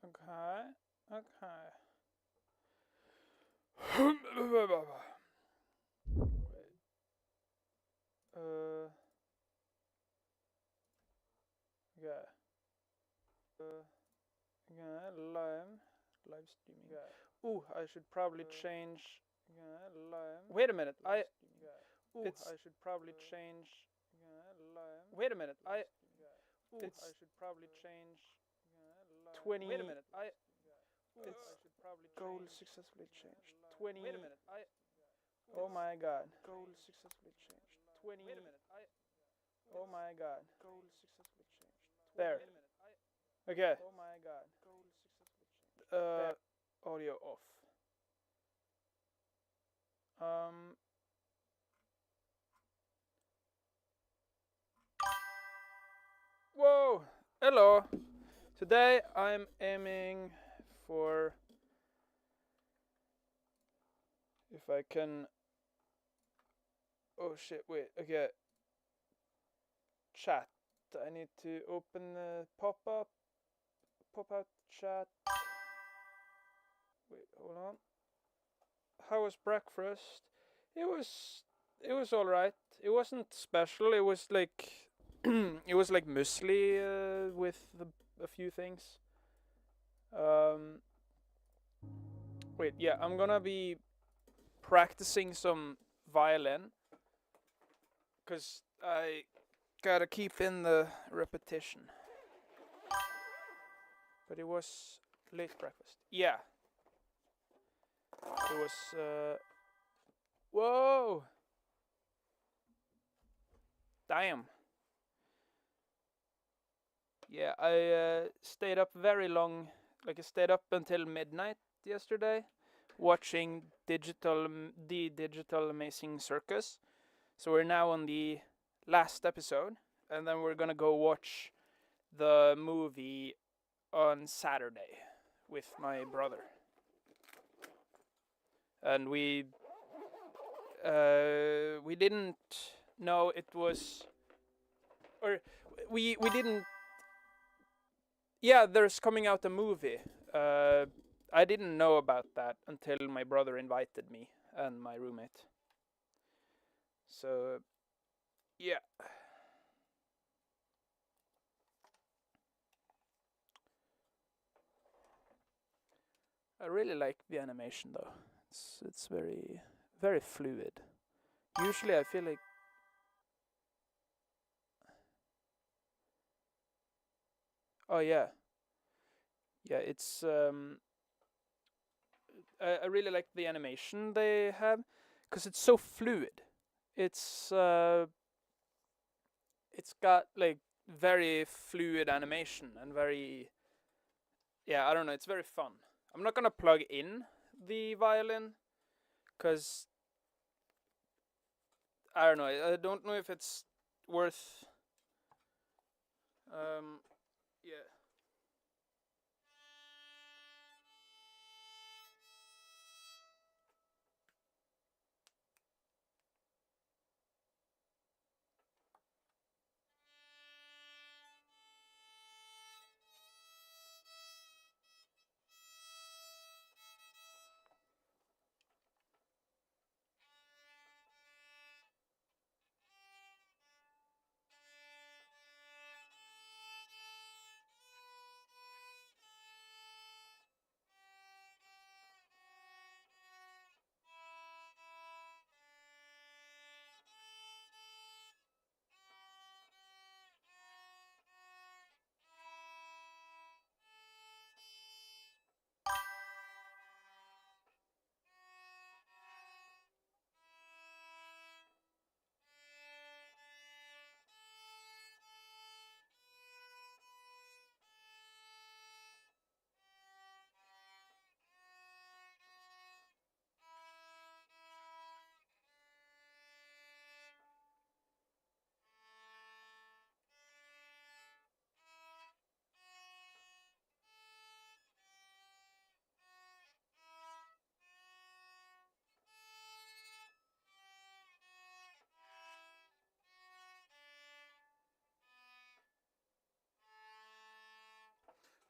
Okay. Okay. Yeah. Yeah, live streaming. Yeah. Ooh, I should probably change. Yeah, live. Wait a minute. I should probably change. Yeah, live. Wait a minute. I should probably change. Yeah, live. 20. Wait a minute. Goal successfully changed. 20. Wait a minute. Oh my god. Goal successfully changed. 20. Wait a minute. Oh my god. Goal successfully changed. There. Okay. Oh my god. Goal successfully changed. Audio off. Whoa. Hello. Today I'm aiming for, if I can. Oh shit, wait, okay. Chat. I need to open the pop-out chat. Wait, hold on. How was breakfast? It was all right. It wasn't special. It was like it was like muesli with a few things. Wait, yeah, I'm gonna be practicing some violin because I gotta keep in the repetition. But it was late breakfast. Yeah. It was whoa! Damn. Yeah, I stayed up very long. Like I stayed up until midnight yesterday, watching the Digital Amazing Circus. So we're now on the last episode, and then we're gonna go watch the movie on Saturday with my brother. And we didn't know it was, or we didn't. Yeah, there's coming out a movie. I didn't know about that until my brother invited me and my roommate. So, yeah. I really like the animation though. It's very fluid. Usually I feel like oh yeah. Yeah, it's I really like the animation they have cuz it's so fluid. It's it's got like very fluid animation and very, yeah, I don't know, it's very fun. I'm not gonna plug in the violin because I don't know. I don't know if it's worth. Yeah.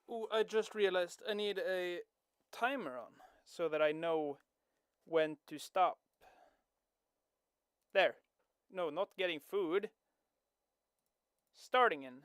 Ooh, I just realized I need a timer on so that I know when to stop. There. No, not getting food. Starting in.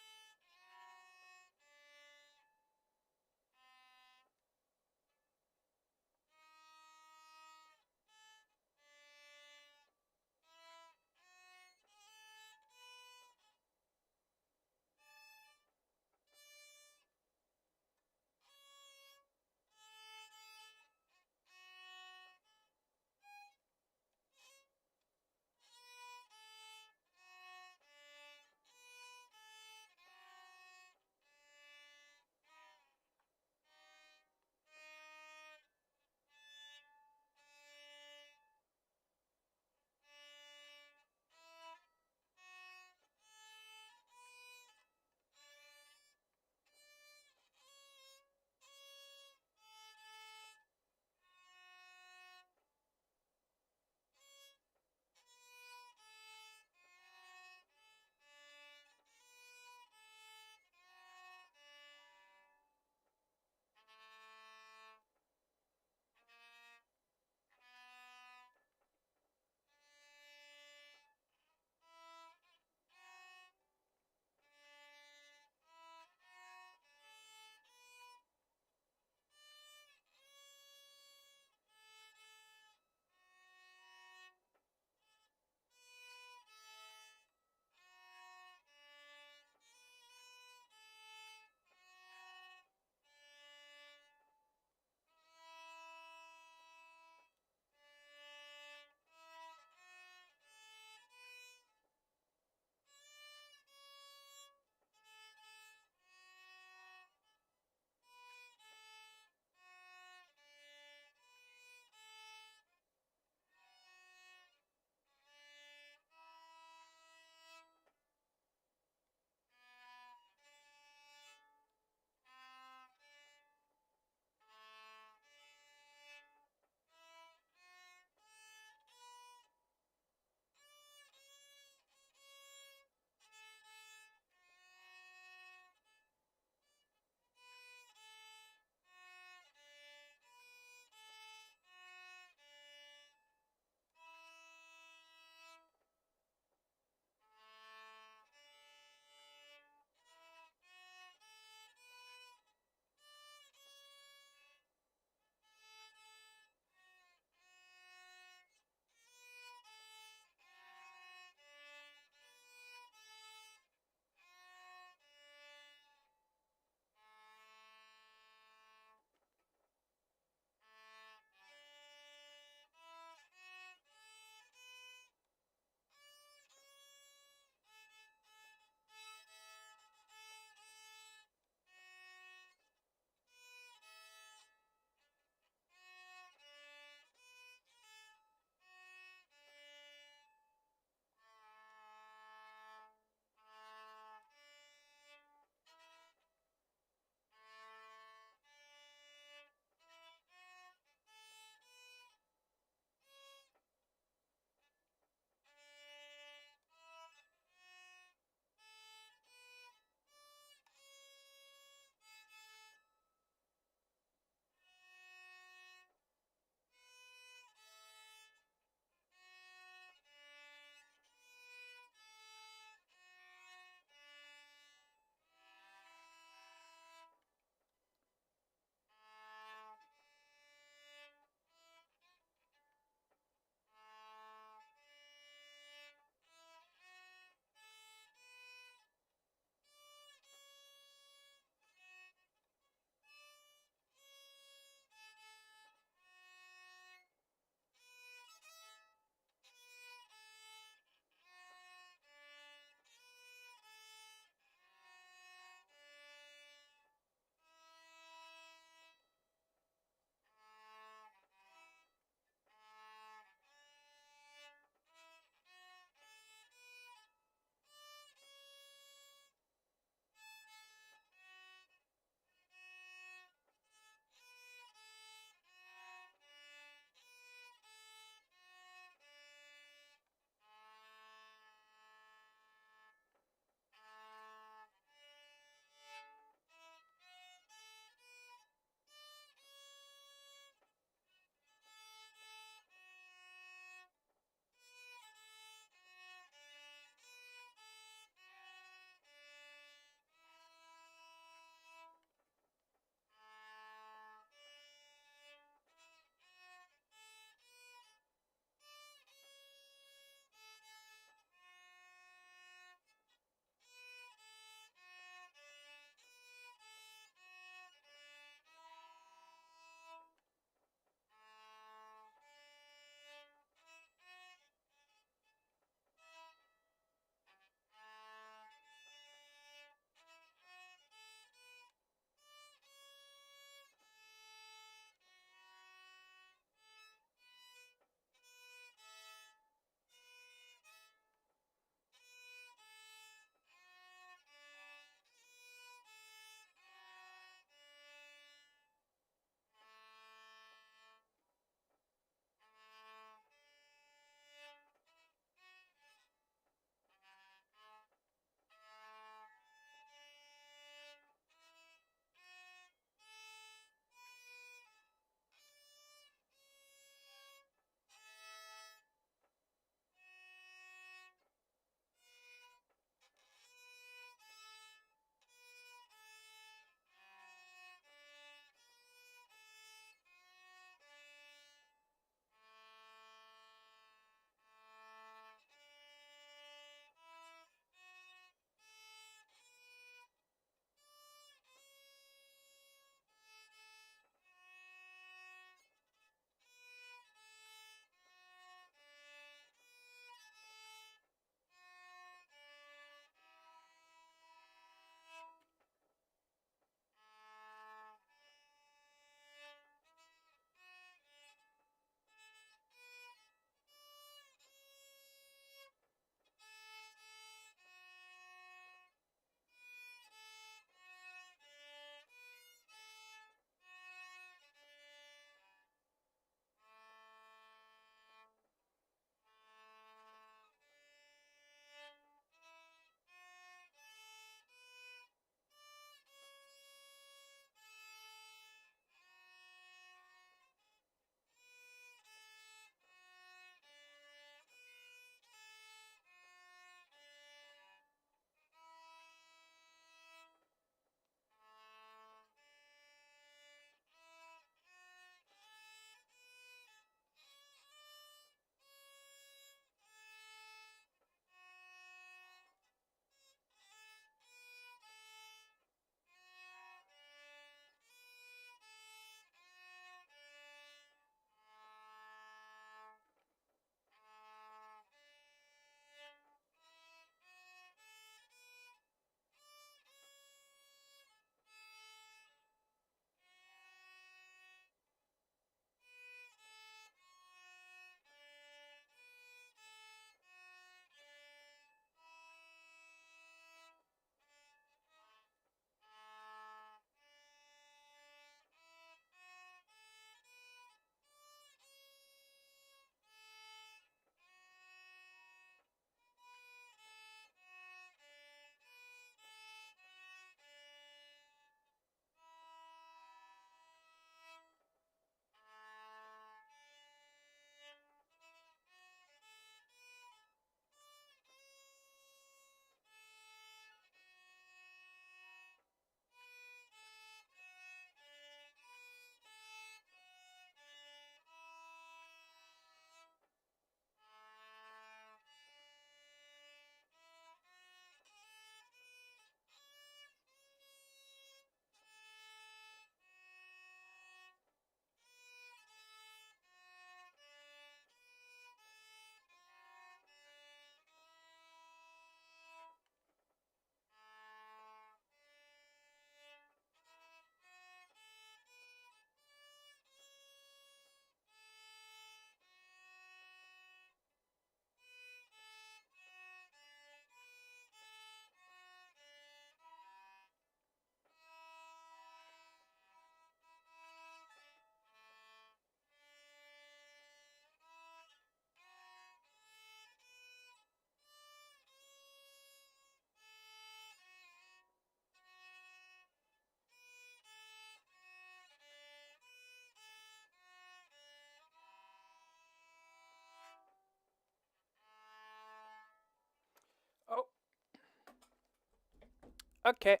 Okay.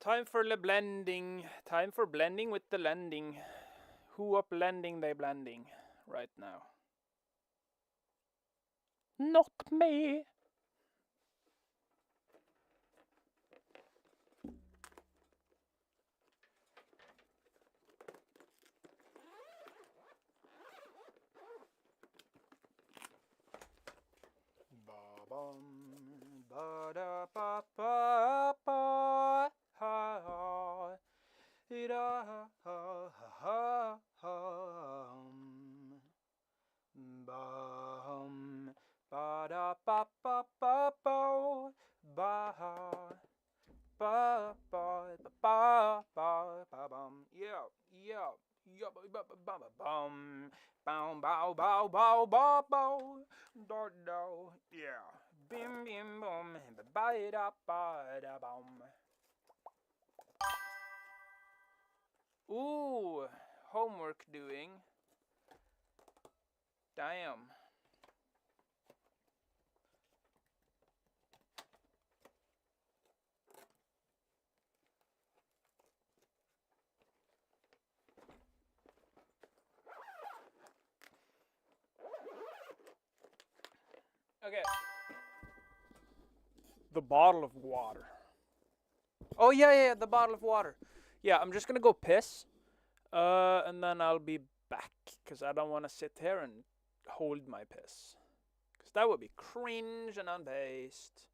Time for the blending. Time for blending with the lending. Who up lending they blending right now? Not me. Ba-bum, ba-da-ba-ba-ba, ha-ha, ida-ha-ha-ha-hum, ba-hum, ba-da-ba-ba-ba-bo, ba-ha, ba-ba-ba-ba-ba-bum, yeah, yeah, yeah, ba-ba-ba-ba-bum, bow, bow, bow, bow, bow, bow, do, yeah. Bim bim bum, ba da ba da bum. Ooh, homework doing. Damn. Okay. The bottle of water. Oh yeah, the bottle of water. Yeah, I'm just gonna go piss. And then I'll be back because I don't want to sit here and hold my piss. Because that would be cringe and unbased.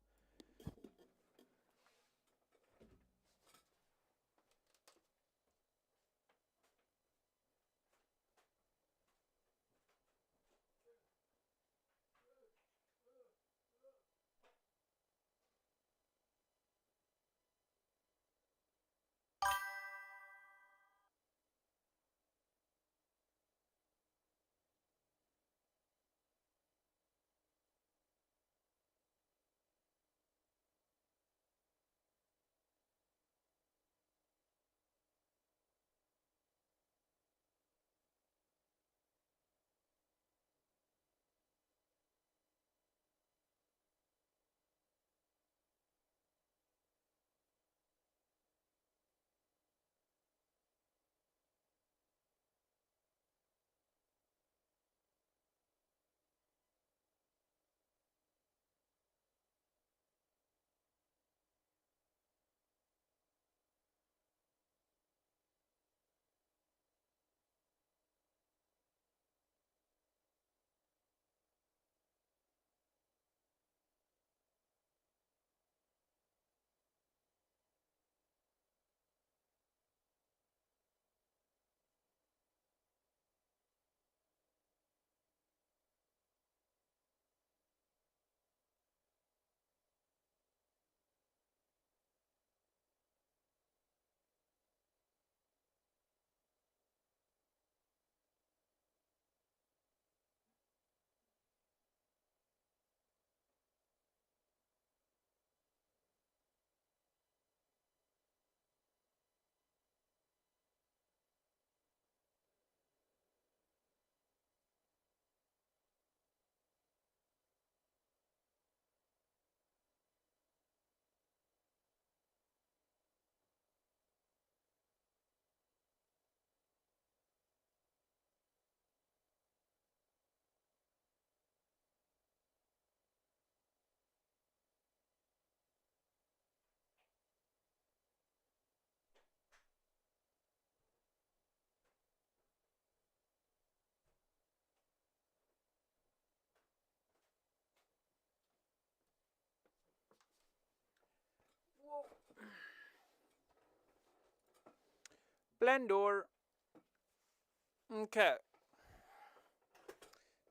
Whoa. Blendor. Okay.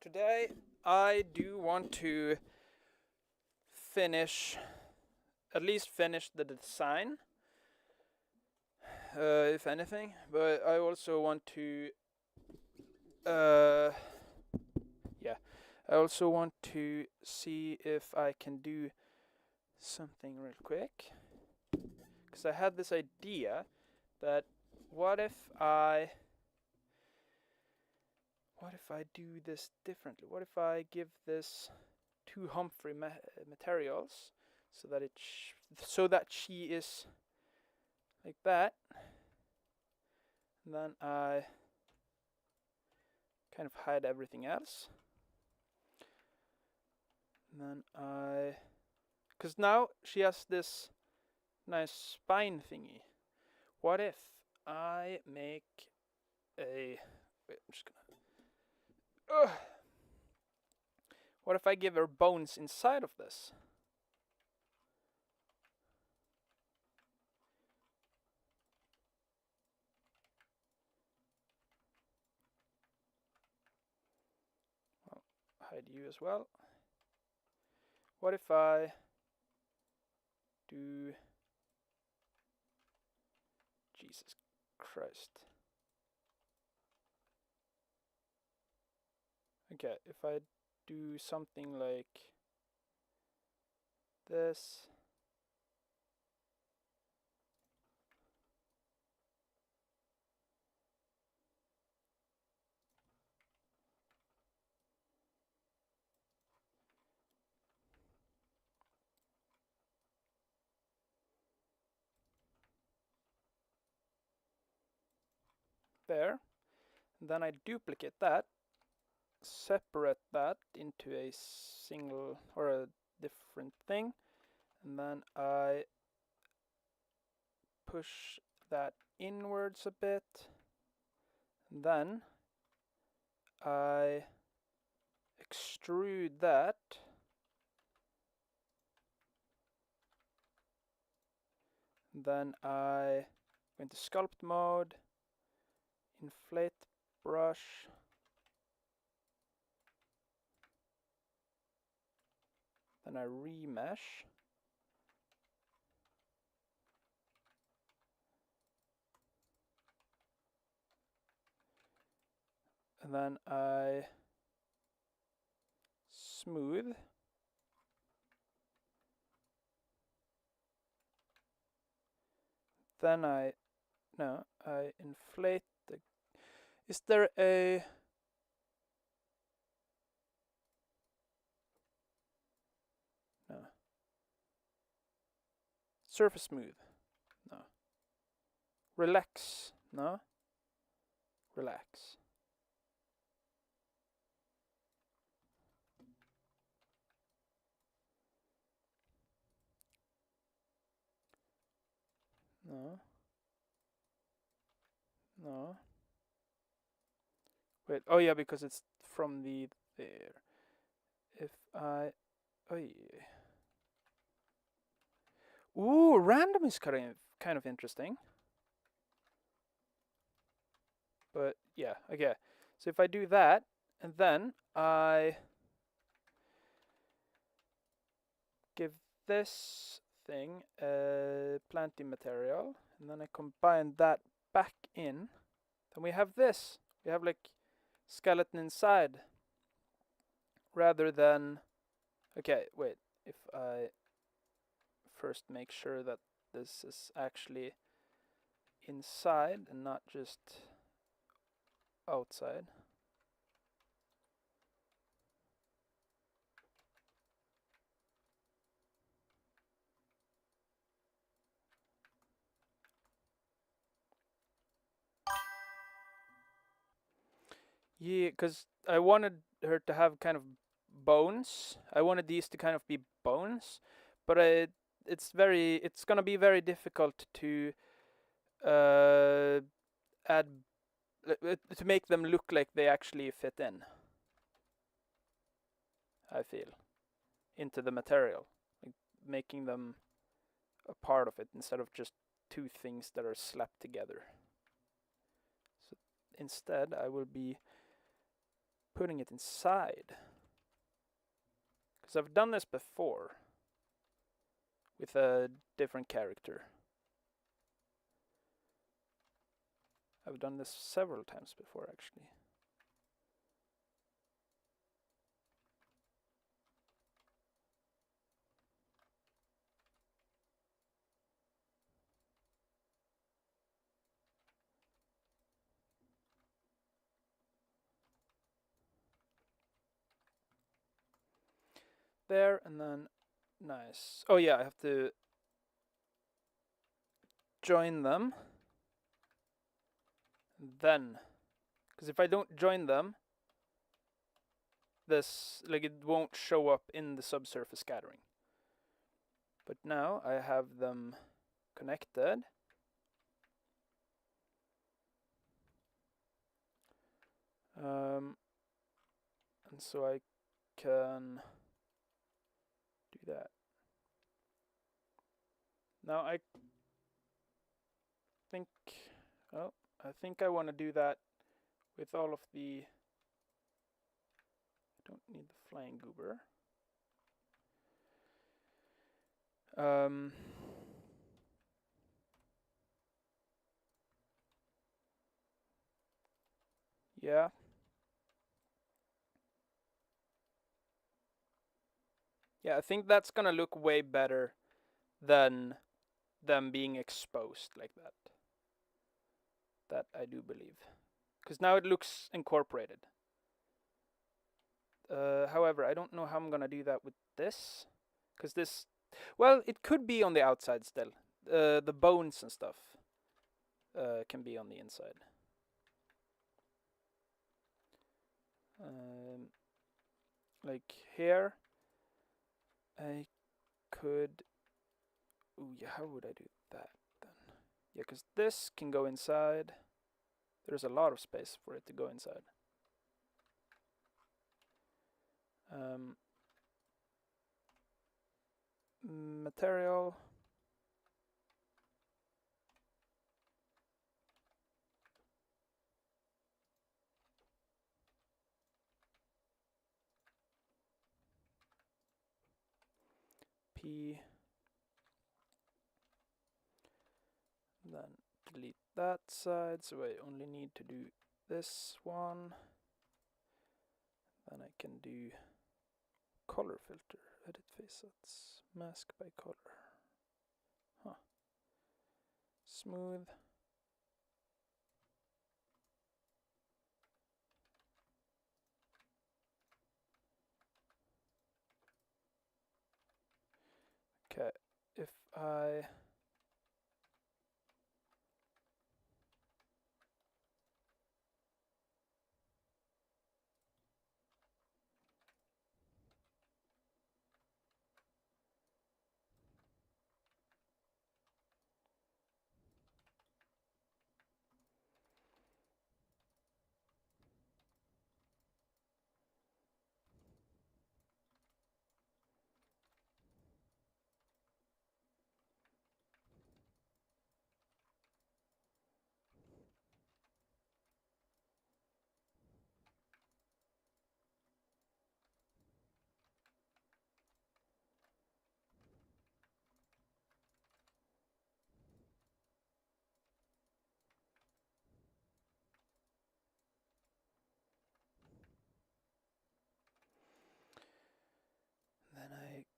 Today I do want to finish, at least finish the design, if anything. But I also want to, yeah, I also want to see if I can do something real quick. Because I had this idea that what if I do this differently? What if I give this two Humphrey materials? so that she is like that. And then I kind of hide everything else. And then because now she has this nice spine thingy. What if I make a, wait, I'm just gonna, what if I give her bones inside of this? I'll hide you as well. What if I do, Jesus Christ. Okay, if I do something like this. There. And then I duplicate that, separate that into a single or a different thing, and then I push that inwards a bit, and then I extrude that, and then I go into sculpt mode, inflate brush, then I remesh, and then I smooth, then I inflate the, is there a, no, surface smooth, no, relax, no, relax. No. No. Wait, oh yeah, because it's from the there. If I, oh yeah. Ooh, random is kind of interesting. But yeah, okay. So if I do that, and then I give this thing a planting material, and then I combine that back in, then we have this. We have like skeleton inside, rather than, okay, wait, if I first make sure that this is actually inside and not just outside. Yeah, because I wanted her to have kind of bones. I wanted these to kind of be bones, but it's gonna be very difficult to add to make them look like they actually fit in. I feel into the material, like making them a part of it instead of just two things that are slapped together. So instead, I will be putting it inside, because I've done this before with a different character. I've done this several times before, actually. There, and then Nice. Oh yeah, I have to join them. Then, because if I don't join them, this, like, it won't show up in the subsurface scattering. But now I have them connected. And so I can do that. Now I think, oh, I think I want to do that with all of the, I don't need the flying goober. Yeah. Yeah, I think that's gonna look way better than them being exposed like that. That I do believe. Because now it looks incorporated. However, I don't know how I'm gonna do that with this. Because this, well, it could be on the outside still. The bones and stuff can be on the inside. Like here, I could. Ooh, yeah, how would I do that then? Yeah, because this can go inside. There's a lot of space for it to go inside. Material. P. Then delete that side, so I only need to do this one. Then I can do color filter, edit facets, mask by color. Huh. Smooth. Okay, if I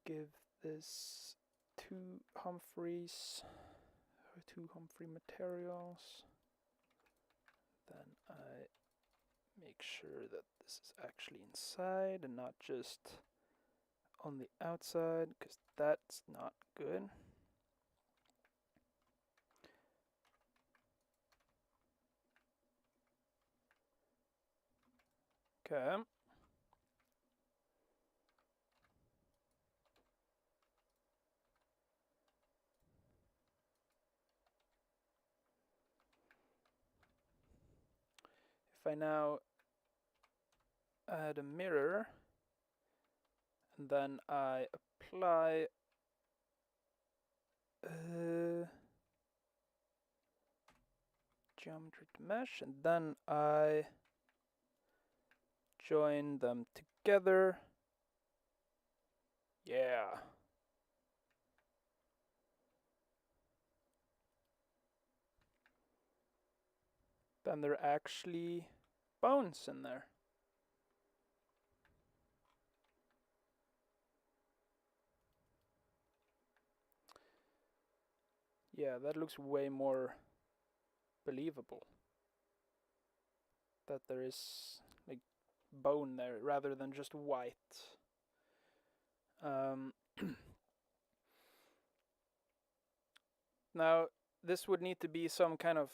give this two Humphreys, or two Humphrey materials, then I make sure that this is actually inside and not just on the outside, because that's not good. Okay. If I now add a mirror, and then I apply geometry to mesh, and then I join them together. Yeah. Then there are actually bones in there. Yeah, that looks way more believable. That there is like bone there rather than just white. Now, this would need to be some kind of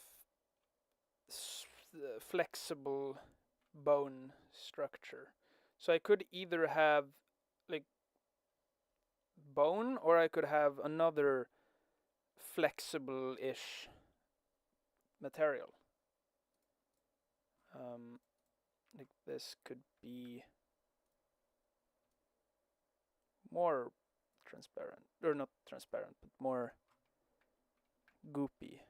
flexible bone structure. So I could either have like bone, or I could have another flexible-ish material. Like this could be more transparent, or not transparent, but more goopy.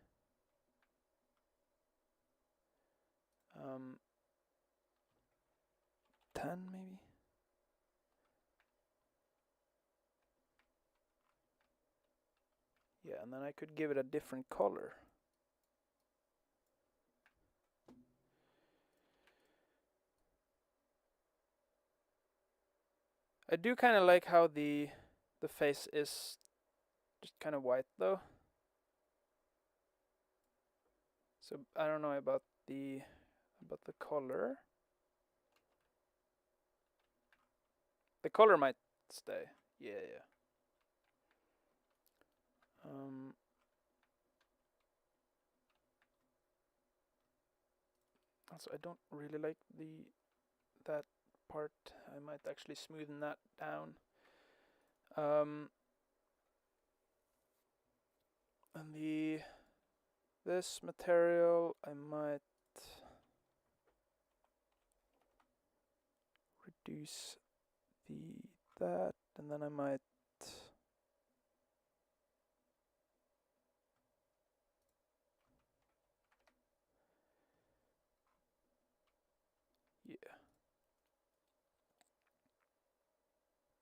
10 maybe. Yeah, and then I could give it a different color. I do kind of like how the face is just kind of white though. So I don't know about the color. The color might stay. Yeah. Also, I don't really like that part. I might actually smoothen that down. And this material, I might reduce that, and then I might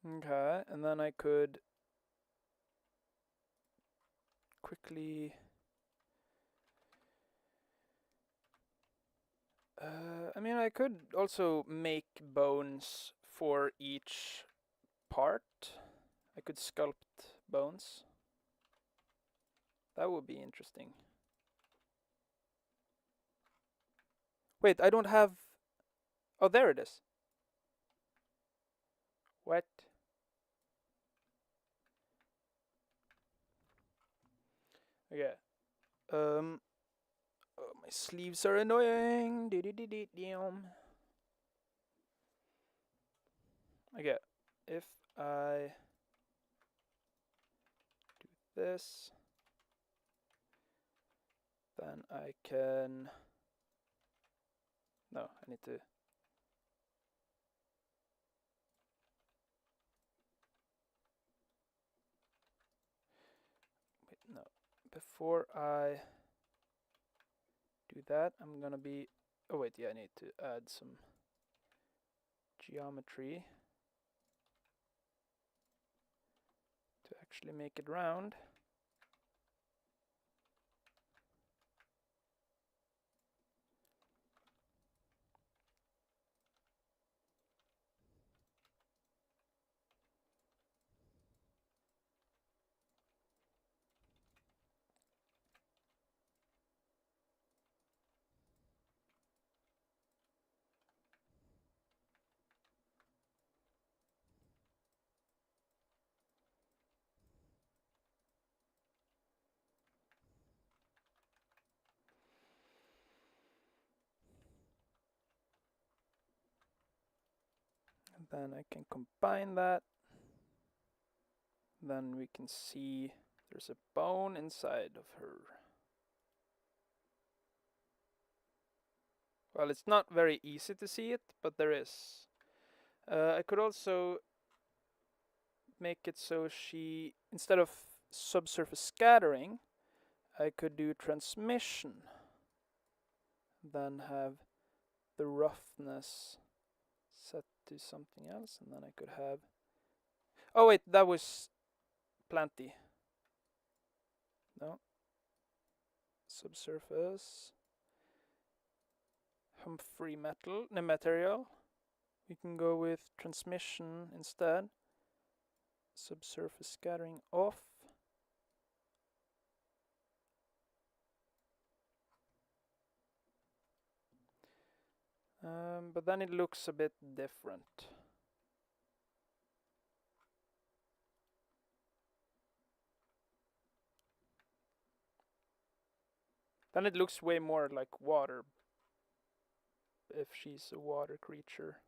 okay, and then I could quickly I mean, I could also make bones for each part. I could sculpt bones. That would be interesting. Wait, I don't have... Oh, there it is. What? Okay. Oh, my sleeves are annoying. Okay. If I do this, then I can... No, I need to... Wait, no. Before I do that, I'm gonna be... Oh wait, yeah, I need to add some geometry to actually make it round. And then I can combine that. Then we can see there's a bone inside of her. Well, it's not very easy to see it, but there is. I could also make it so she, instead of subsurface scattering, I could do transmission. Then have the roughness set to something else, and then I could have... Oh wait, that was plenty. No. Subsurface. Humphrey material. We can go with transmission instead. Subsurface scattering off. But then it looks a bit different. Then it looks way more like water if she's a water creature.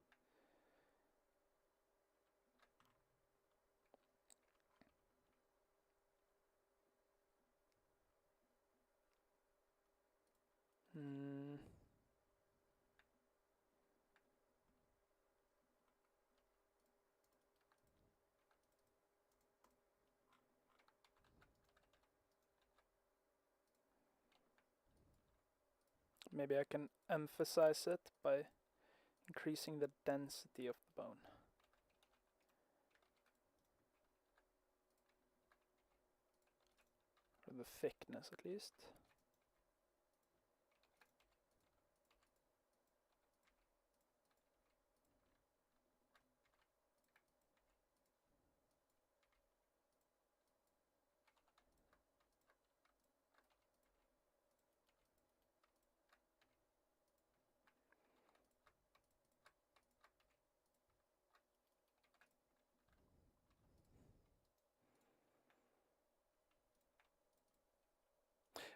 Hmm. Maybe I can emphasize it by increasing the density of the bone. Or the thickness at least.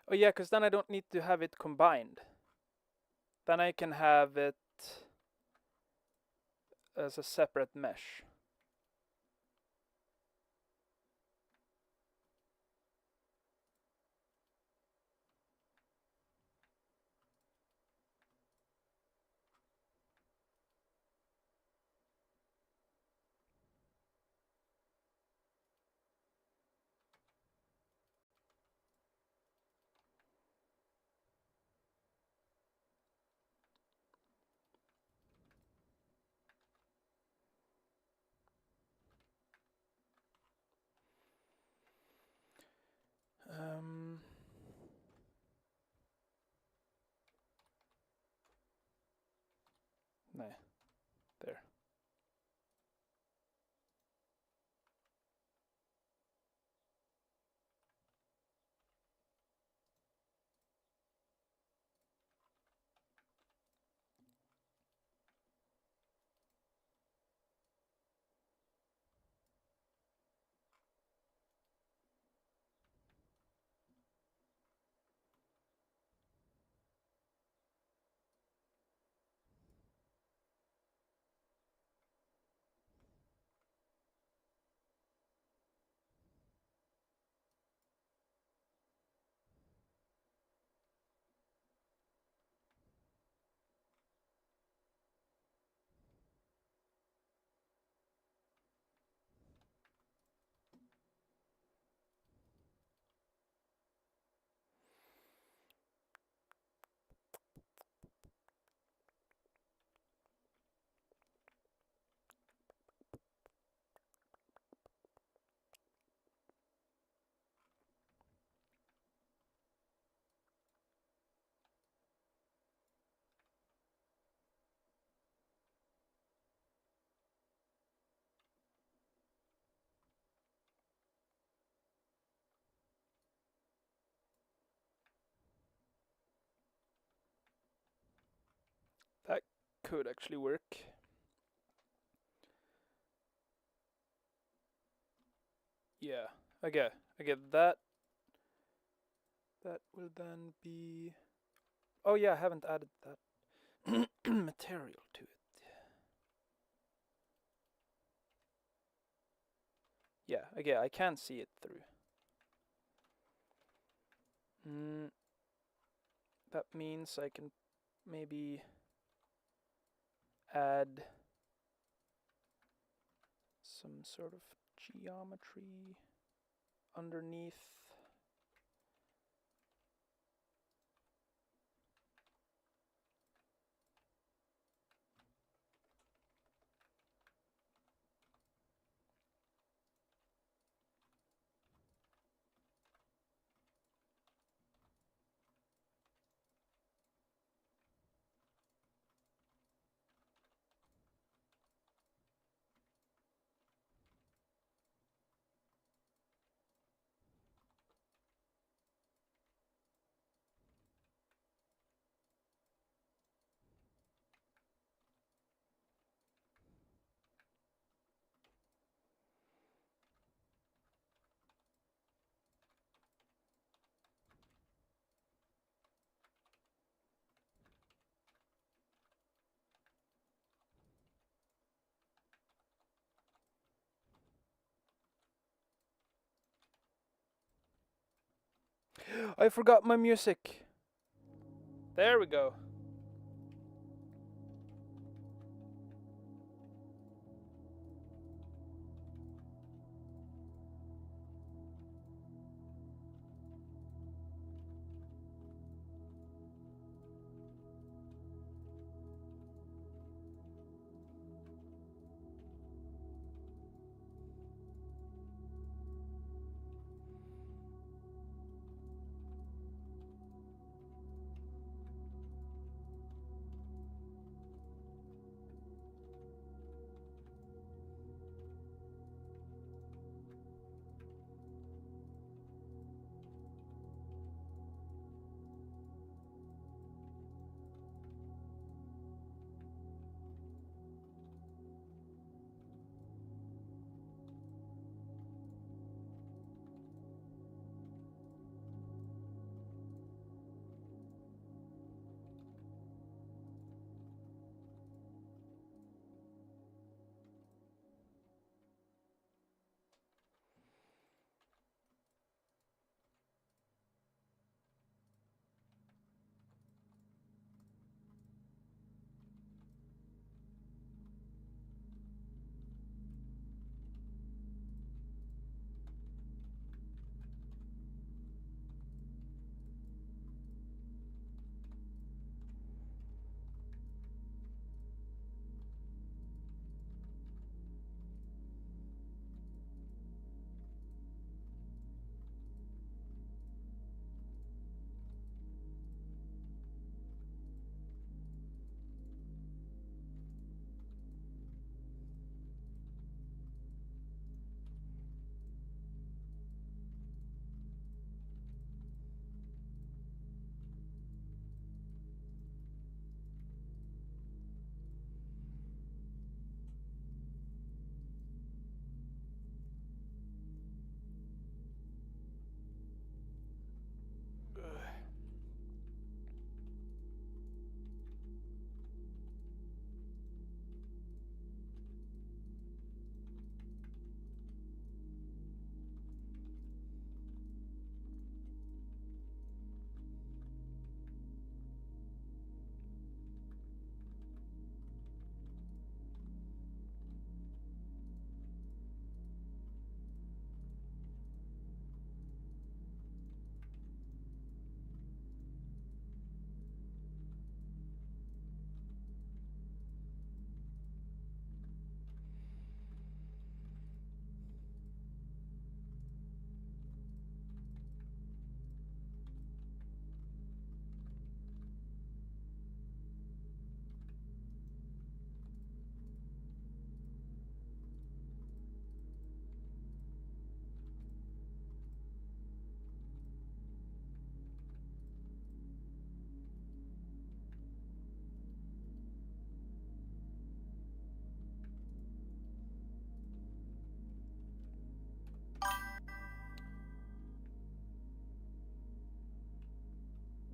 Oh yeah, because then I don't need to have it combined. Then I can have it as a separate mesh. Nej, there. That could actually work. Yeah, okay, that will then be... Oh yeah, I haven't added that material to it. Yeah, okay, I can see it through. That means I can maybe add some sort of geometry underneath. I forgot my music. There we go.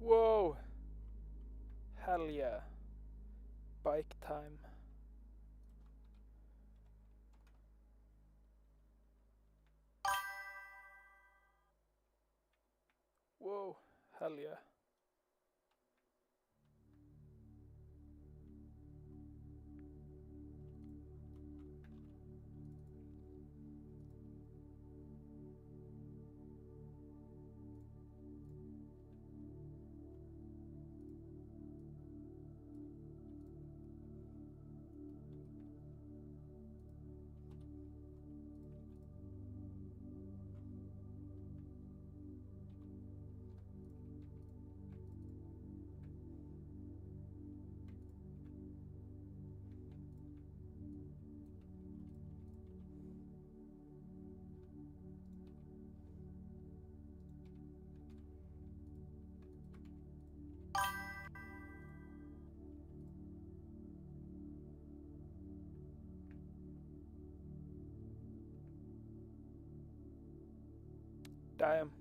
Whoa. Hell yeah. Bike time. Whoa. Hell yeah. Damn.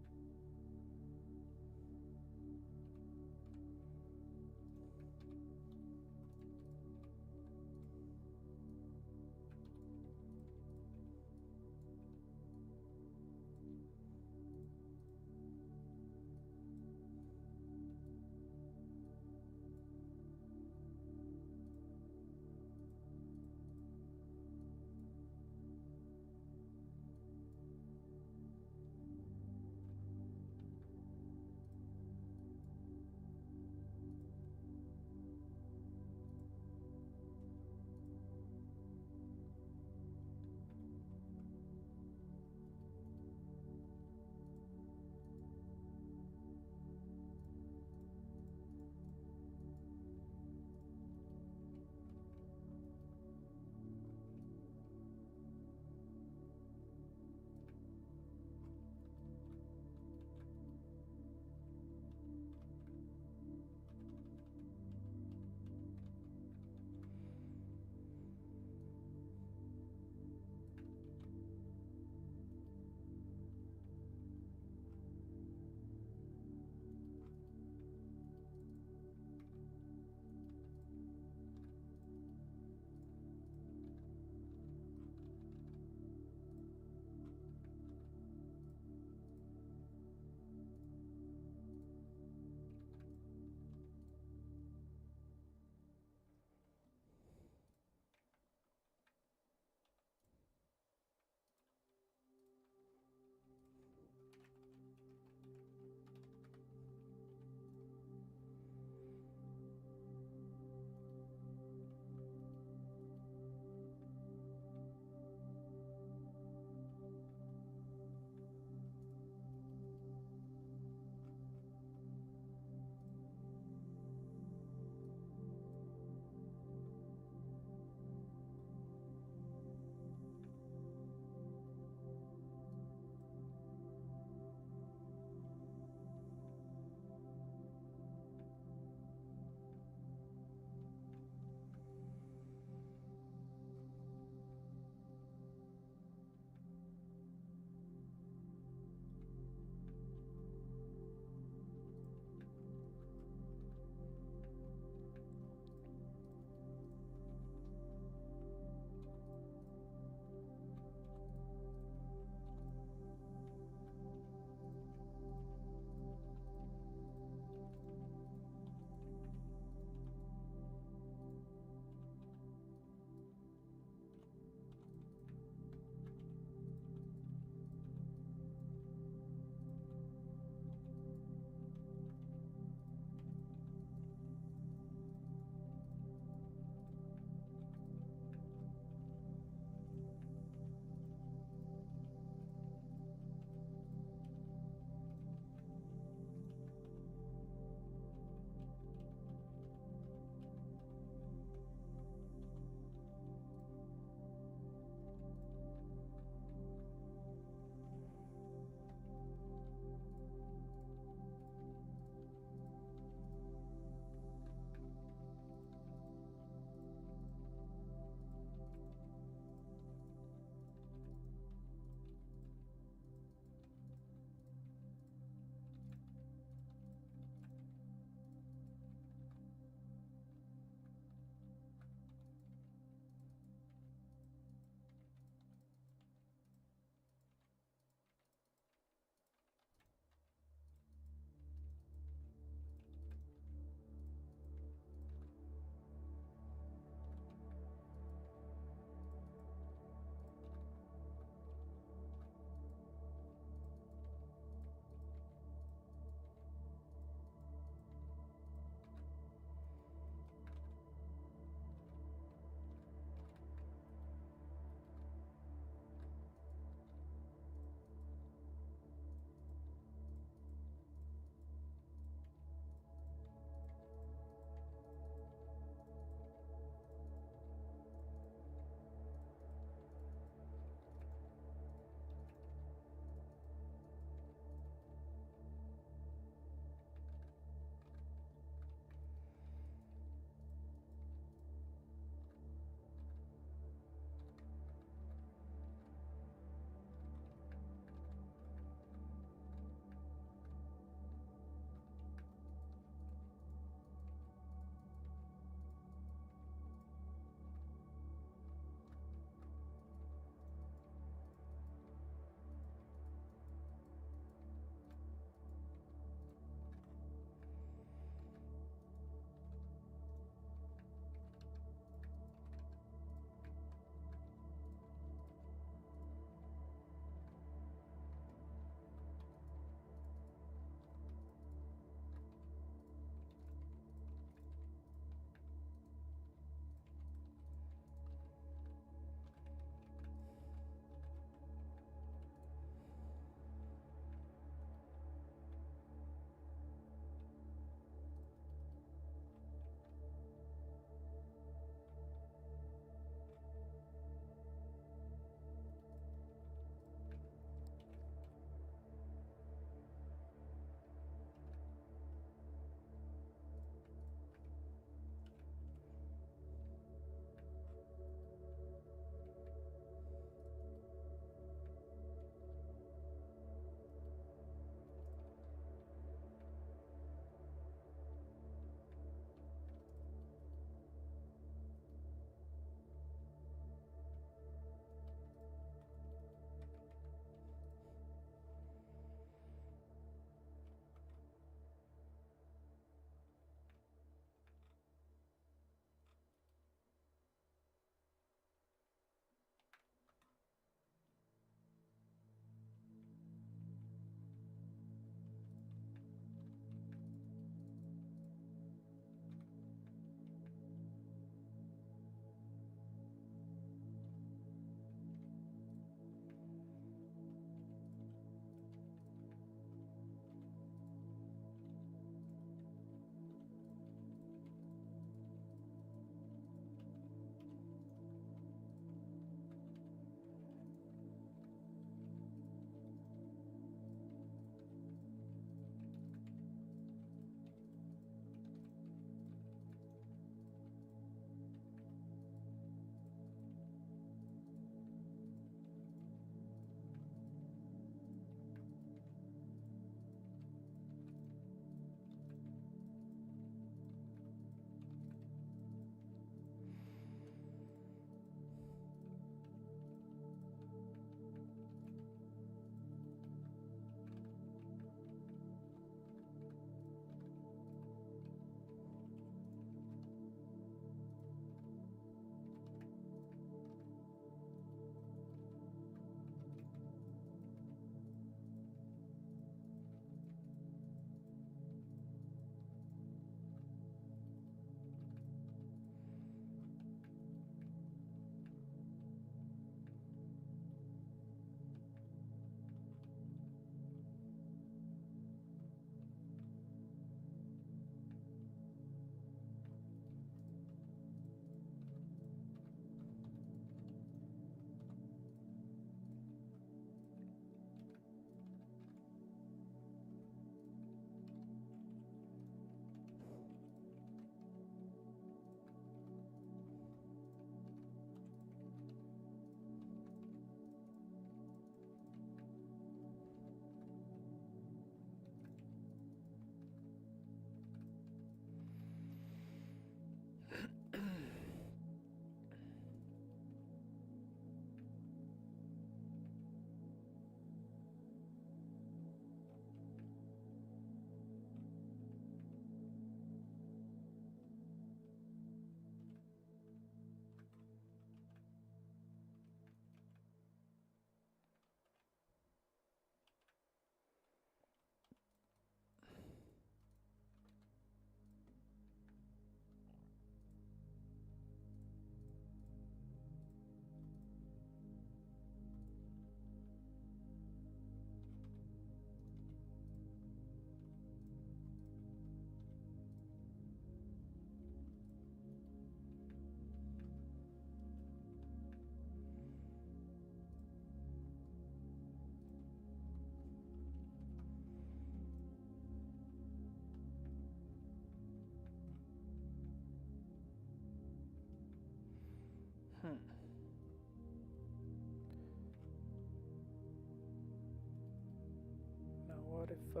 Now what if I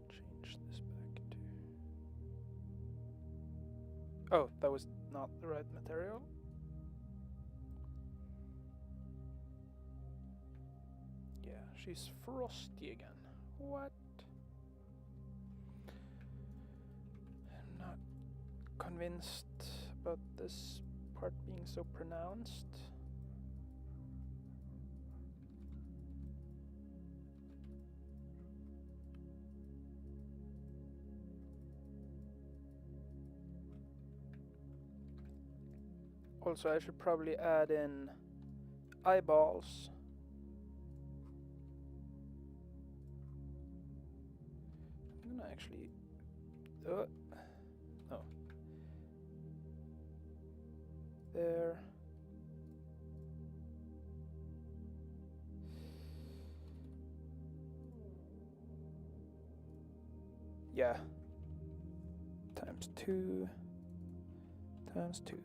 change this back to... Oh, that was not the right material. Yeah, she's frosty again. What? I'm not convinced about this part being so pronounced. Also, I should probably add in eyeballs. I'm gonna actually... oh. There. Yeah. Times 2. Times 2.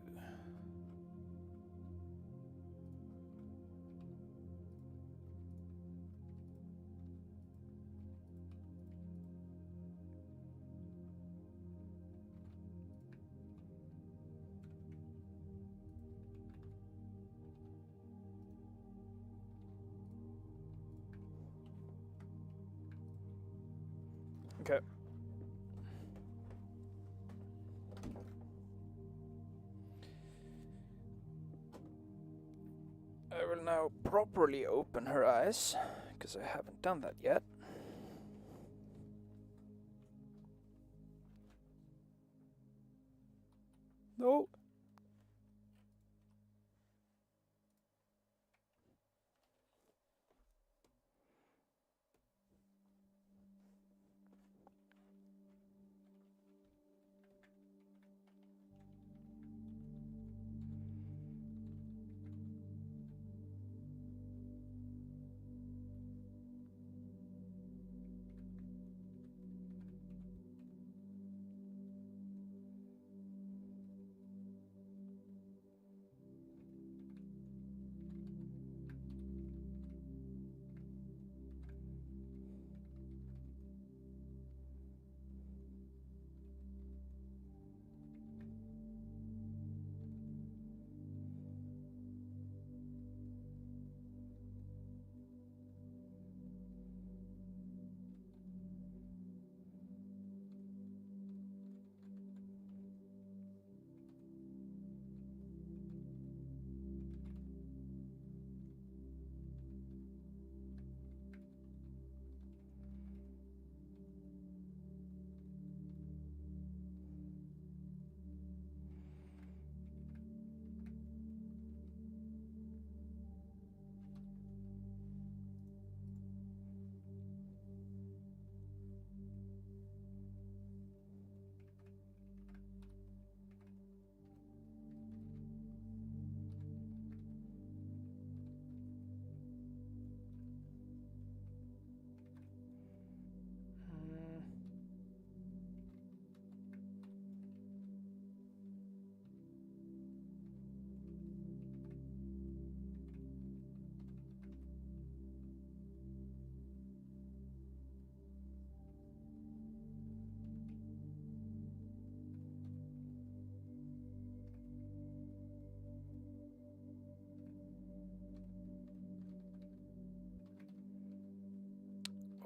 Okay. I will now properly open her eyes, because I haven't done that yet. No.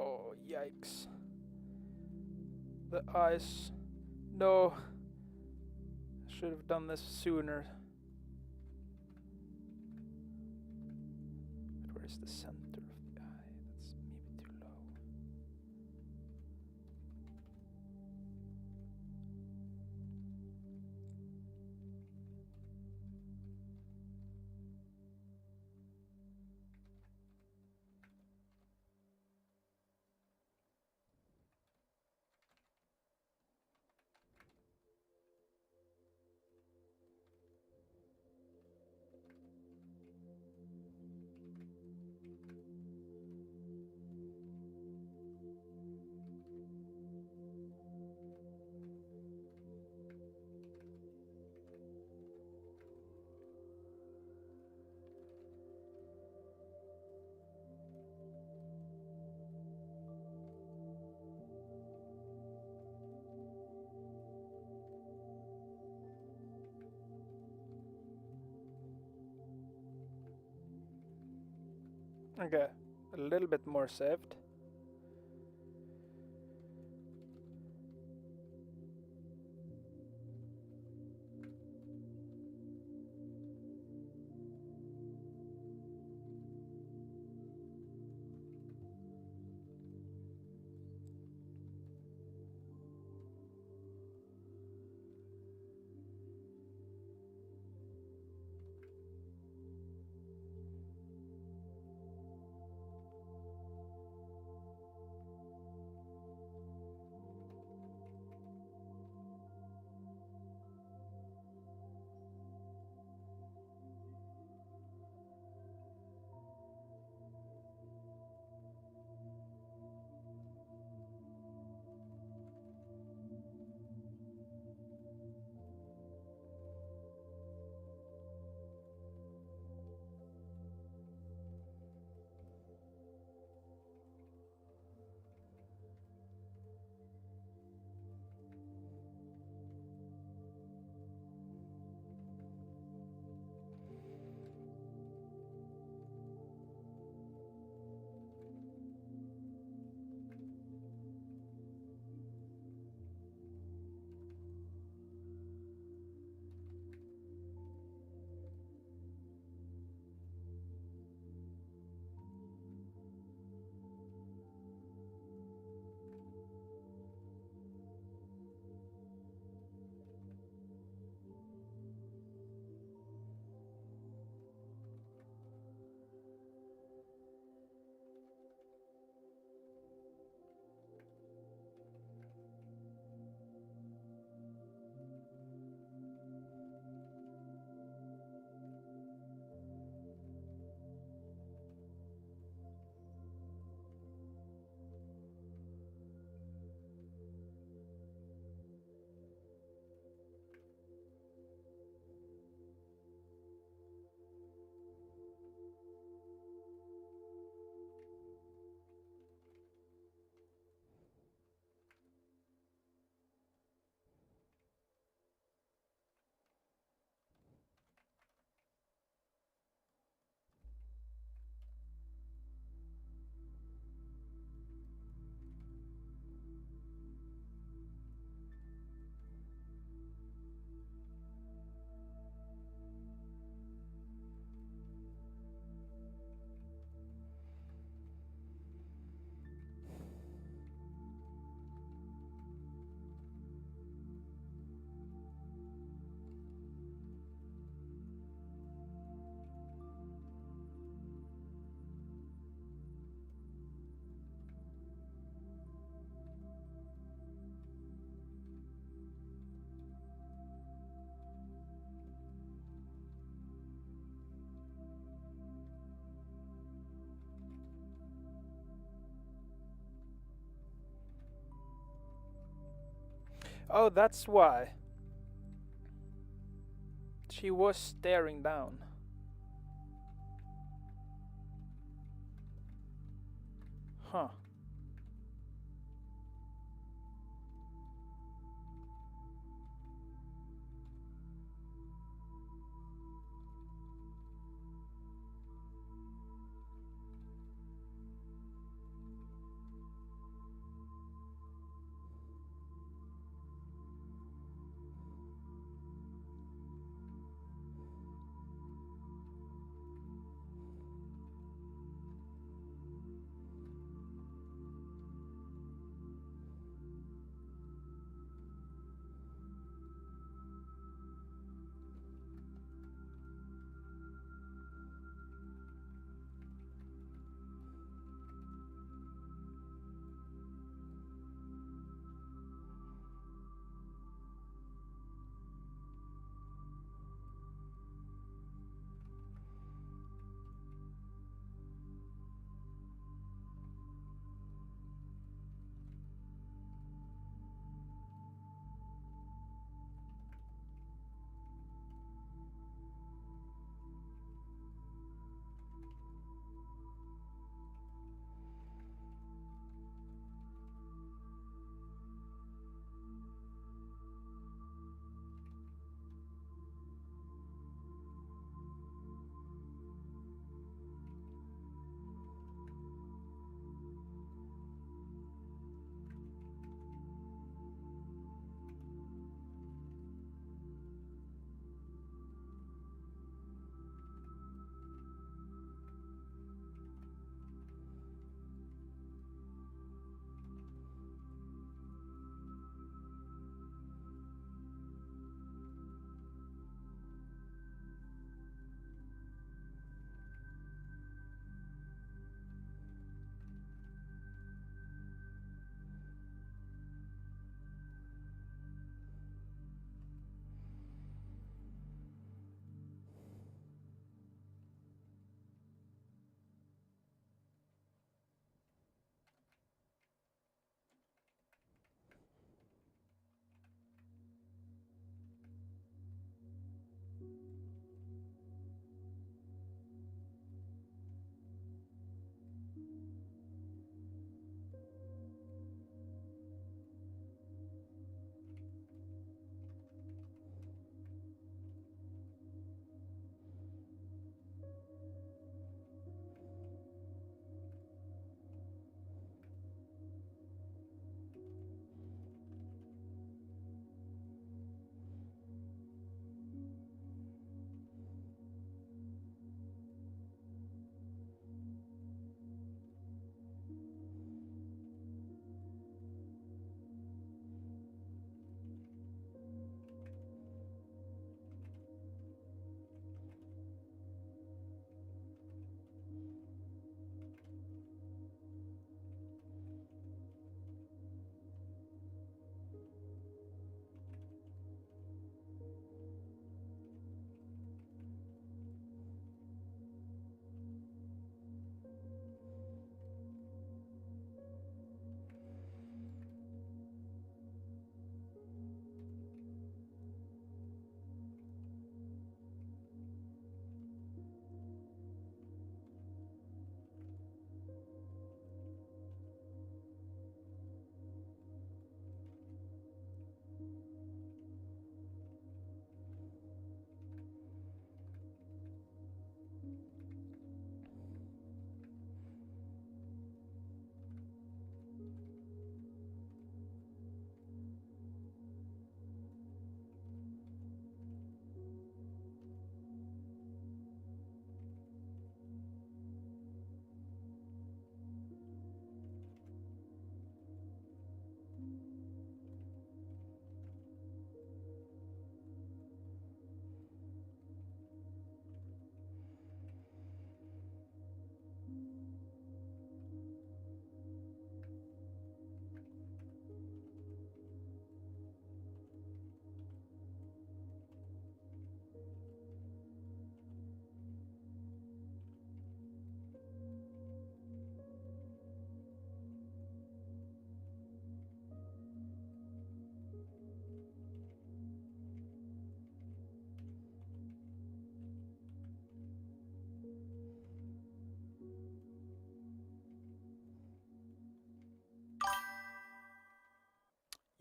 Oh, yikes. The eyes. No. I should have done this sooner. But where's the center of the eye? That's maybe too low. Okay, a little bit more saved. Oh, that's why. She was staring down. Huh.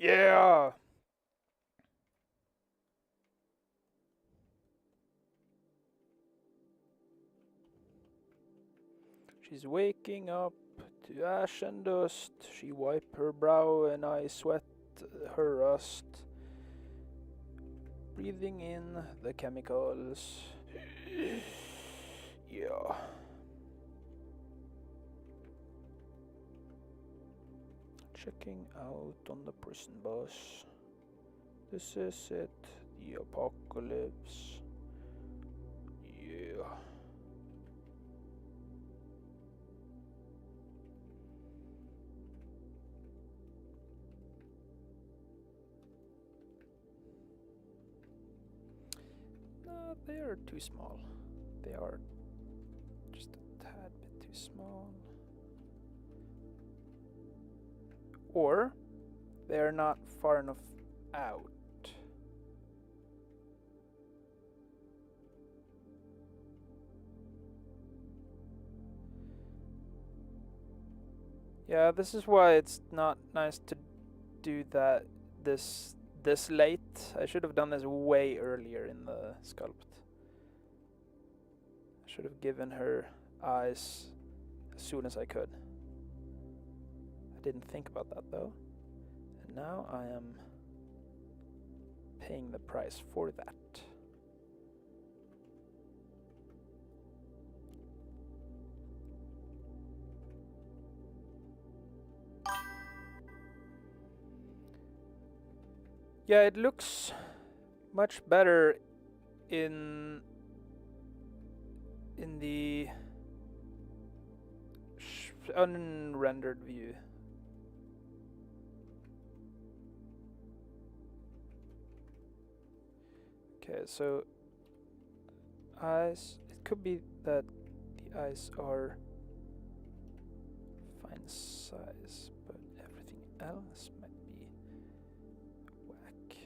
Yeah! She's waking up to ash and dust. She wipe her brow and I sweat her rust. Breathing in the chemicals. Yeah. Checking out on the prison bus. This is it, the apocalypse. Yeah. No, they are too small. They are just a tad bit too small. Or they're not far enough out. Yeah, this is why it's not nice to do that this late. I should have done this way earlier in the sculpt. I should have given her eyes as soon as I could. I didn't think about that though. And now I am paying the price for that. Yeah, it looks much better in the unrendered view. Okay, so eyes, it could be that the eyes are fine size, but everything else might be whack.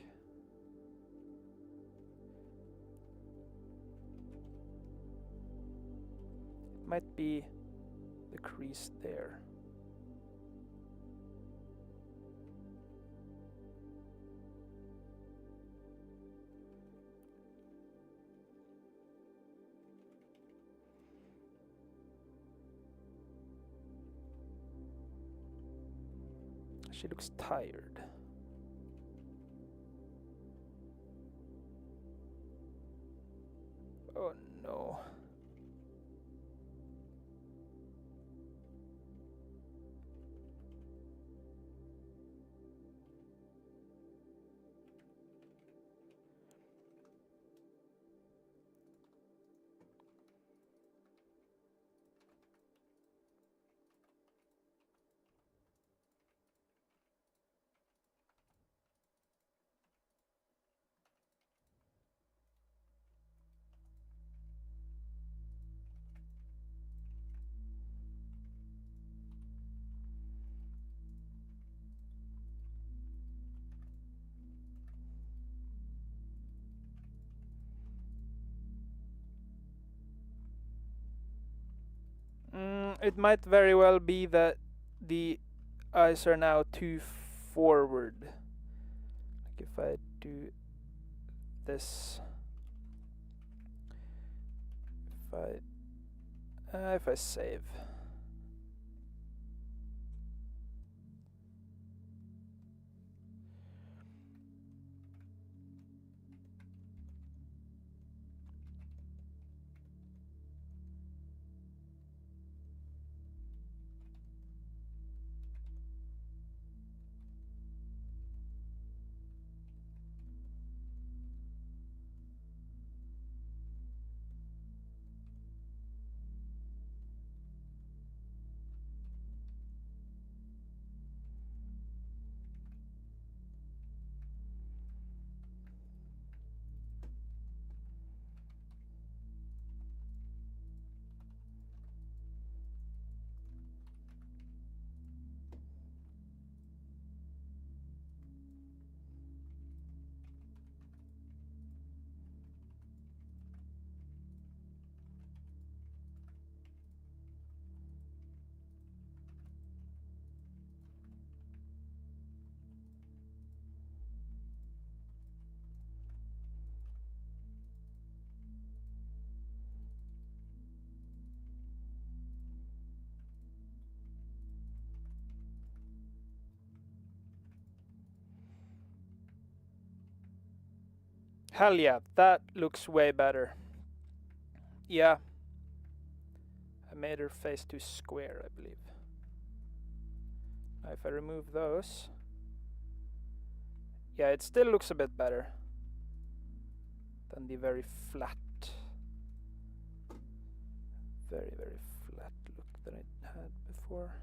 It might be the crease there. She looks tired. Oh no. It might very well be that the eyes are now too forward. Like if I do this, if I save. Hell yeah, that looks way better. Yeah. I made her face too square, I believe. Now if I remove those... Yeah, it still looks a bit better than the very flat, very flat look that I had before.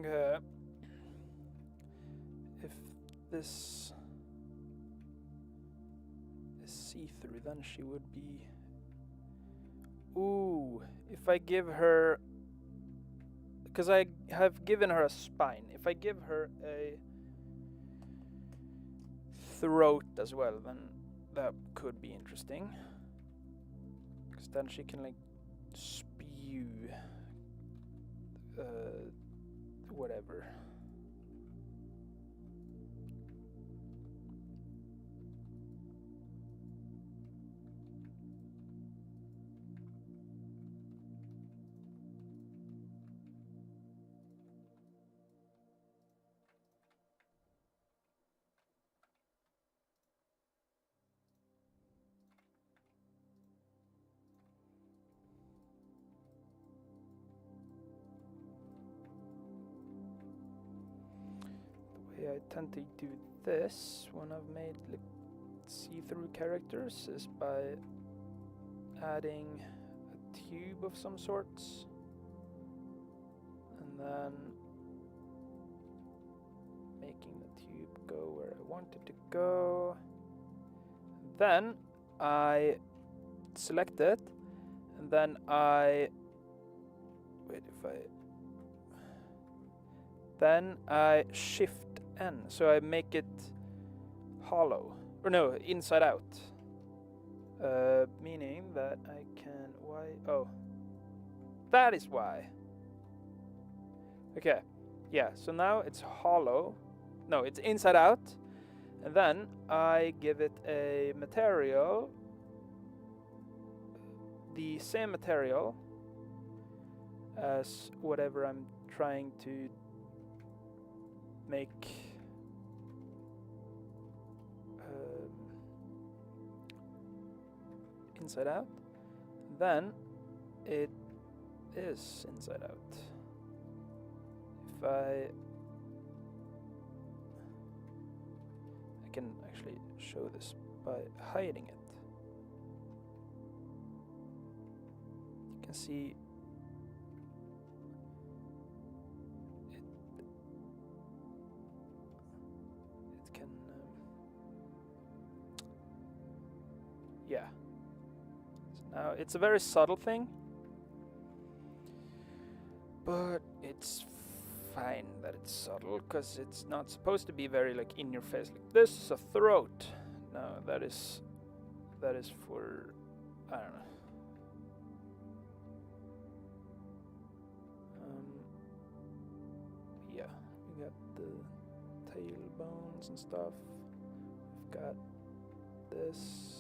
Okay. If this is see-through, then she would be... Ooh, if I give her... Because I have given her a spine. If I give her a throat as well, then that could be interesting. Because then she can, like, spew... whatever. I tend to do this when I've made like see-through characters is by adding a tube of some sorts and then making the tube go where I want it to go. Then I select it and then I then I shift N, so I make it hollow, or no, inside out. Meaning that I can, that is why. Okay, yeah, so now it's hollow, no, it's inside out, and then I give it a material, the same material as whatever I'm trying to make inside out, then it is inside out. If I can actually show this by hiding it. You can see it can yeah. So Now, it's a very subtle thing, but it's fine that it's subtle, because it's not supposed to be very like in your face, like this is a throat. No, that is for, I don't know. Yeah, we got the tailbones and stuff. We've got this.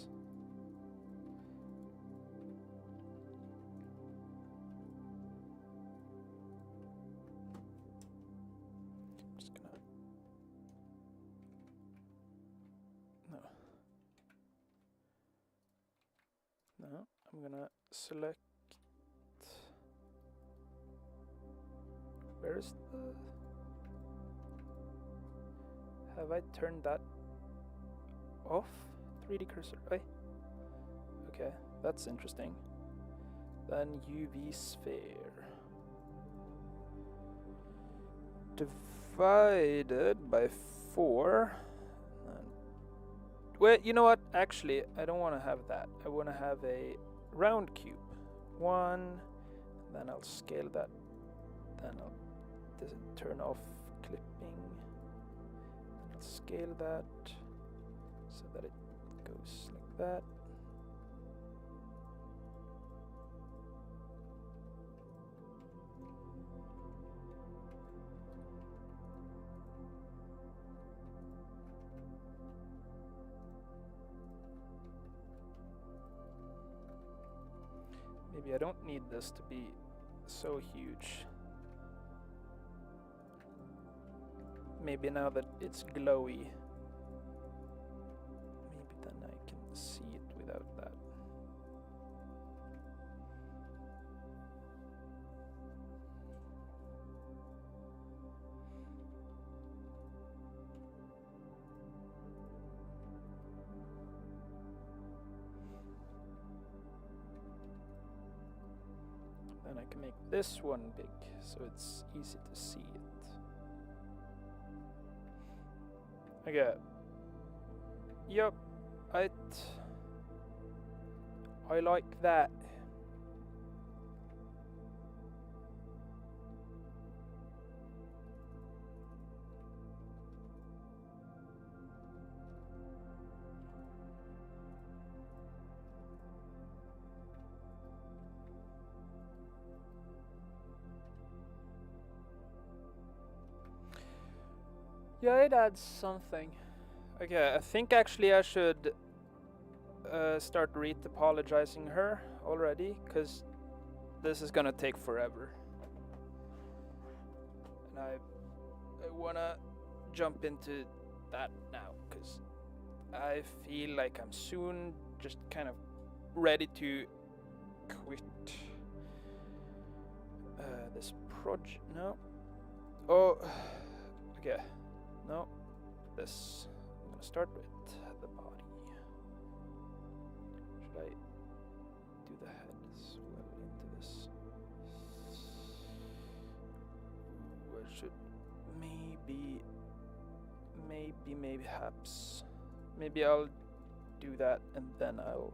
No, I'm gonna select. Where's the? Have I turned that off? 3D cursor. Okay, that's interesting. Then UV sphere divided by 4. Well, you know what? Actually, I don't want to have that. I want to have a round cube. 1. Then I'll scale that. Then I'll turn off clipping. I'll scale that so that it goes like that. Maybe I don't need this to be so huge. Maybe now that it's glowy, maybe then I can see it without that. Then I can make this one big, so it's easy to see it. Okay. Yep. I like that. Yeah, it adds something. Okay, I think actually I should start re-topologizing her already, because this is gonna take forever. And I wanna jump into that now, because I feel like I'm soon just kind of ready to quit this project. No. Oh, okay. No, this. I'm gonna start with the body. Should I do the head as well into this? Where should maybe perhaps. Maybe I'll do that and then I'll.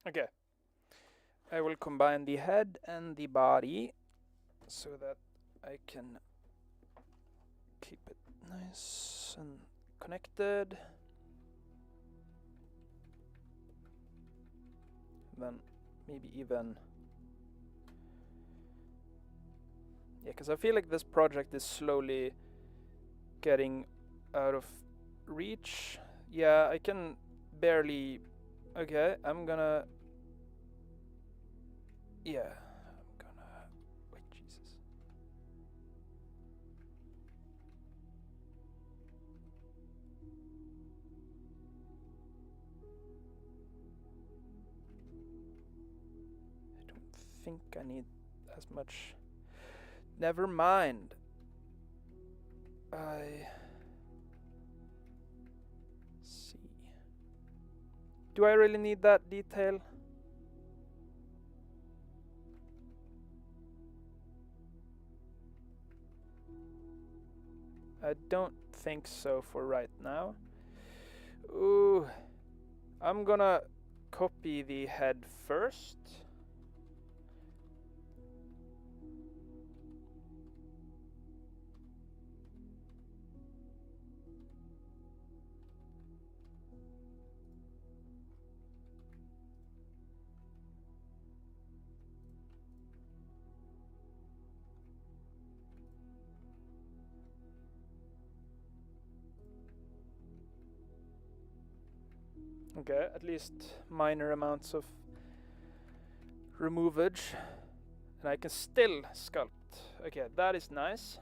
Okay, I will combine the head and the body so that I can keep it nice and connected. Then maybe even, yeah, because I feel like this project is slowly getting out of reach. Yeah, I can barely. Okay, I'm gonna. Yeah, I'm gonna. Wait, Jesus. I don't think I need as much. Never mind. I see. Do I really need that detail? I don't think so for right now. Ooh, I'm gonna copy the head first. Okay, at least minor amounts of removage. And I can still sculpt. Okay, that is nice.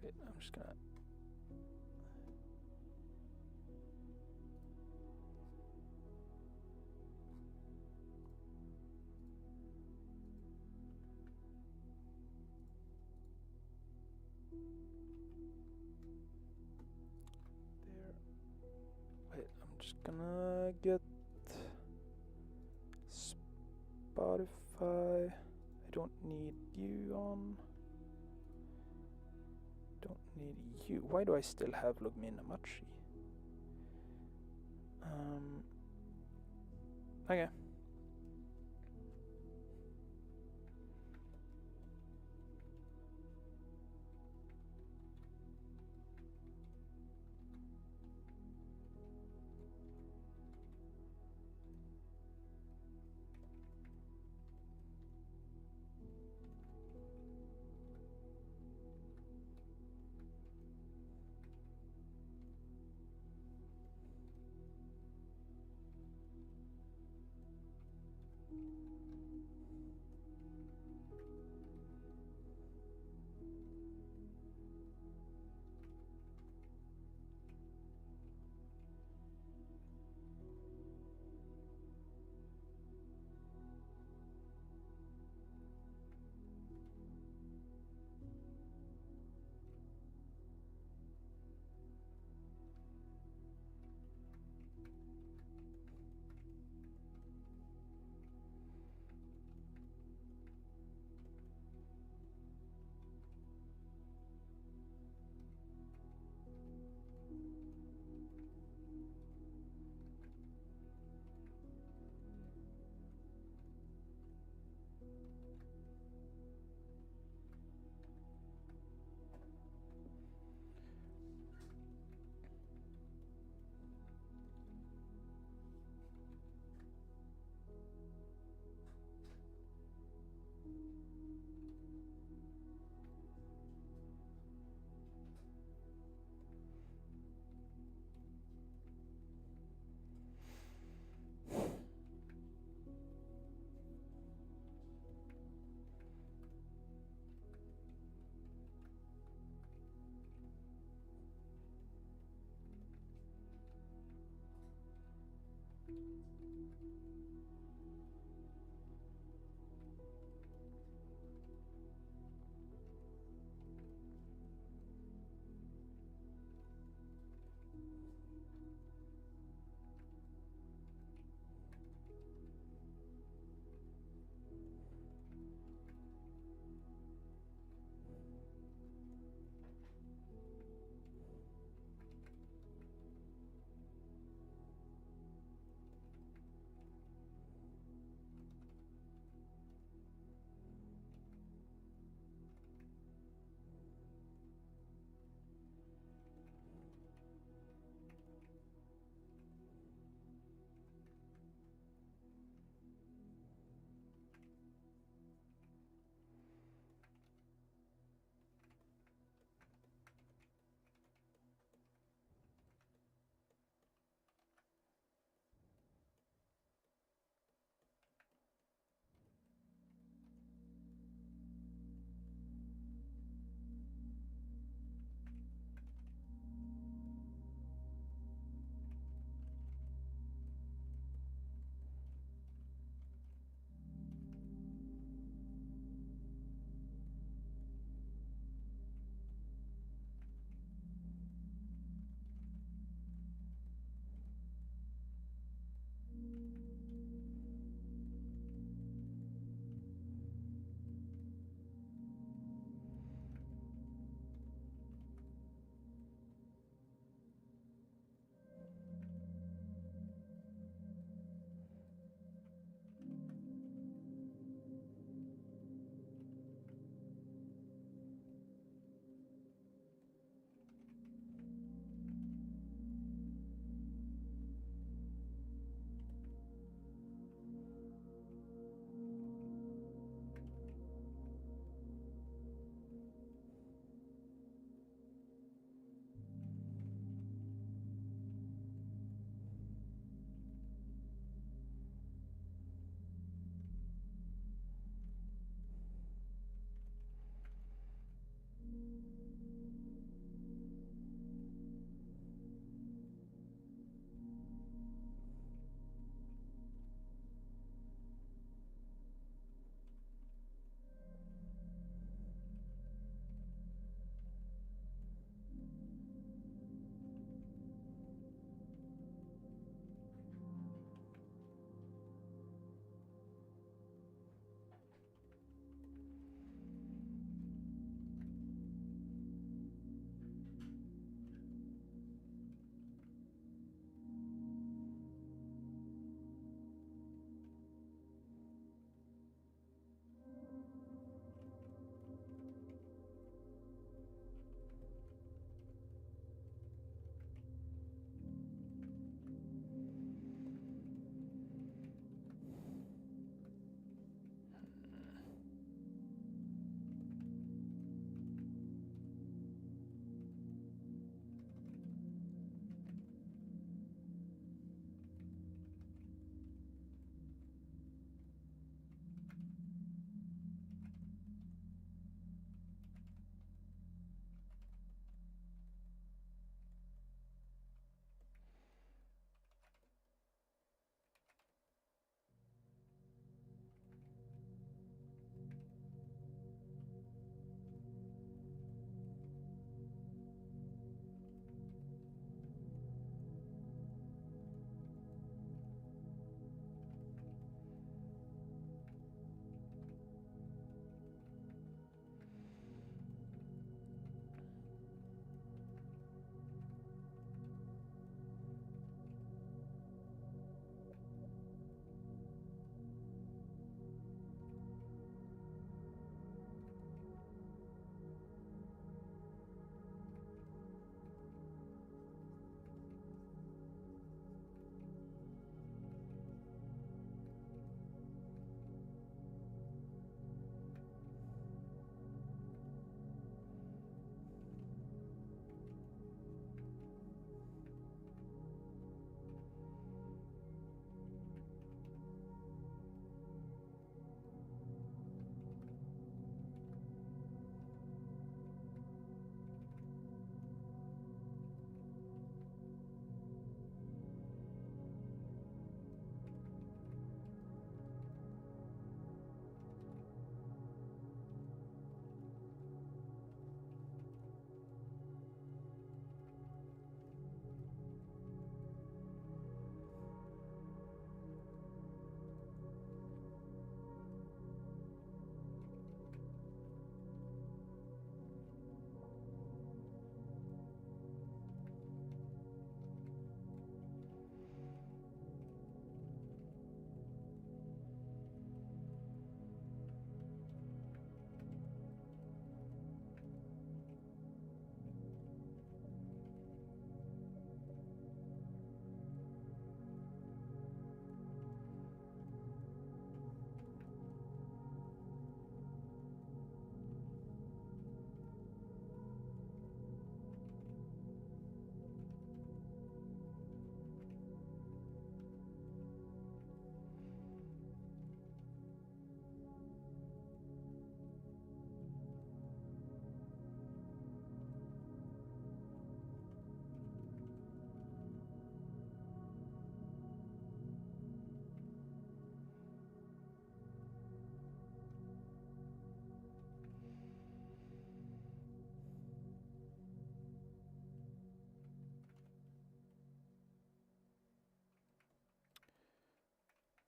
Wait, I'm just gonna... There. Wait, I'm just gonna get Spotify. I don't need you on. Don't need you. Why do I still have Logminamachi? Okay.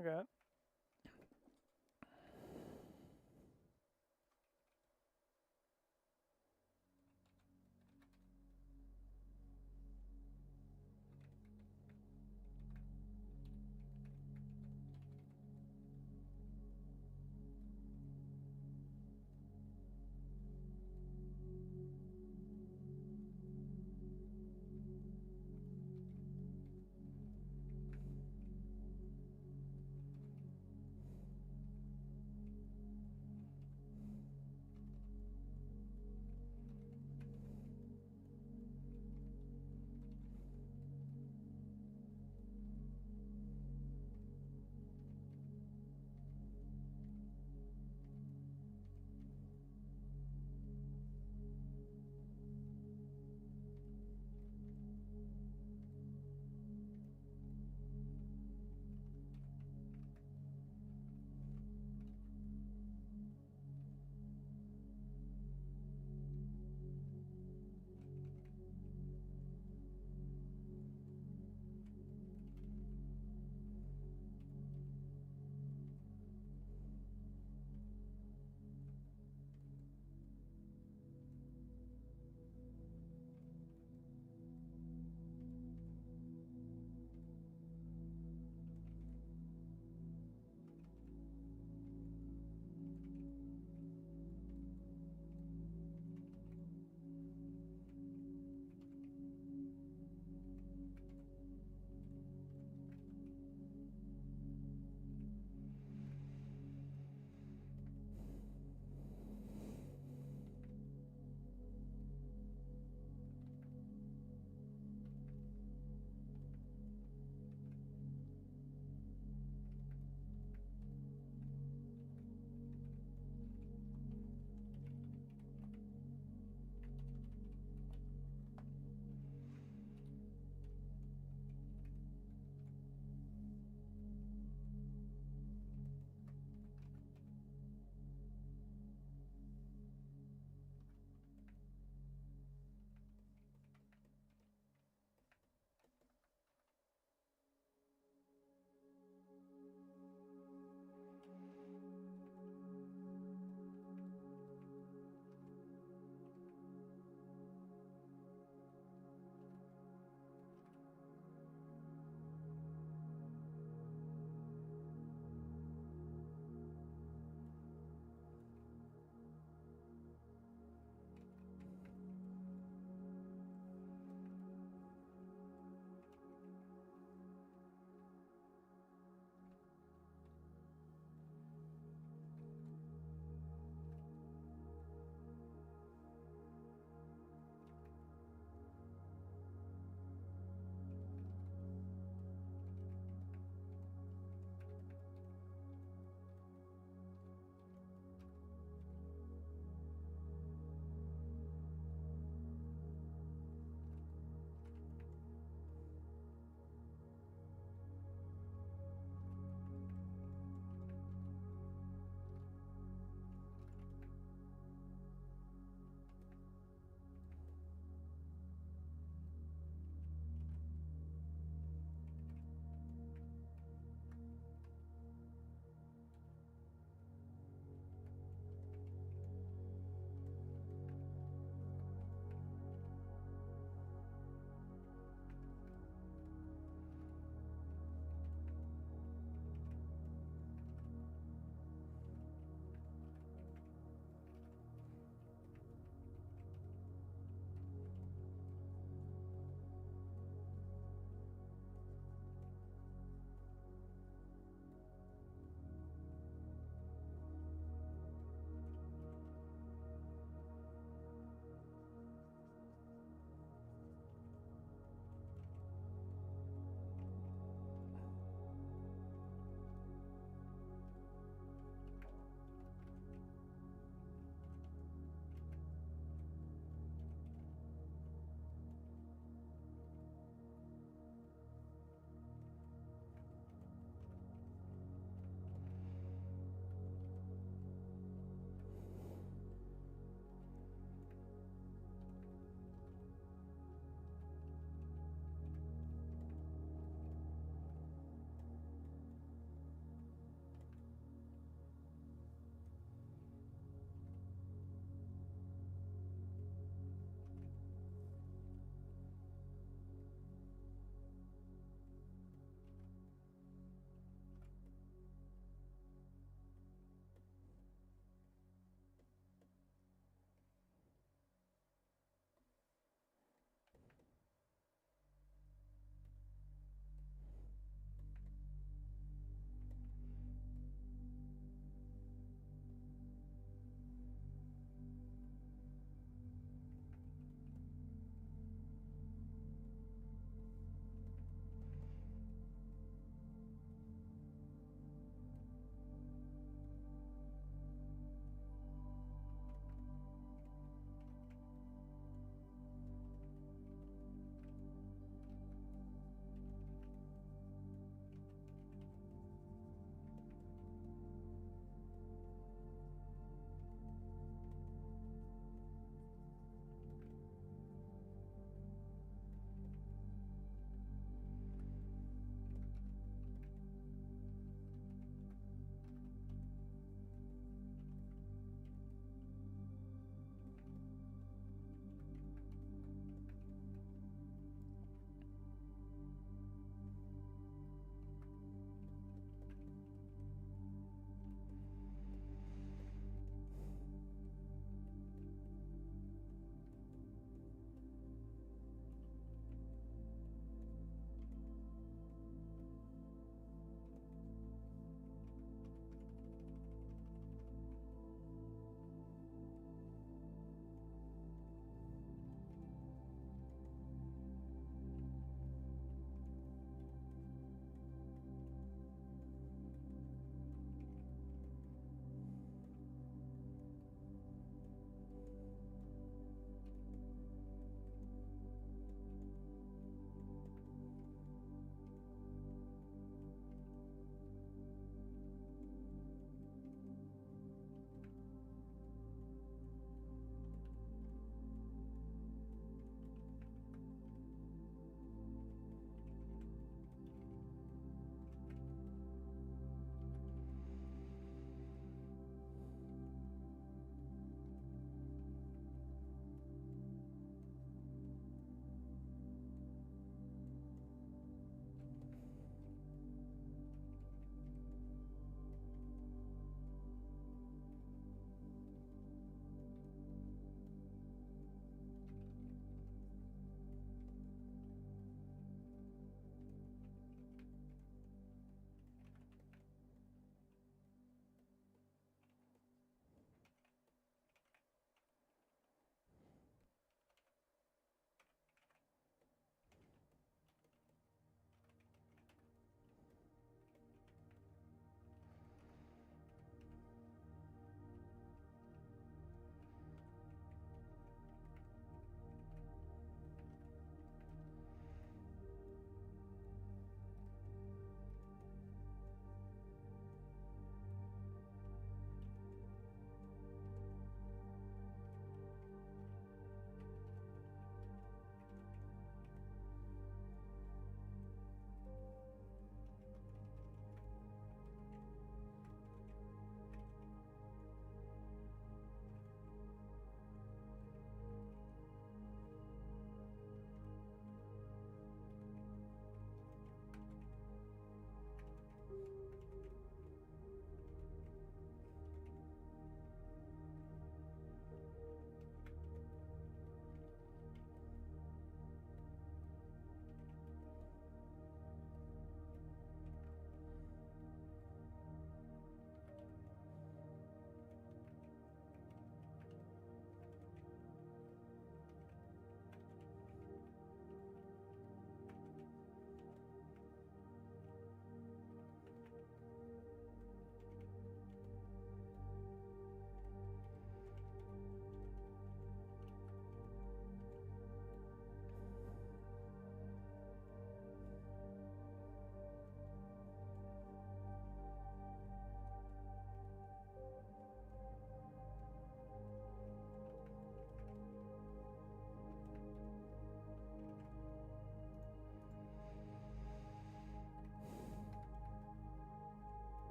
Okay.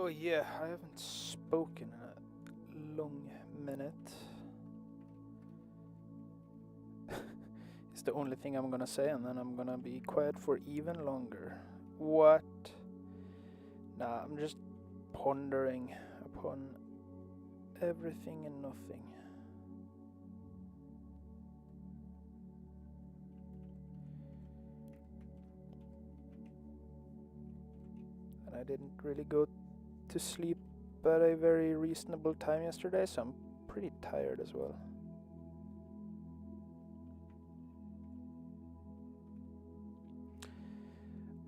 Oh yeah, I haven't spoken in a long minute. It's the only thing I'm gonna say, and then I'm gonna be quiet for even longer. What? Nah, I'm just pondering upon everything and nothing. And I didn't really go to sleep at a very reasonable time yesterday, so I'm pretty tired as well.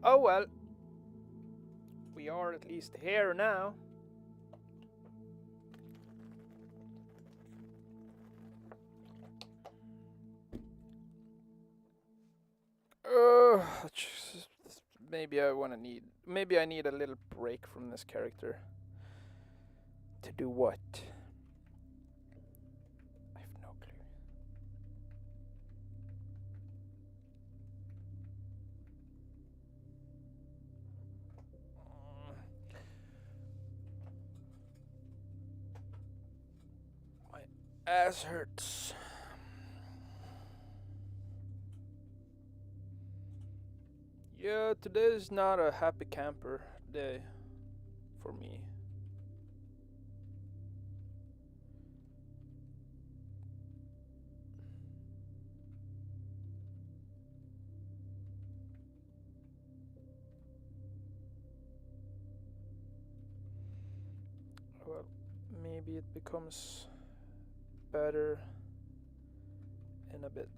Oh well, we are at least here now. Maybe I need a little break from this character. To do what? I have no clue. My ass hurts. Yeah, today is not a happy camper day for me. Well, maybe it becomes better in a bit.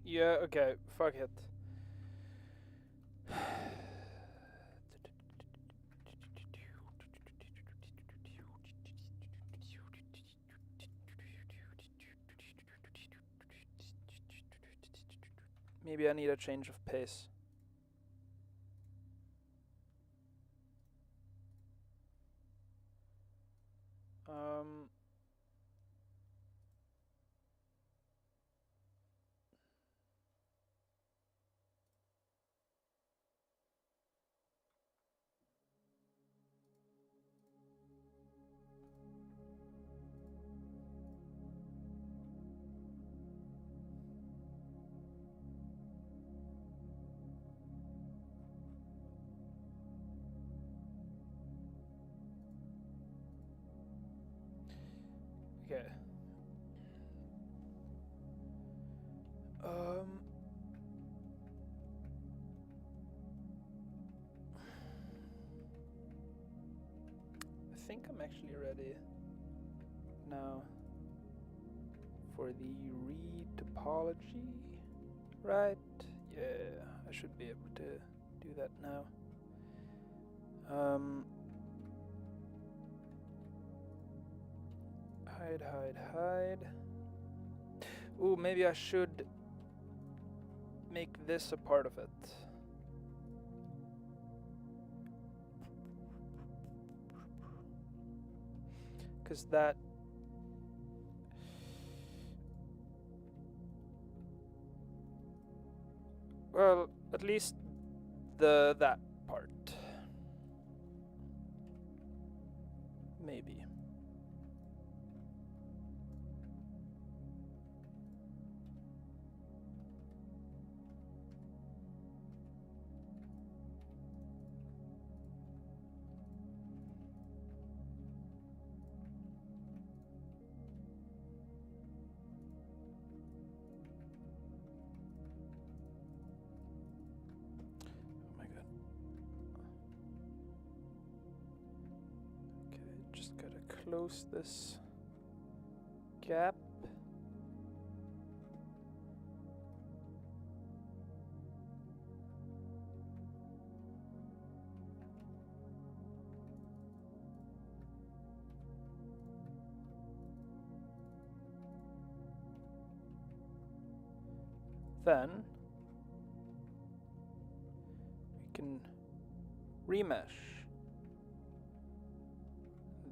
Yeah, okay, fuck it. Maybe I need a change of pace. Um, okay. Um, I think I'm actually ready now for the re-topology, right? Yeah, I should be able to do that now. Hide. Ooh, maybe I should make this a part of it. Because that... Well, at least that part. Maybe. Close this gap. Then we can remesh.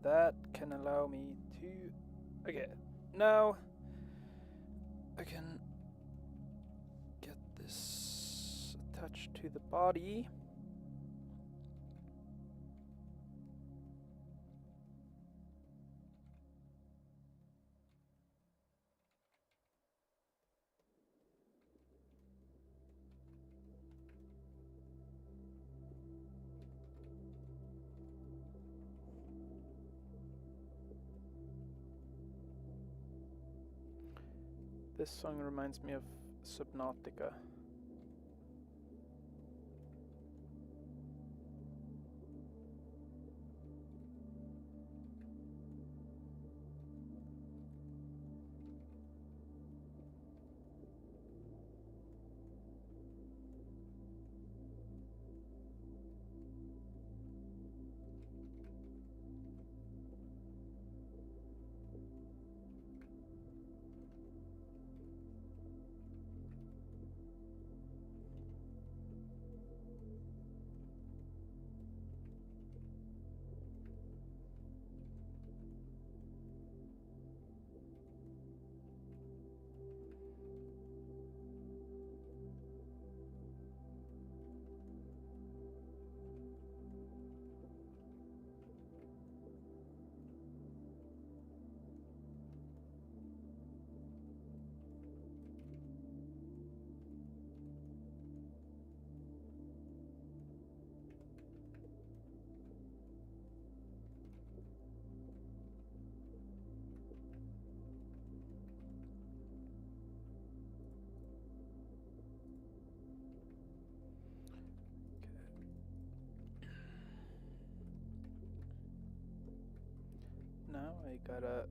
That can allow me to... Okay, now I can get this attached to the body. This song reminds me of Subnautica. Now I gotta...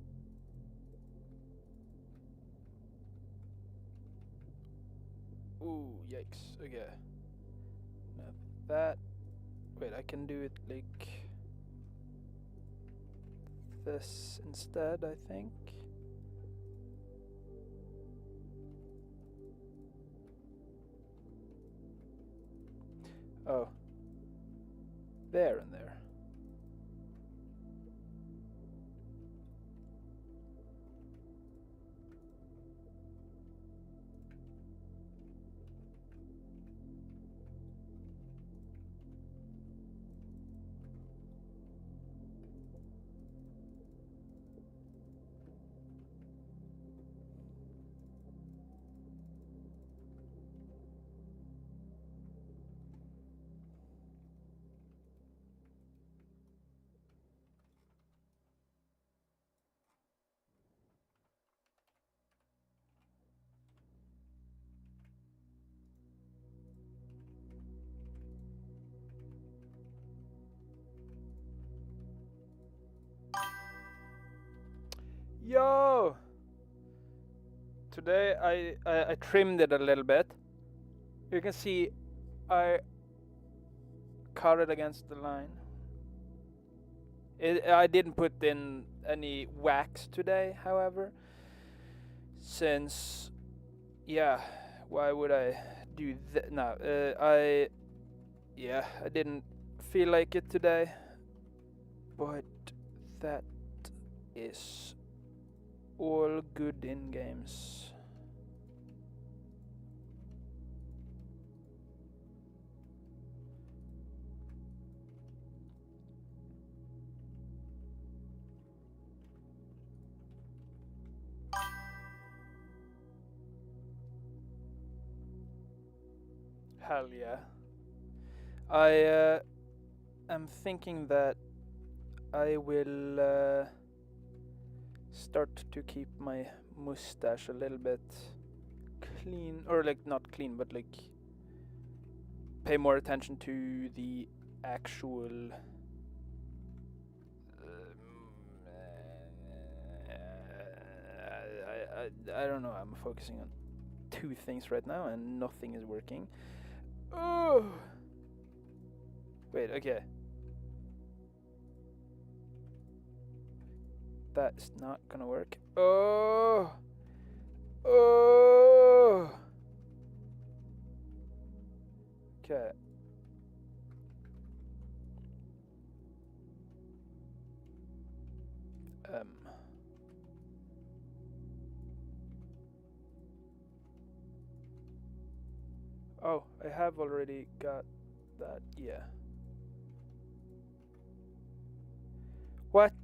Ooh, yikes. Okay. Now that... Wait, I can do it like... this instead, I think. Oh. There and there. Yo! Today I trimmed it a little bit. You can see I cut it against the line. I didn't put in any wax today, however, since, yeah, why would I do that? No, I didn't feel like it today, but that is all good in games. Hell yeah. I am thinking that I will start to keep my mustache a little bit clean, or like not clean, but like pay more attention to the actual I don't know, I'm focusing on two things right now and nothing is working. Oh! Wait, okay. That's not gonna work. Oh! Oh! Okay. Oh, I have already got that, yeah. What?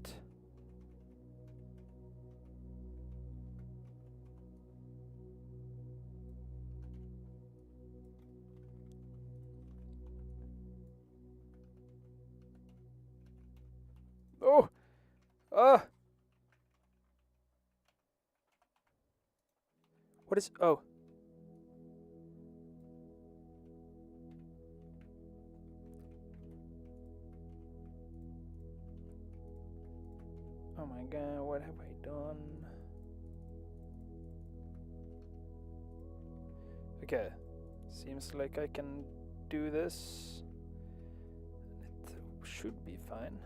Oh! Ah! What is... Oh. Oh my god, what have I done? Okay. Seems like I can do this. It should be fine.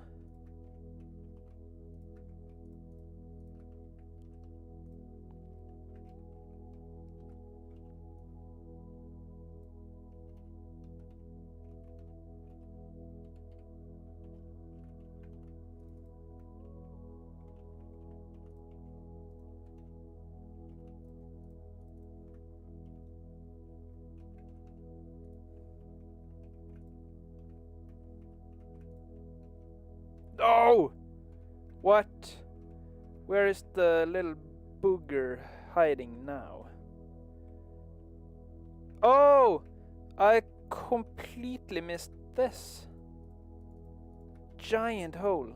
No! What? Where is the little booger hiding now? Oh! I completely missed this. Giant hole.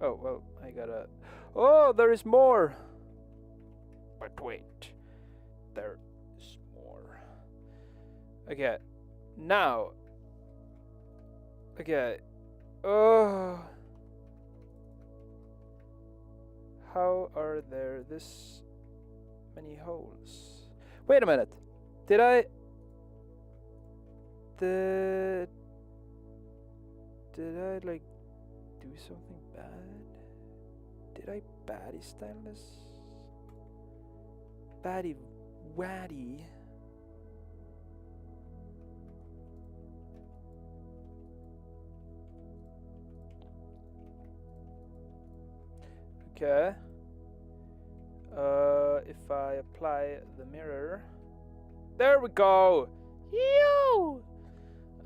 Oh, well, I gotta... Oh, there is more! But wait. There is more. Okay. Now. Okay. Oh. How are there this many holes? Wait a minute. Did I like do something bad? Did I baddie style this? Baddie waddy. Okay. If I apply the mirror, there we go. Yo.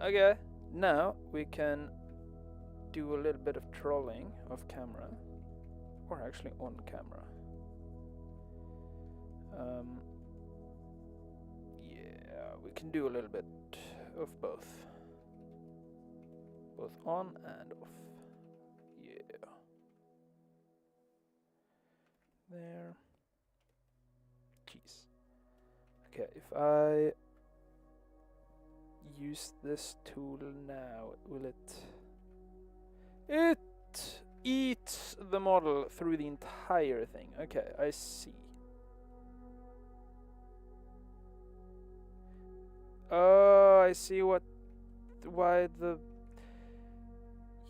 Okay. Now we can do a little bit of trolling off camera, or actually on camera. Yeah, we can do a little bit of both on and off. Yeah. There. Jeez. Okay, if I use this tool now, will it... It eats the model through the entire thing. Okay, I see. Oh, I see why the...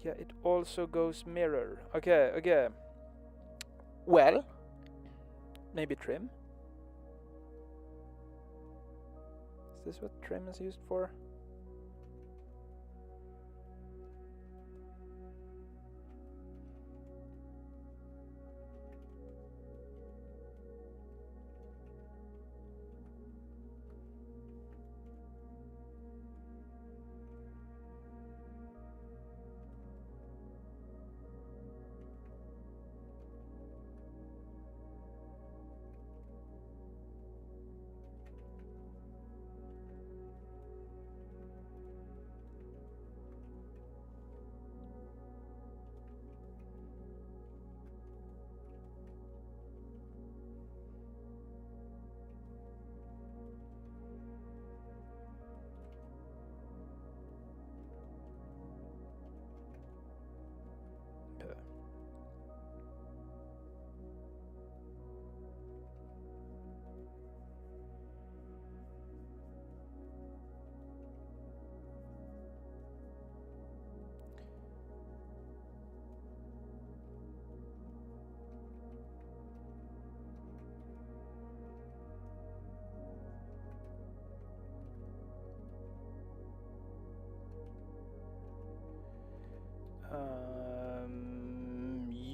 Yeah, it also goes mirror. Okay, okay. Well, maybe trim? Is this what trim is used for?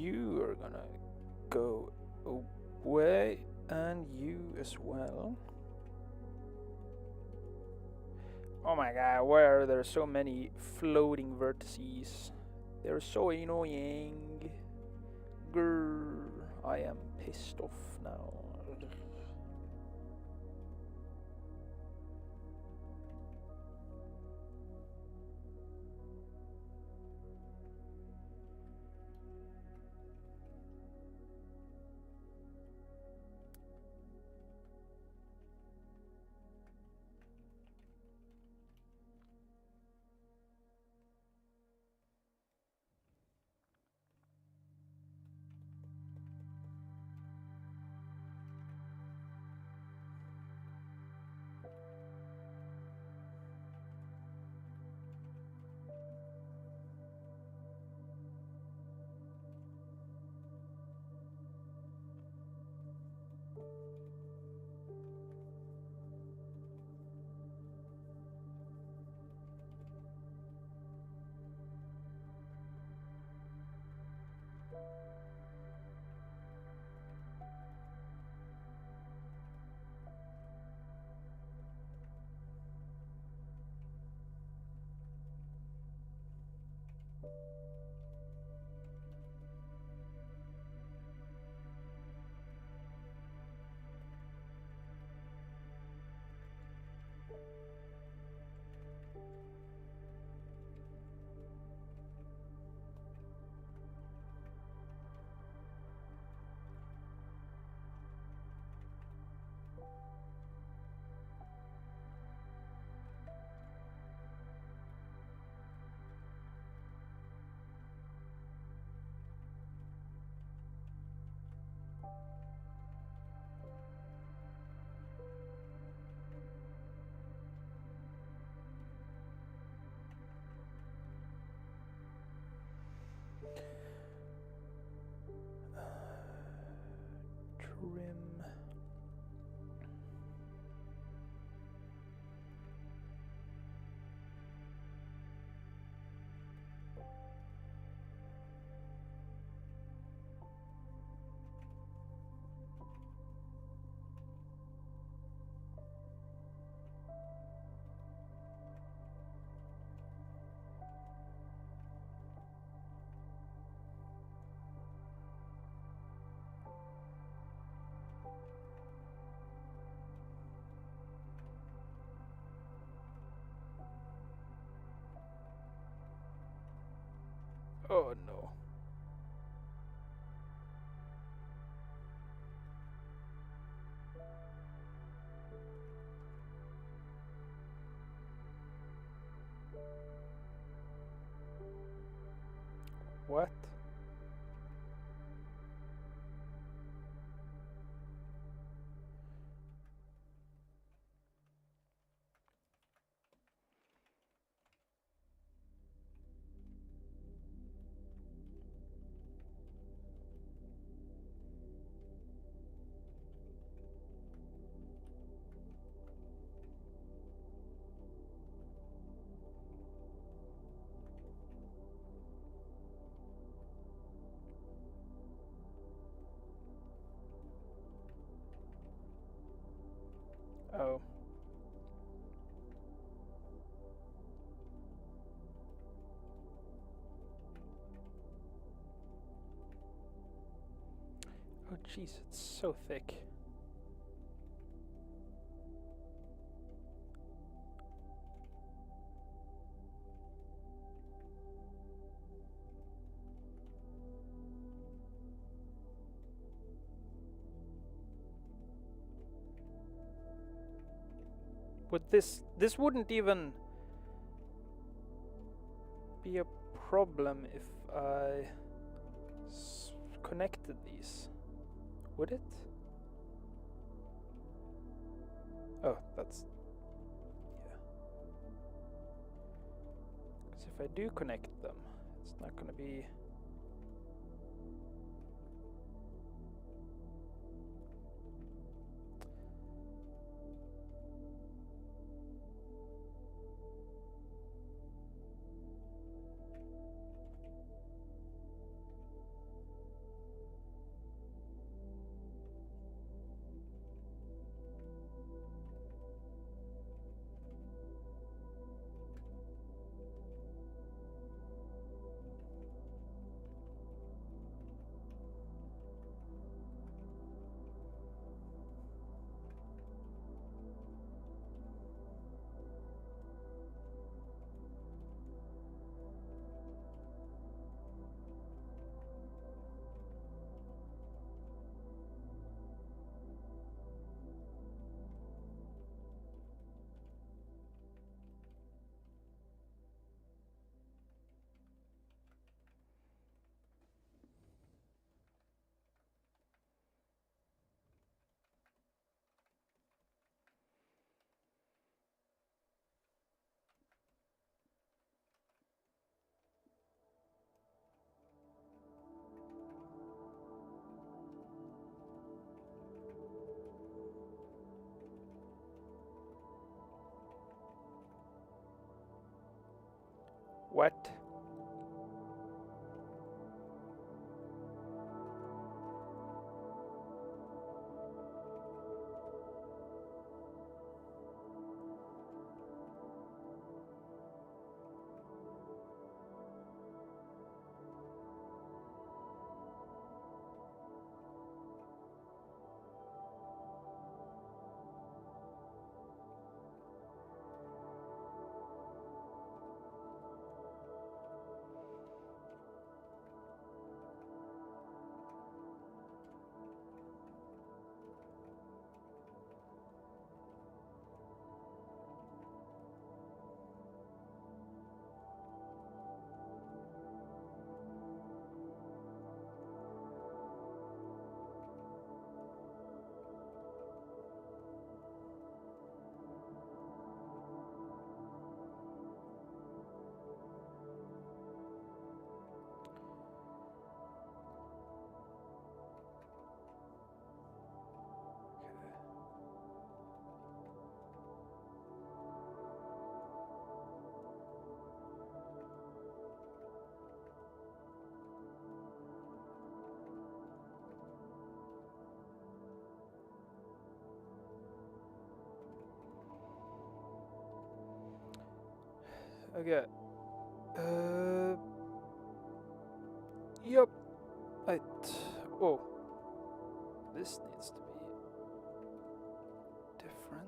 You are gonna go away, and you as well. Oh my god, why are there so many floating vertices? They're so annoying. Grr, I am pissed off now. Trim. Oh no. What? jeez, it's so thick. Would this wouldn't even be a problem if I connected these, would it? Oh, that's, yeah. Because if I do connect them, it's not gonna be. What? Okay. Yup. Right. Oh. This needs to be different.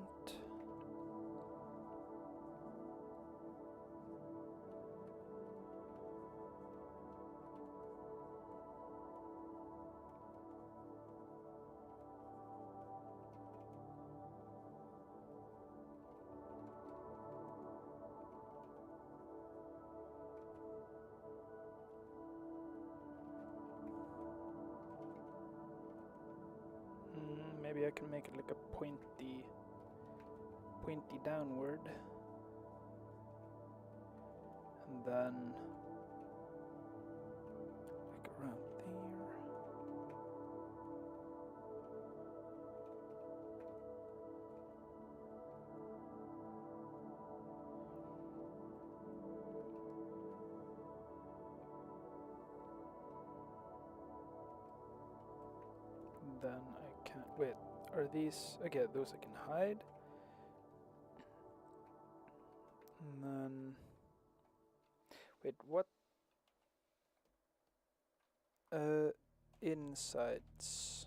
Maybe I can make it like a pointy downward, and then like around there. Then I can't wait. Are these okay? Those I can hide. And then wait, what? Insides.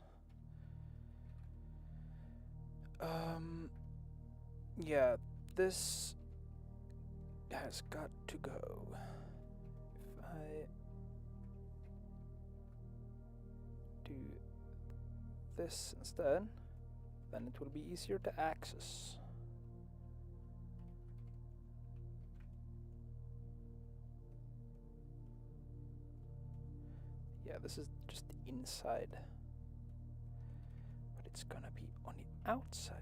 Yeah, this has got to go. If I do this instead, then it will be easier to access. Yeah, this is just the inside, but it's gonna be on the outside.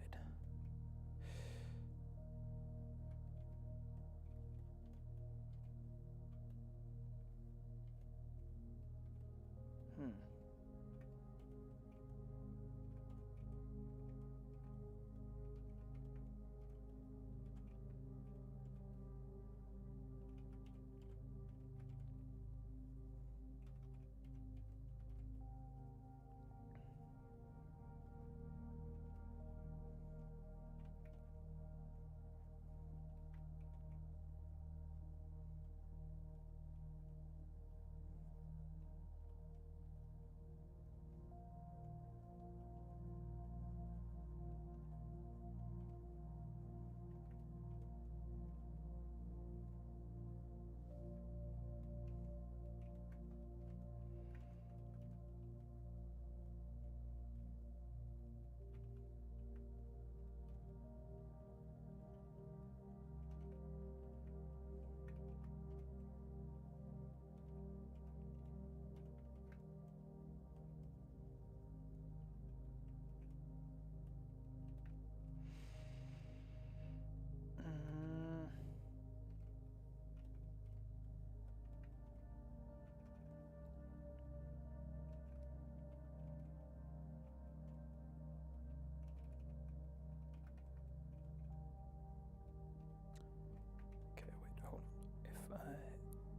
If I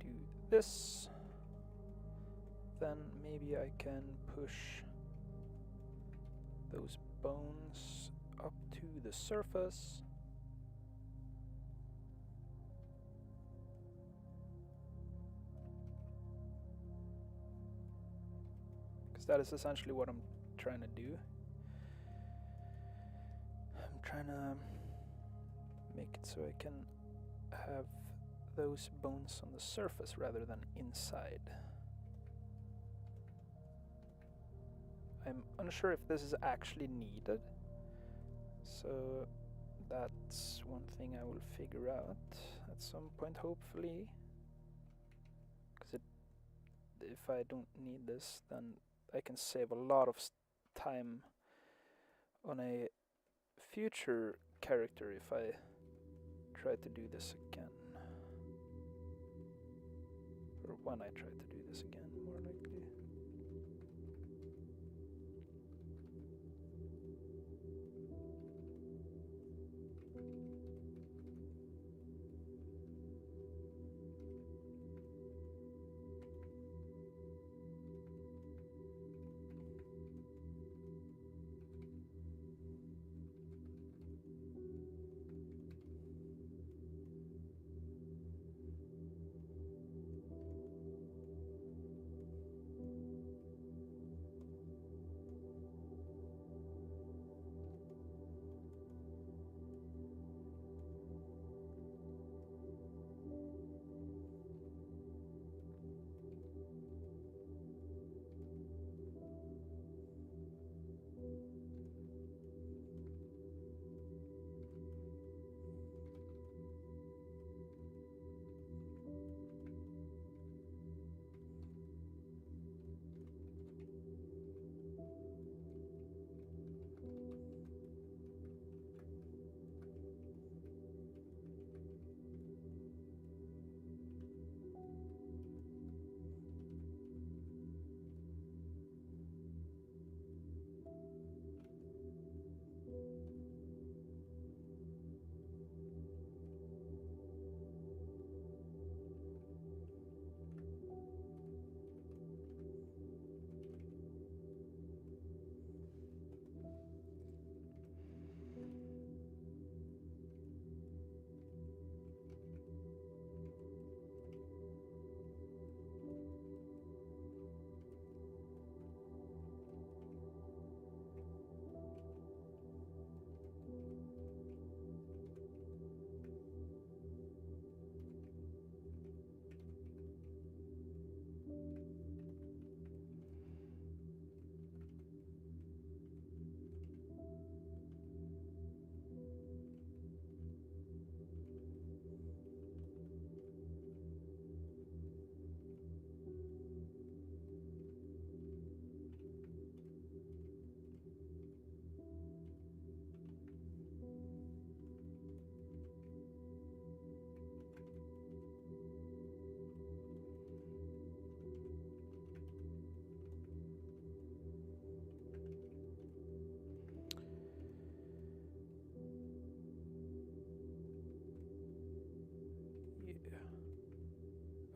do this, then maybe I can push those bones up to the surface. Because that is essentially what I'm trying to do. I'm trying to make it so I can have those bones on the surface rather than inside. I'm unsure if this is actually needed, so that's one thing I will figure out at some point, hopefully. Because if I don't need this, then I can save a lot of time on a future character if I try to do this again. Or when I try to do this again, more likely.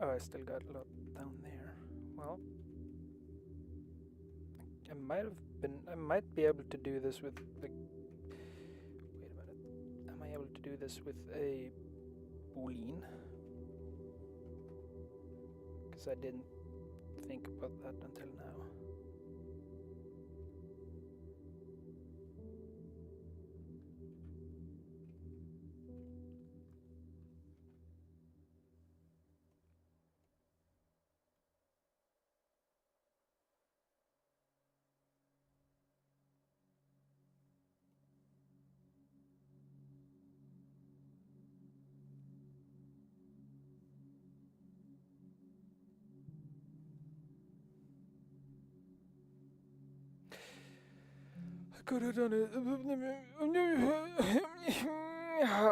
Oh, I still got a lot down there. Well, I might be able to do this with like. Wait a minute. Am I able to do this with a boolean? Because I didn't think about that until now. I could have done it.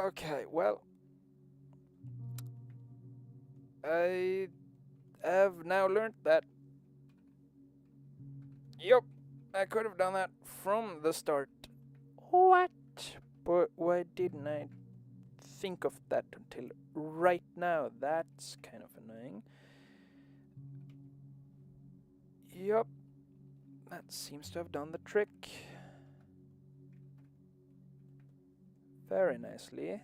Okay, well. I have now learned that. Yup, I could have done that from the start. What? But why didn't I think of that until right now? That's kind of annoying. Yup, that seems to have done the trick. Very nicely.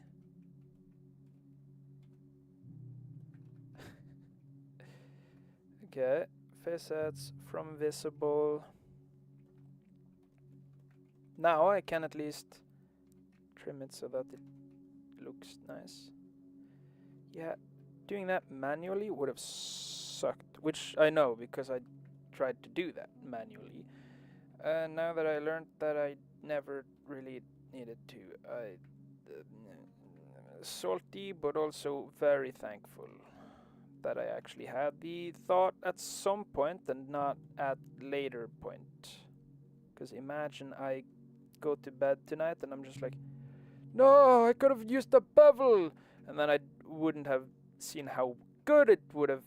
Okay, facets from visible. Now I can at least trim it so that it looks nice. Yeah, doing that manually would have sucked, which I know because I tried to do that manually. Now that I learned that I never really needed to, salty but also very thankful that I actually had the thought at some point and not at later point. Because imagine I go to bed tonight and I'm just like, no, I could have used a bevel, and then I wouldn't have seen how good it would have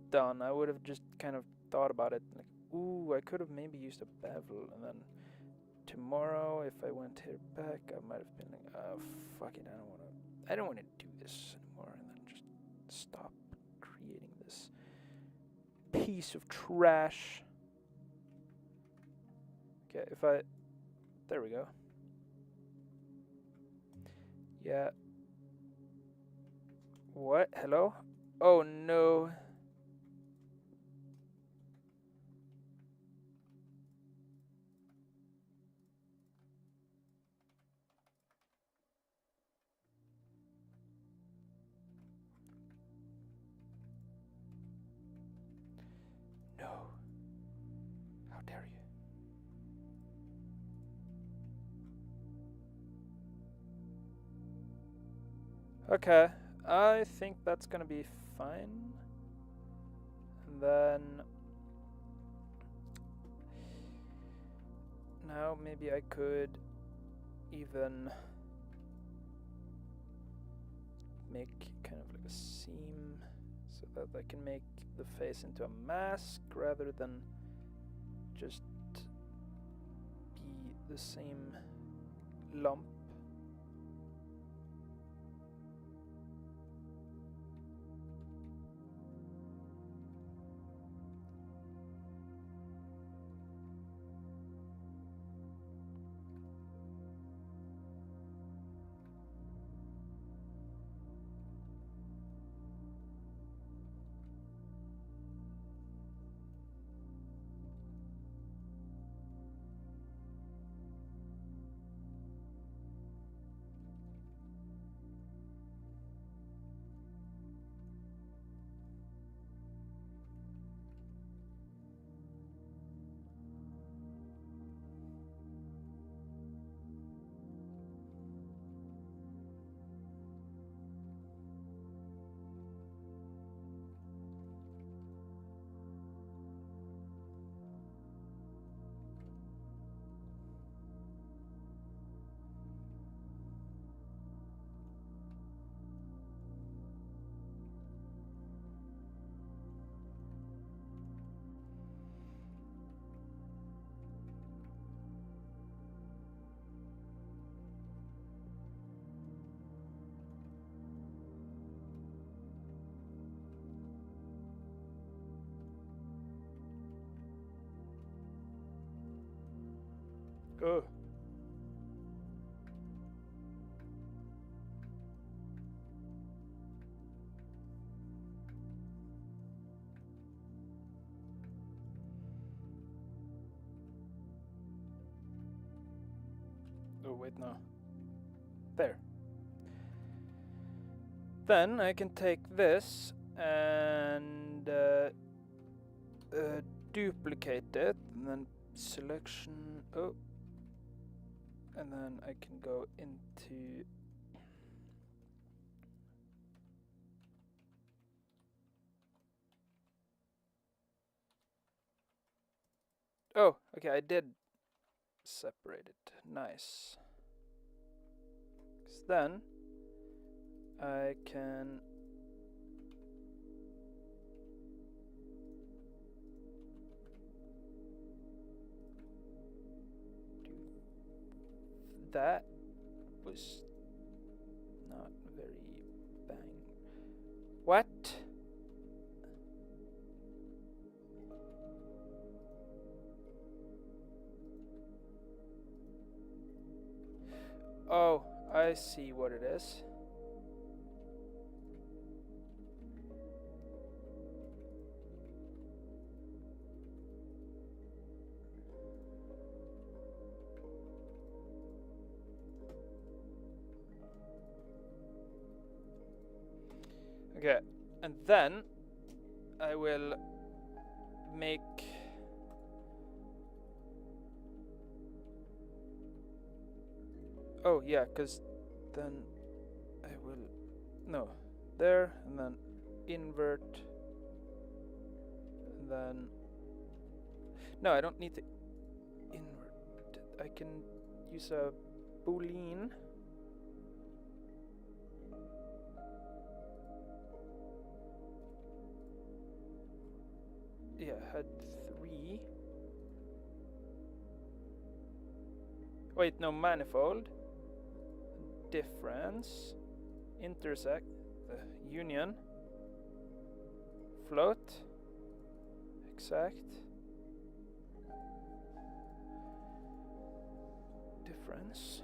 done. I would have just kind of thought about it like, ooh, I could have maybe used a bevel, and then tomorrow if I went here back, I might have been like, oh fuck it, I don't want to do this anymore, and then just stop creating this piece of trash. Okay, there we go. Yeah. What? Hello? Oh no. No. How dare you? Okay, I think that's gonna be fine. And then now maybe I could even make kind of like a seam so that I can make the face into a mask rather than just be the same lump. Oh. Oh, wait, no. There. Then I can take this and duplicate it, and then selection. Oh. And then I can go into oh, okay, I did separate it. Nice. 'Cause then I can do that. Was not very bang. What? Oh, I see what it is. Okay, and then I will make oh yeah, because then I will no there, and then invert, and then no, I don't need to invert it. I can use a boolean. Yeah, head 3. Wait, no, manifold. Difference. Intersect. Union. Float. Exact. Difference.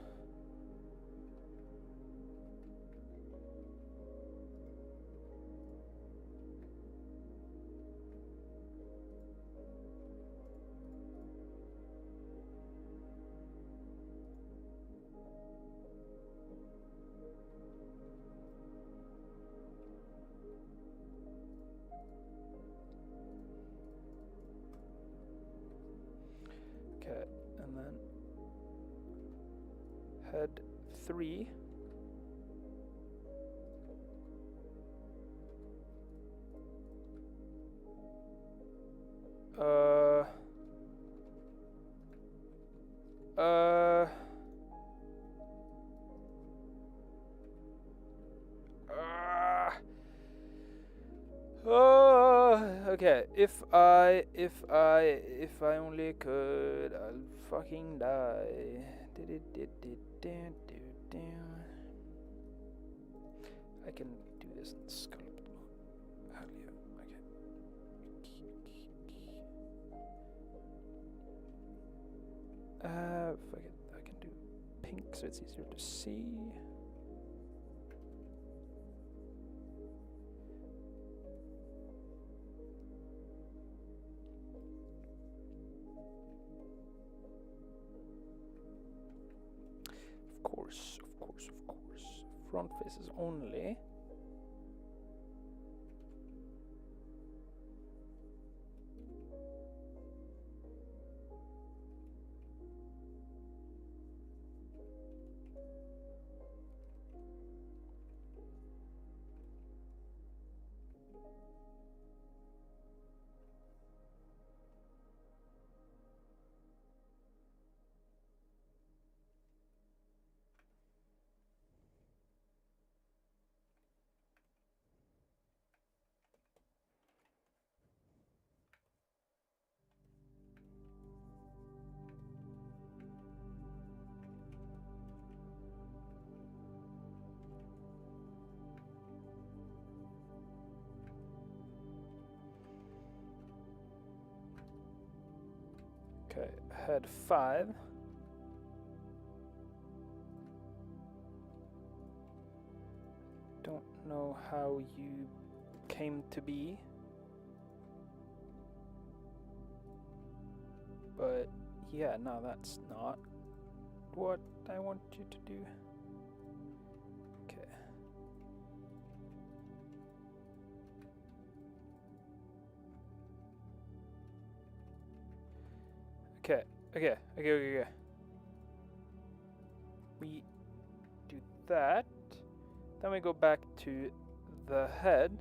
Okay, and then head 3. Uh, oh, okay. If I only could, I'll fucking die. I can do this in sculpt mode. Hell yeah. Okay. Fuck it. I can do pink so it's easier to see. Of course. Front faces only. Okay, head 5. know how you came to be, but yeah, no, that's not what I want you to do. Okay. Okay. We do that. Then we go back to the head,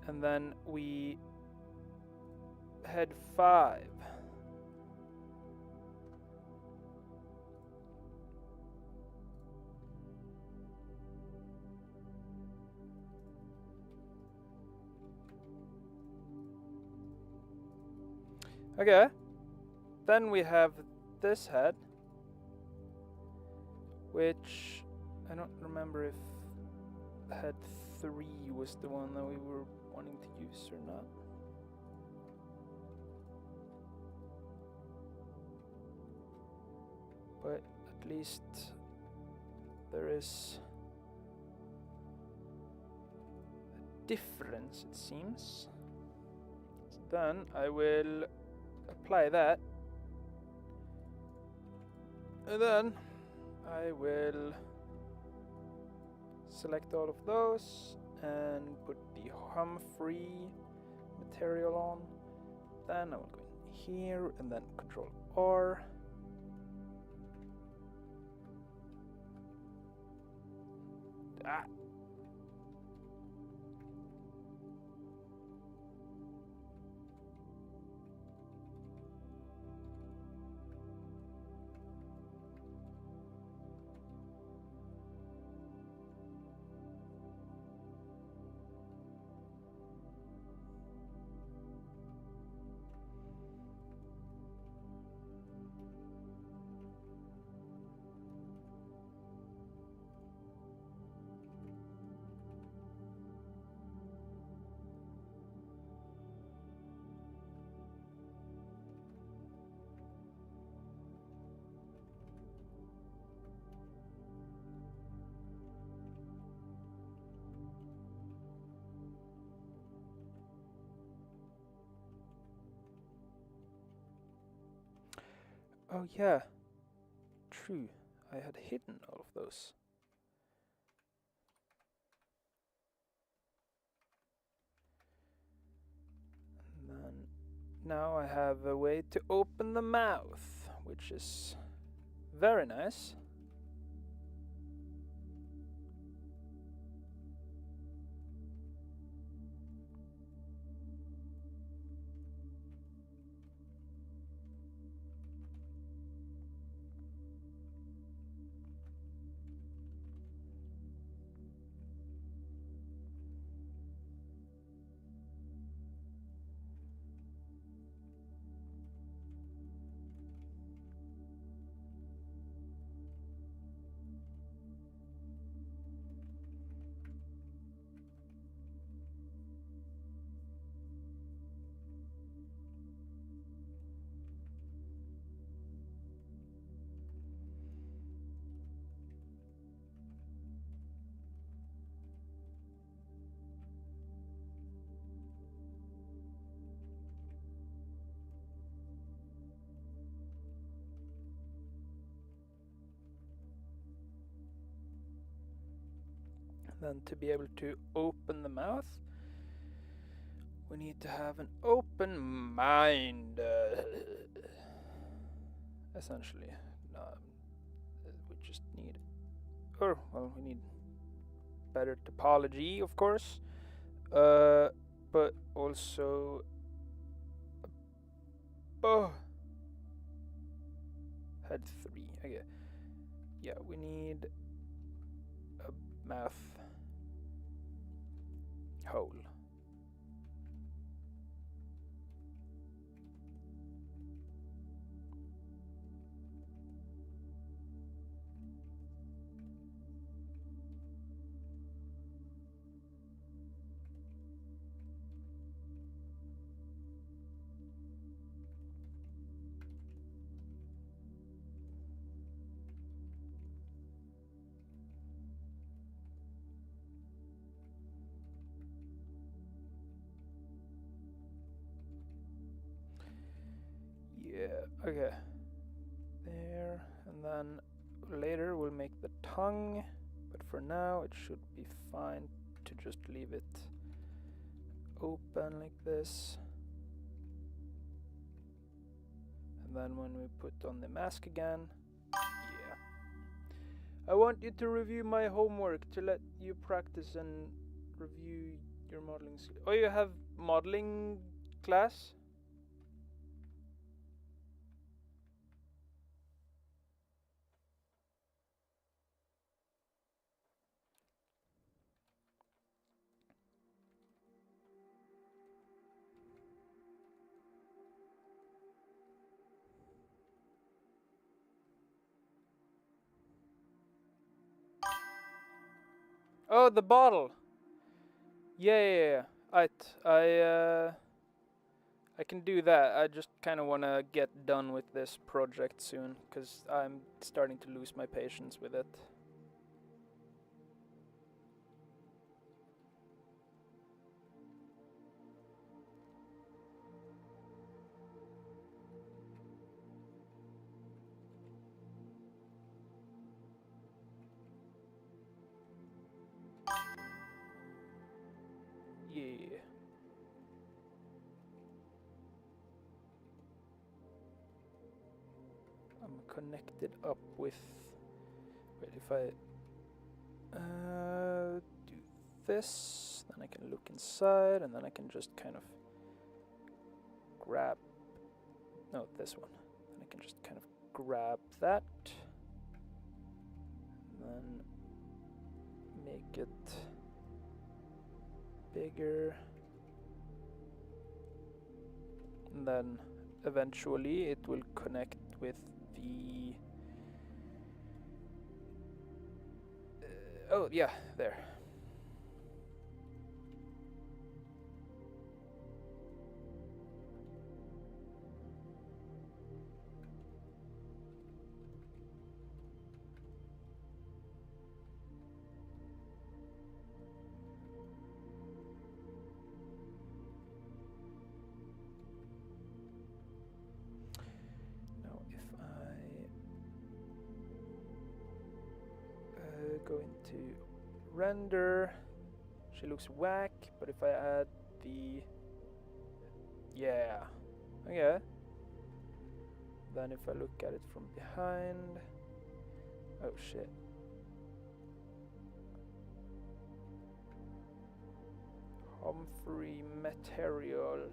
and then we head 5. Okay. Then we have this head, which I don't remember if head 3 was the one that we were wanting to use or not. But at least there is a difference, it seems. So then I will apply that, and then I will select all of those and put the hum-free material on. Then I will go in here and then Control R. Ah. Oh yeah, true. I had hidden all of those. And then now I have a way to open the mouth, which is very nice. Then to be able to open the mouth, we need to have an open mind, essentially. We just need, we need better topology, of course, but also, head 3. Okay, yeah, we need a mouth hole. Okay. There, and then later we'll make the tongue, but for now it should be fine to just leave it open like this. And then when we put on the mask again, yeah. I want you to review my homework to let you practice and review your modeling skills. Oh, you have modeling class? Oh, the bottle. Yeah. I can do that. I just kind of want to get done with this project soon, because I'm starting to lose my patience with it. Yeah. I'm connected up with... Wait, if I do this, then I can look inside, and then I can just kind of grab... No, this one. Then I can just kind of grab that. And then make it bigger. And then eventually it will connect with the... oh, yeah, there. Now if I go into render, she looks whack, but if I add the... yeah, okay. Then if I look at it from behind... oh shit. Humphrey material.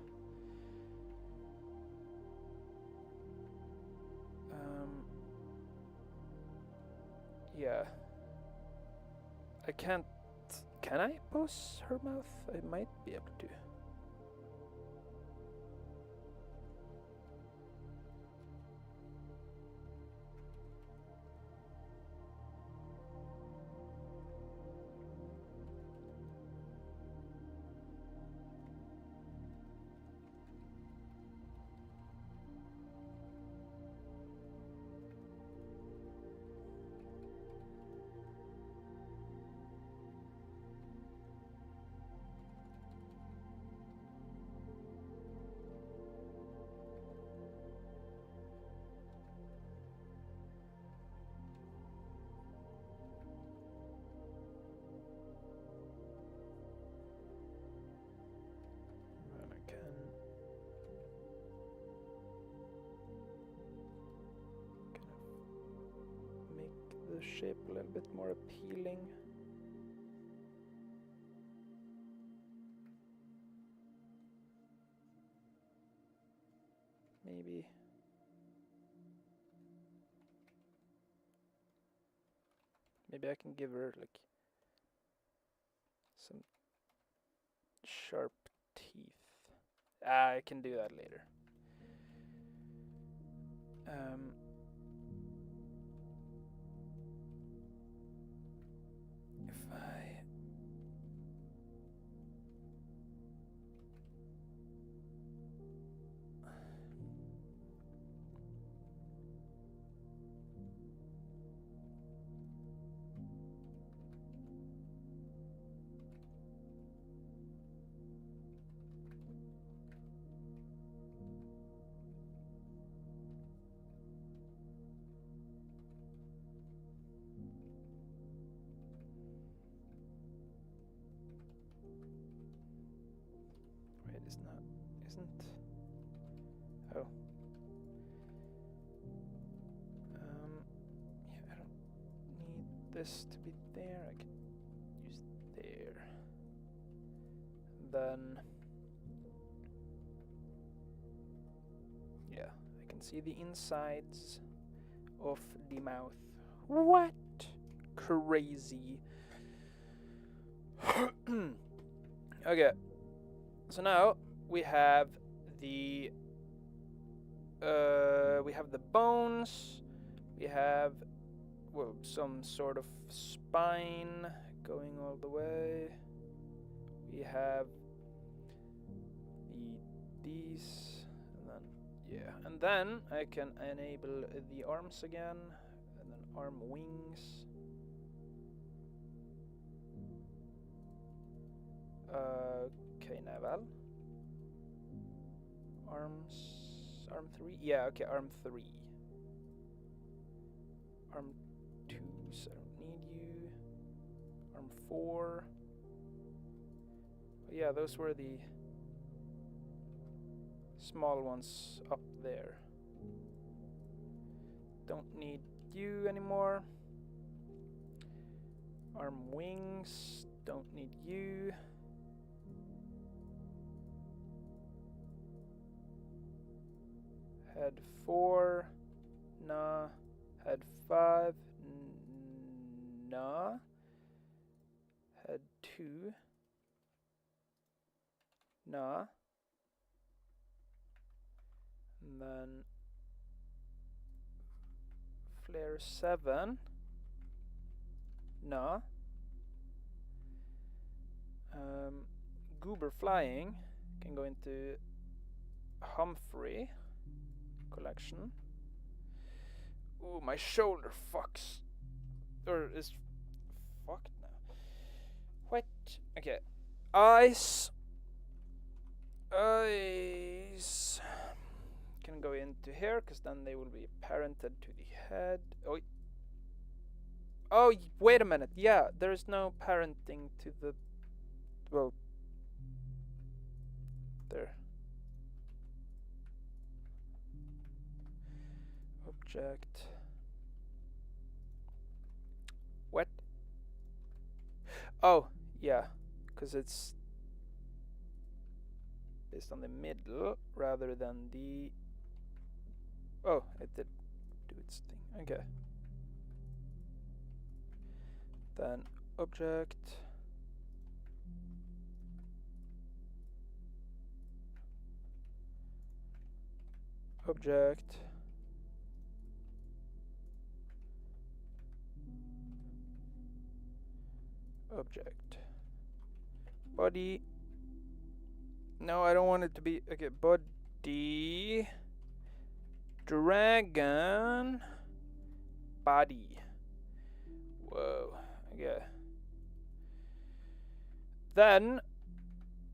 Yeah. I can't... can I pose her mouth? I might be able to. And I can... kind of make the shape a little bit more appealing. Maybe... maybe I can give her like some sharp teeth. I can do that later. If I... this to be there, I can use there. Then, yeah, I can see the insides of the mouth. What? Crazy. Okay, so now we have the bones. We have, well, some sort of spine going all the way. We have these, and then and then I can enable the arms again, and then arm wings. Okay, navel. Arms, arm 3. Yeah, okay, arm 3. Arm 2, so I don't need you. Arm 4. Oh, yeah, those were the small ones up there. Don't need you anymore. Arm wings, don't need you. Head 4, nah. Head 5, nah. Head 2, nah. And then flare 7, nah. Goober flying can go into Humphrey collection. Ooh, my shoulder fucks. Or is fucked now. What? Okay. Eyes. Eyes can go into here, because then they will be parented to the head. Oh, wait a minute. Yeah, there is no parenting to the... Well... There. Object. What? Oh, yeah. Because it's based on the middle rather than the... Oh, it did do its thing. Okay. Then object. Object. Object. Body. No, I don't want it to be... Okay, body. Dragon. Body. Whoa. Okay. Then,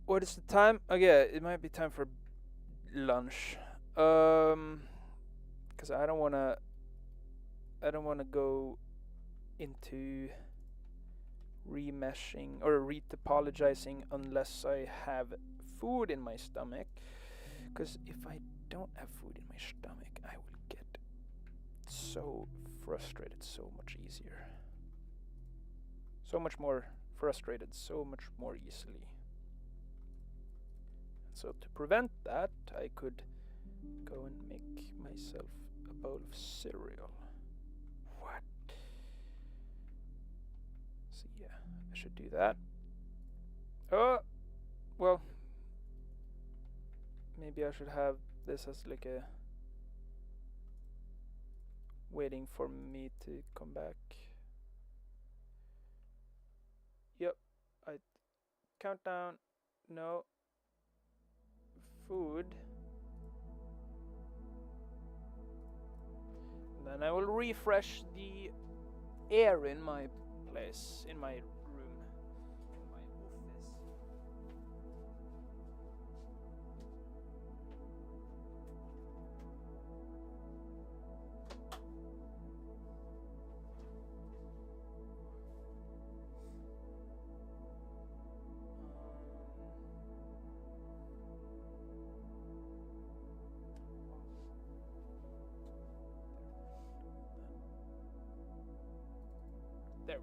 what is the time? Okay, it might be time for lunch. Because I don't wanna go into remeshing or retopologizing unless I have food in my stomach. Because if I don't have food in my stomach, I will get so frustrated so much easier. So much more frustrated, so much more easily. So to prevent that, I could go and make myself a bowl of cereal. What? So yeah, I should do that. Oh, well, maybe I should have this as like a waiting for me to come back. Yep, I countdown. No. Food. Then I will refresh the air in my place, in my room, in my office. There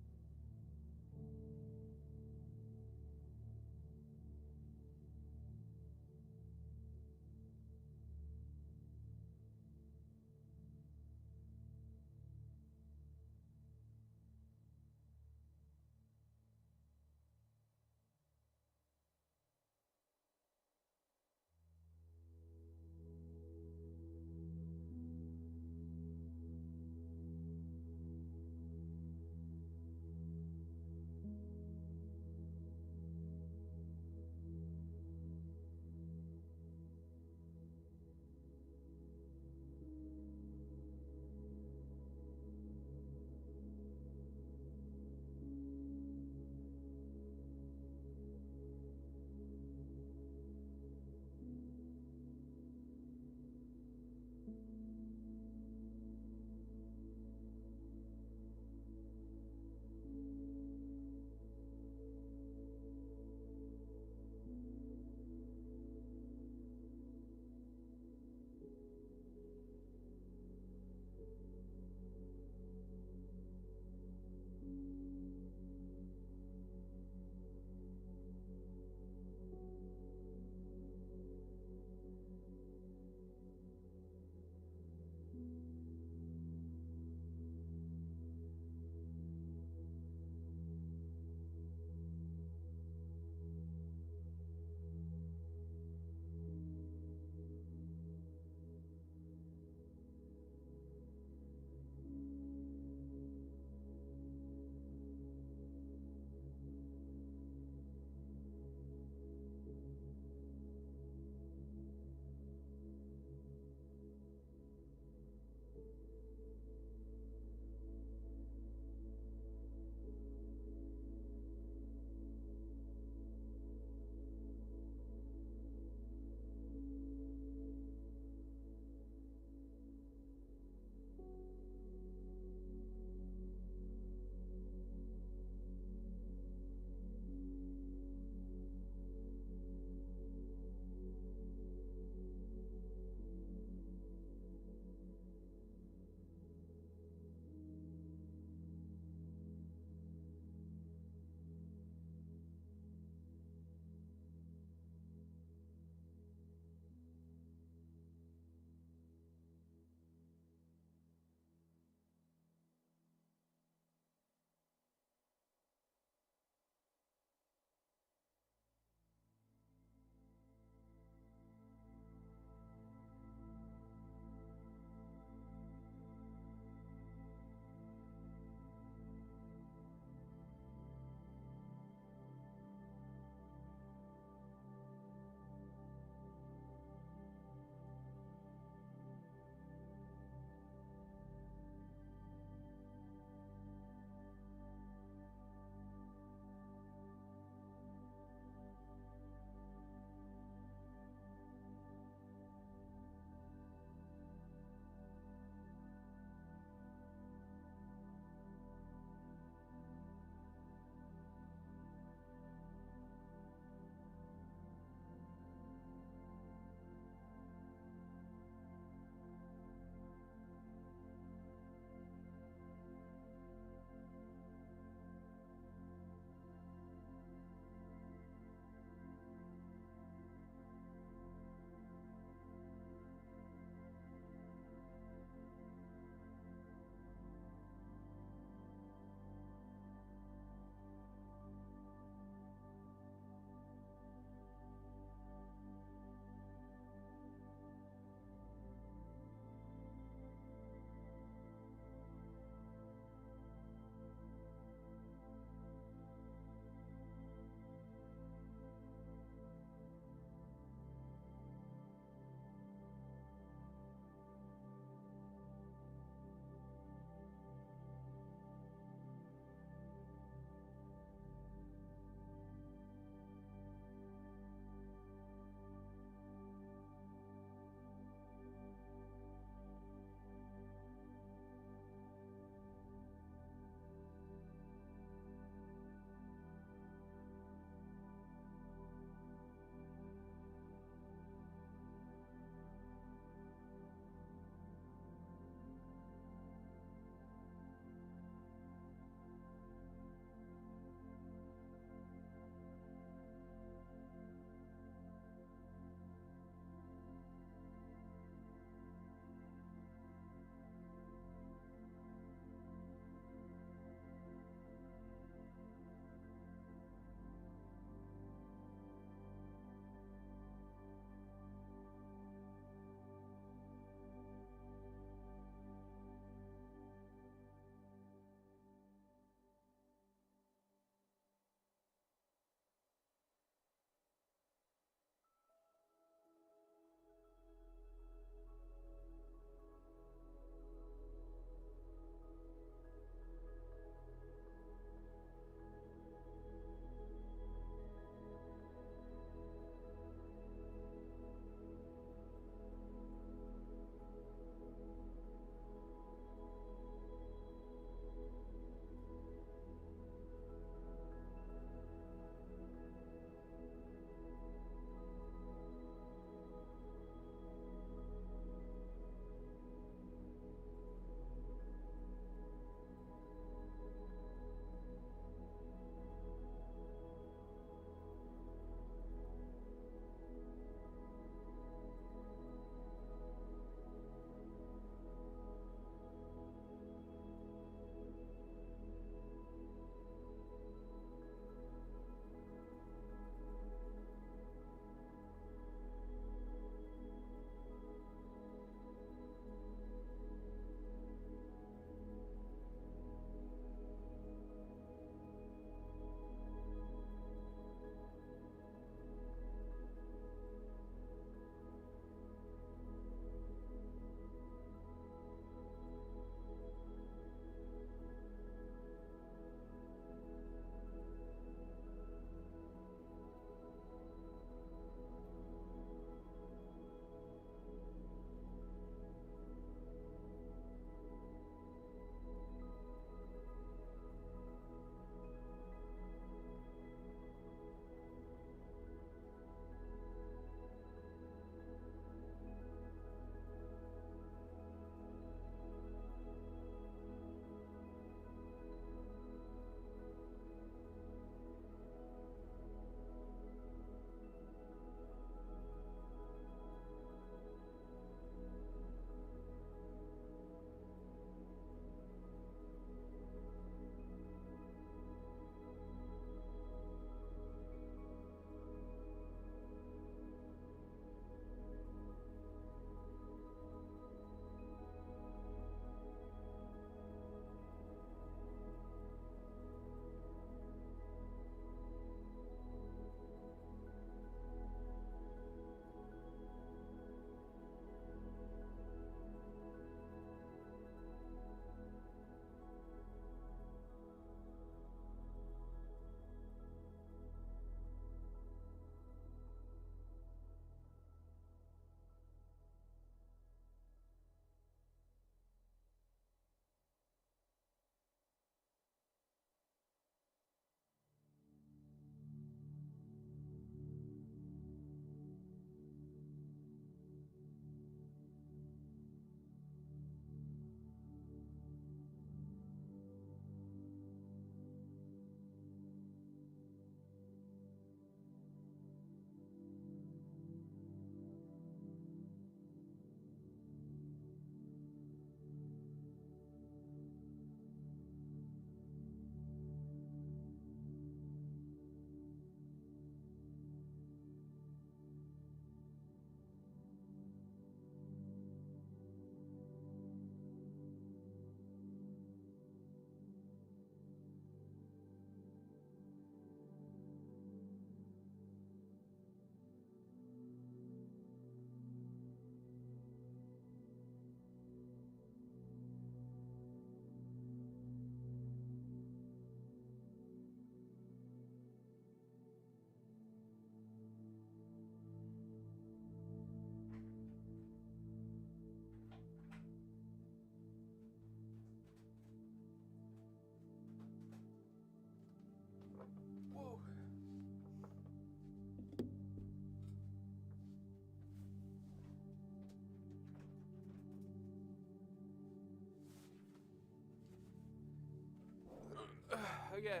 Okay.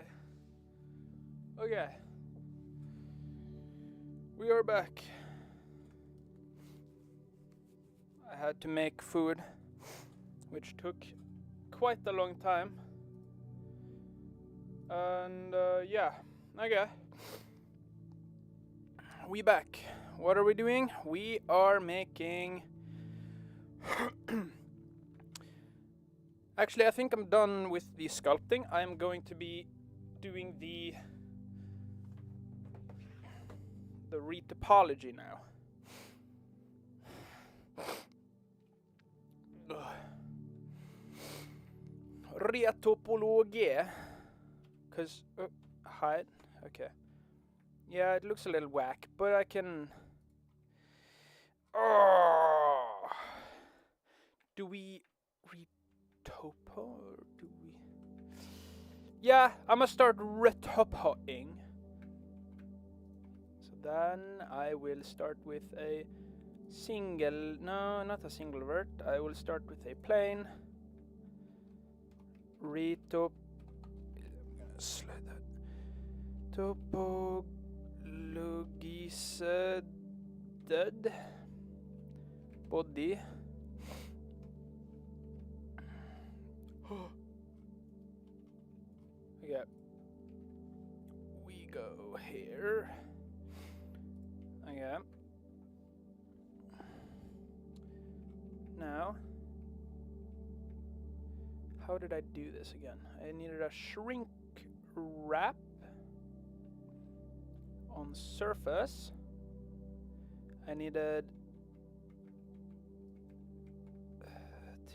Okay. We are back. I had to make food, which took quite a long time. And yeah, okay. We back. What are we doing? We are making... Actually, I think I'm done with the sculpting. I'm going to be doing the retopology now. Retopology. Because... hide? Okay. Yeah, it looks a little whack, but I can... Oh! Do we retopo or do we... Yeah, I'm gonna start retopoing. So then I will start with a single... No, not a single vert. I will start with a plane. Retop... I'm gonna slide that. Topologised body. Okay. We go here. Okay. Now, how did I do this again? I needed a shrink wrap on surface. I needed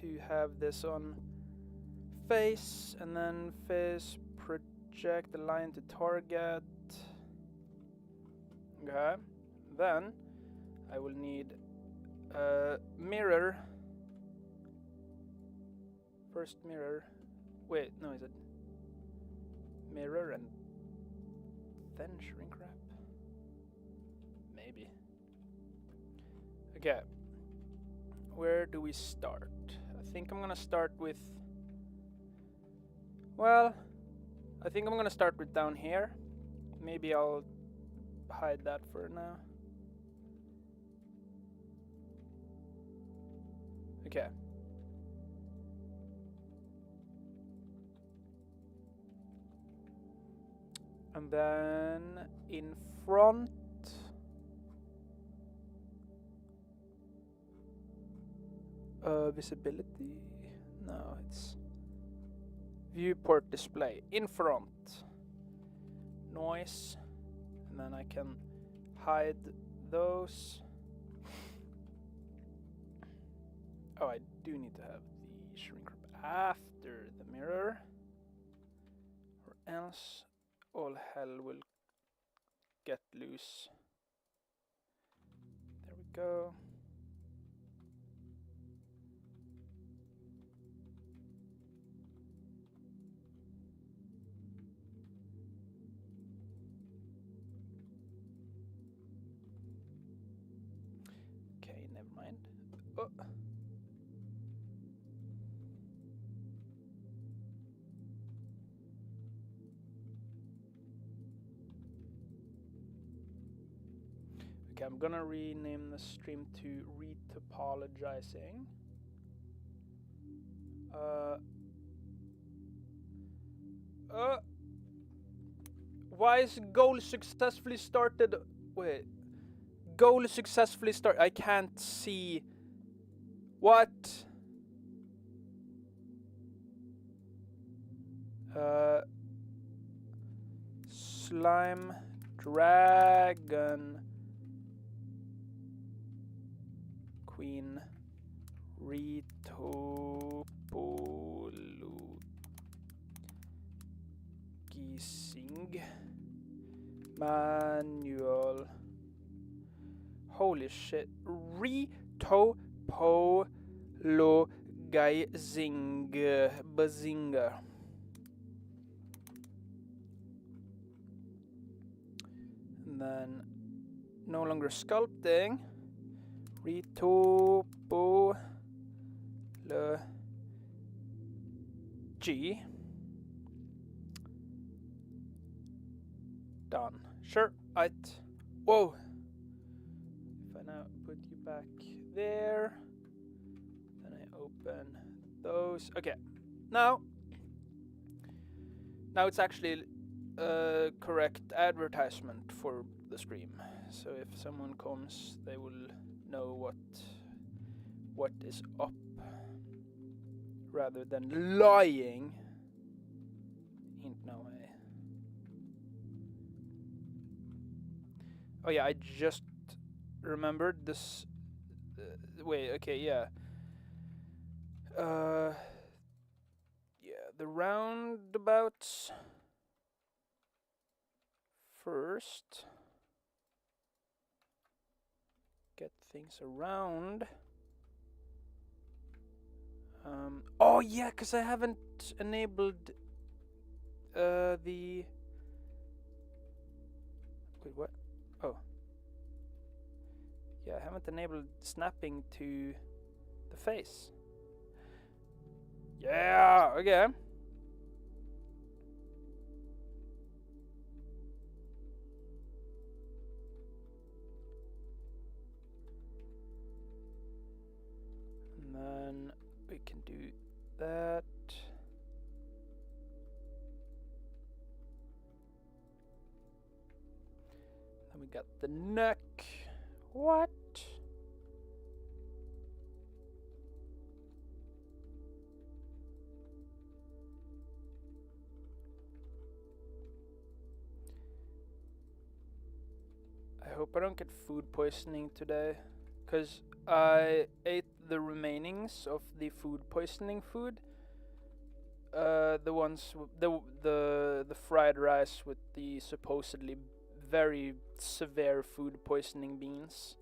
to have this on face, and then face, project the line to target. Okay. Then I will need a mirror. First mirror. Wait, no, is it mirror and then shrink wrap? Maybe. Okay. Where do we start? I think I'm gonna start with... Well, I think I'm gonna start with down here. Maybe I'll hide that for now. Okay. And then in front... visibility? No, it's viewport display. In front. Noise. And then I can hide those. Oh, I do need to have the shrink wrap after the mirror. Or else all hell will get loose. There we go. Okay, never mind. Oh. Okay, I'm gonna rename the stream to retopologizing. Why is goal successfully started? Wait. Goal successfully start. I can't see. What? Slime dragon queen retopologizing manual. Holy shit. Retopologizing bazinga. And then no longer sculpting. Retopology. done. Sure, whoa. If I now put you back there, then I open those. Okay, now it's actually correct advertisement for the stream. So if someone comes, they will know what is up, rather than lying. Ain't no way. Oh yeah, I just remembered this. Wait, okay, yeah. Yeah, the roundabouts first. Get things around. Oh yeah, because I haven't enabled the... Wait, what? Oh. Yeah, I haven't enabled snapping to the face. Yeah, okay. And then we can do that. Then we got the neck. What? I hope I don't get food poisoning today, because I ate the remainings of the food poisoning food. The ones the fried rice with the supposedly very severe food poisoning beans.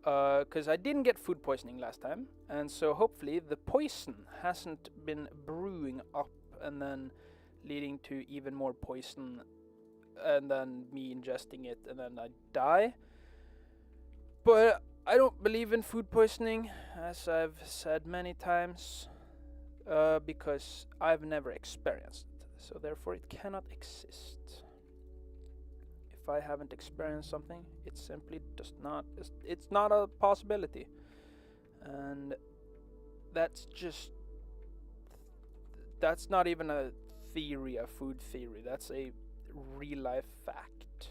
Because I didn't get food poisoning last time, and so hopefully the poison hasn't been brewing up and then leading to even more poison, and then me ingesting it and then I die. But I don't believe in food poisoning, as I've said many times, because I've never experienced it, so therefore it cannot exist. If I haven't experienced something, it simply does not, it's not a possibility. And that's not even a theory, a food theory, that's a real life fact.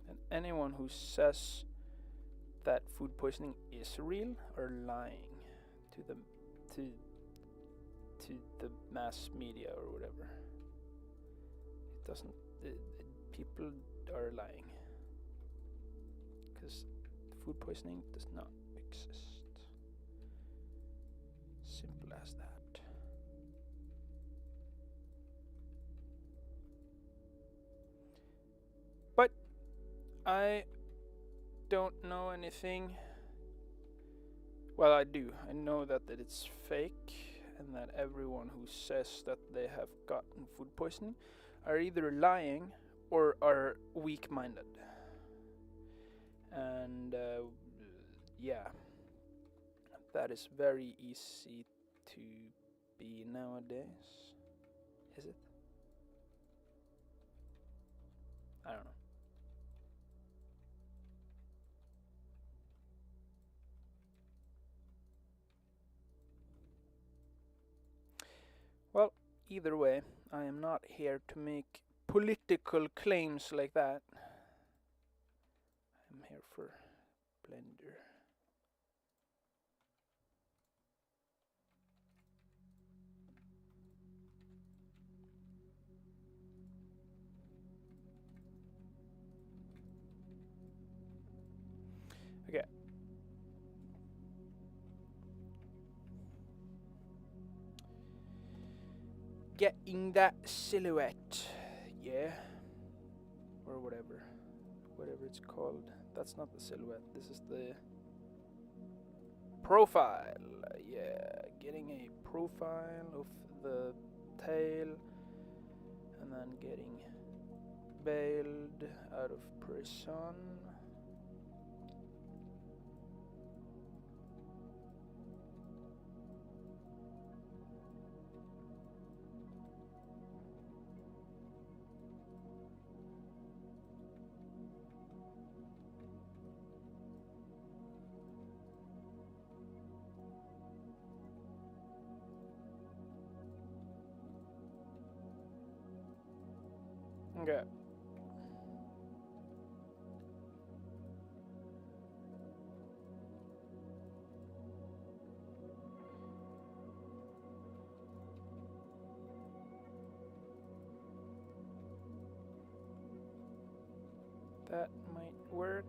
And anyone who says that food poisoning is real are lying to the mass media or whatever. It doesn't. People are lying, because food poisoning does not exist. Simple as that. But I don't know anything. Well, I do. I know that it's fake, and that everyone who says that they have gotten food poisoning are either lying or are weak-minded. And yeah, that is very easy to be nowadays. Is it? I don't know. Well, either way, I am not here to make political claims like that. I'm here for Blender. Okay. Getting that silhouette, yeah, or whatever it's called. That's not the silhouette, this is the profile. Yeah, getting a profile of the tail, and then getting bailed out of prison. Okay. That might work.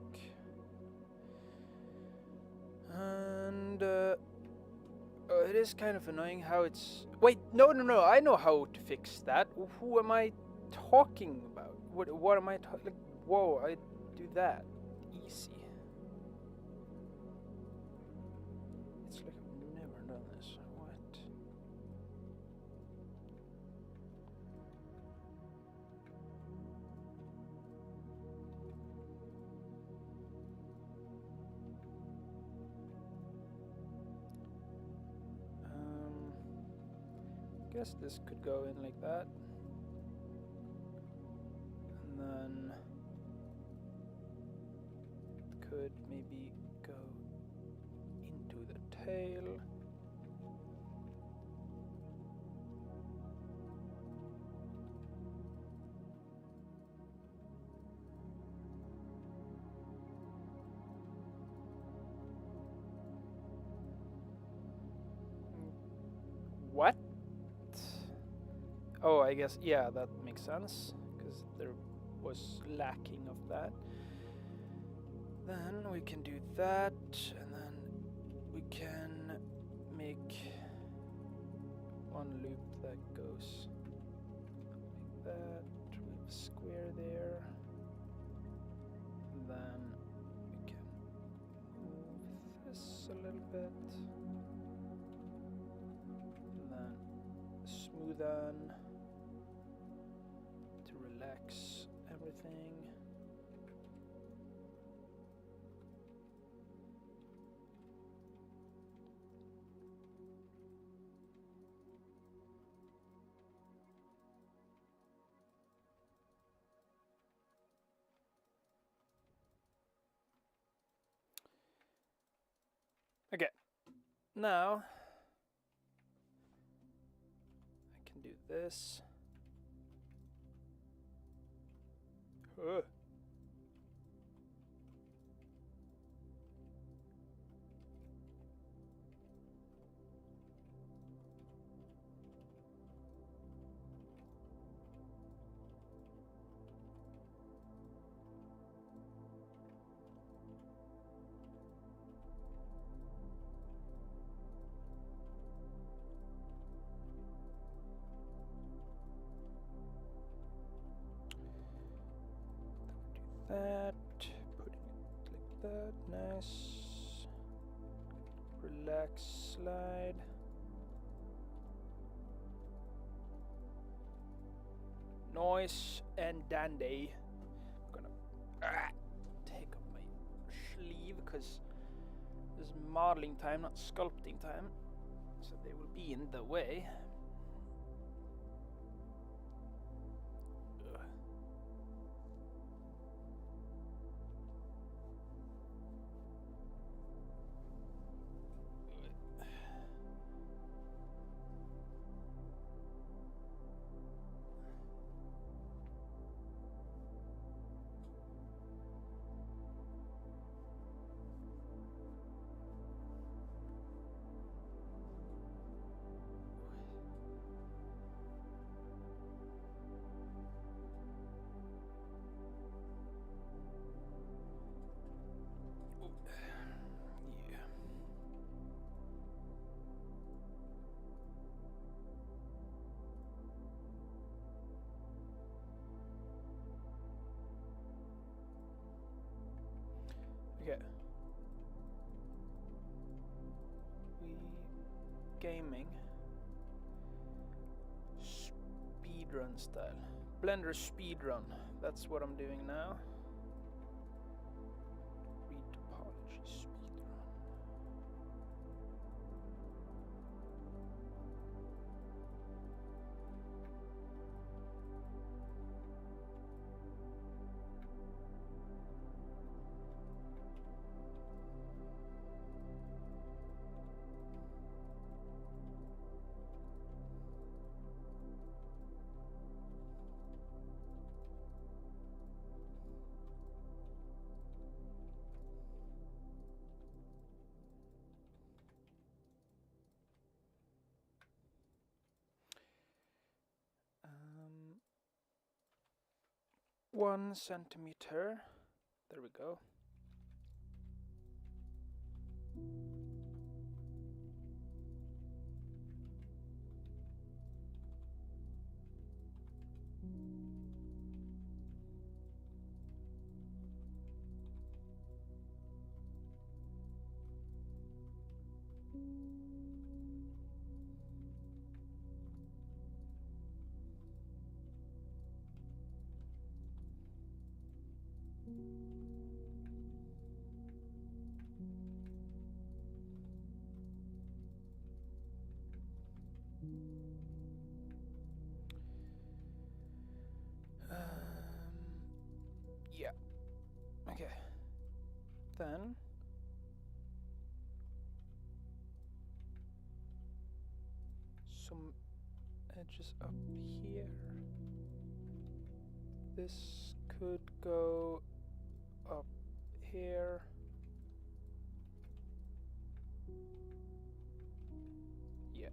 And it is kind of annoying how it's... Wait, no, I know how to fix that. Who am I talking about? What am I talking... Like, whoa, I do that. Easy. It's like I've never done this. What? Guess this could go in like that. And then could maybe go into the tail. What? Oh, I guess, yeah, that makes sense, because there was lacking of that. Then we can do that, and then we can make one loop that goes like that, with a square there. And then we can move this a little bit. And then smoothen to relax everything. Okay, now I can do this. That, putting it like that, nice. Relax slide. Nice and dandy. I'm gonna take off my sleeve because this is modeling time, not sculpting time, so they will be in the way. Okay. Gaming. Speedrun style. Blender speedrun. That's what I'm doing now. Read topology speedrun. 1 centimeter. There we go. Yeah. Okay. Then some edges up here. This could go up here. Yeah.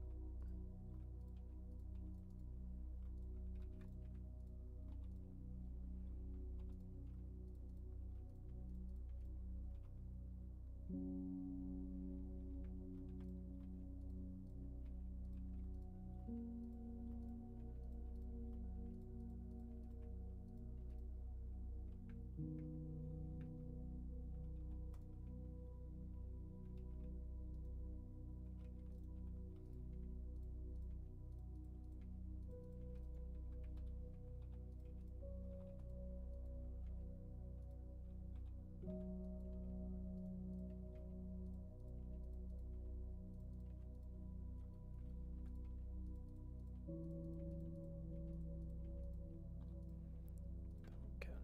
Okay.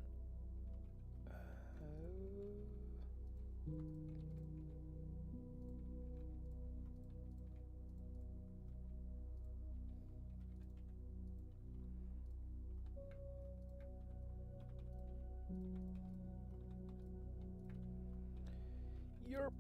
Yerp.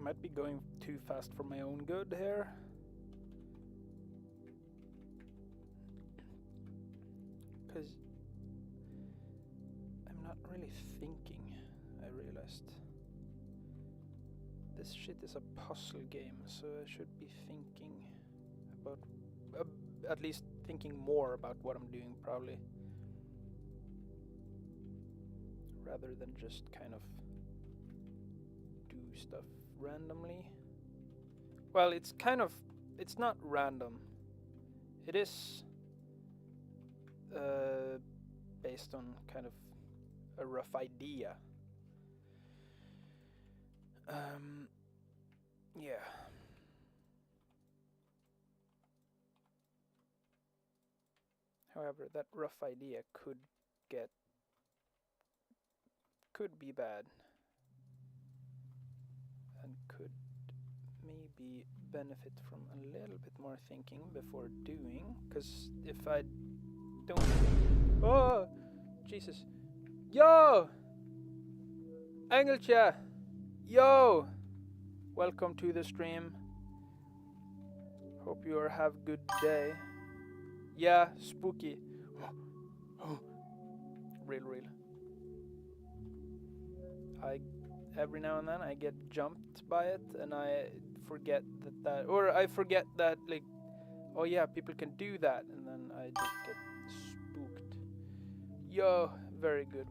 I might be going too fast for my own good here. Because I'm not really thinking, I realized. This shit is a puzzle game, so I should be thinking about, at least thinking more about what I'm doing, probably. Rather than just kind of do stuff randomly. Well, it's kind of, it's not random. It is based on kind of a rough idea. Yeah. However, that rough idea could be bad, and could maybe benefit from a little bit more thinking before doing, because if I don't... Oh! Jesus. Yo! Engelcha! Yo! Welcome to the stream. Hope you have good day. Yeah, spooky. Real. Every now and then I get jumped by it, and I forget that like, oh yeah, people can do that, and then I just get spooked. Yo, very good.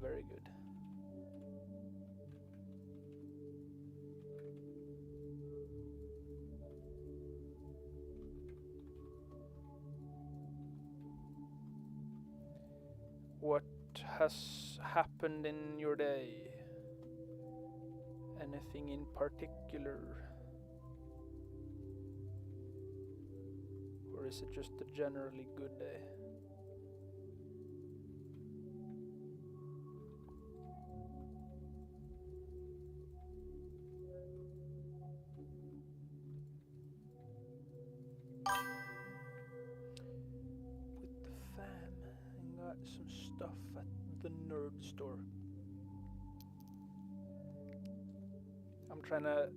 What has happened in your day? Anything in particular? Or is it just a generally good day? With the fam, and got some stuff at the nerd store. I'm trying to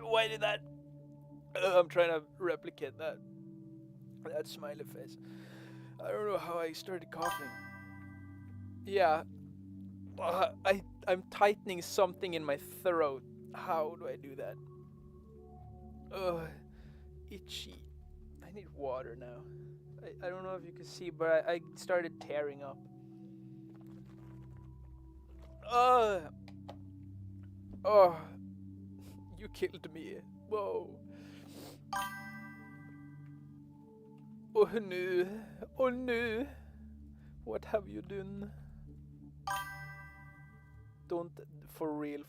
why did that I'm trying to replicate that smiley face. I don't know how I started coughing. Yeah, I'm tightening something in my throat. How do I do that? Ugh, itchy. I need water now. I don't know if you can see, but I started tearing up. Oh, you killed me. Whoa. Oh no. What have you done? Don't, for real.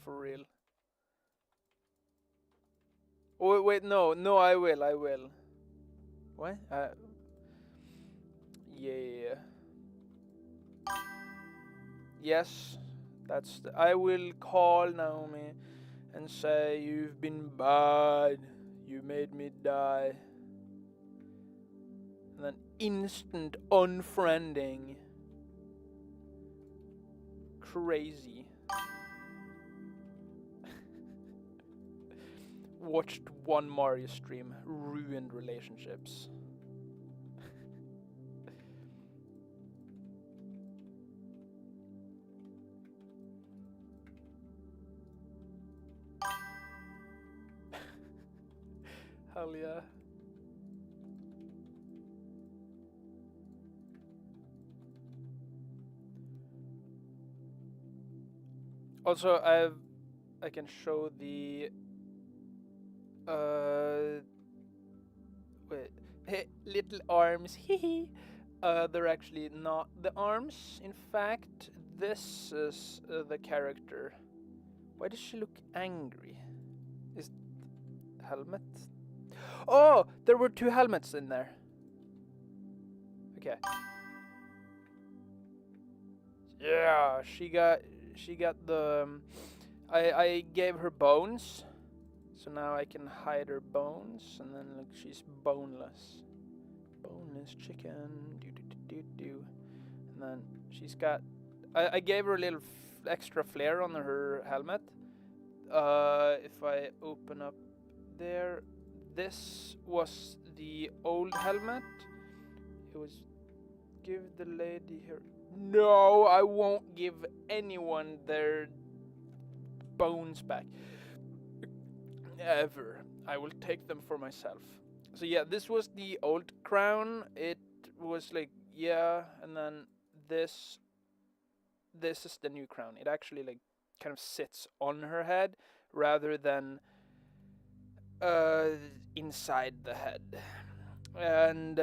Oh wait, no, I will. What? Yeah. Yes, I will call Naomi and say you've been bad. You made me die. And then instant unfriending. Crazy. Watched one Marius stream, ruined relationships. Hell yeah. Also, I can show the wait, little arms. They're actually not the arms. In fact, this is the character. Why does she look angry? Is helmet? Oh, there were two helmets in there. Okay. Yeah, she got the. I gave her bones, so now I can hide her bones, and then look, she's boneless. Boneless chicken. Do. And then she's got I gave her a little extra flair on her helmet. If I open up there, this was the old helmet. It was give the lady her. No, I won't give anyone their bones back. Ever. I will take them for myself. So yeah, this was the old crown. It was like, yeah, and then this is the new crown. It actually like kind of sits on her head rather than inside the head. And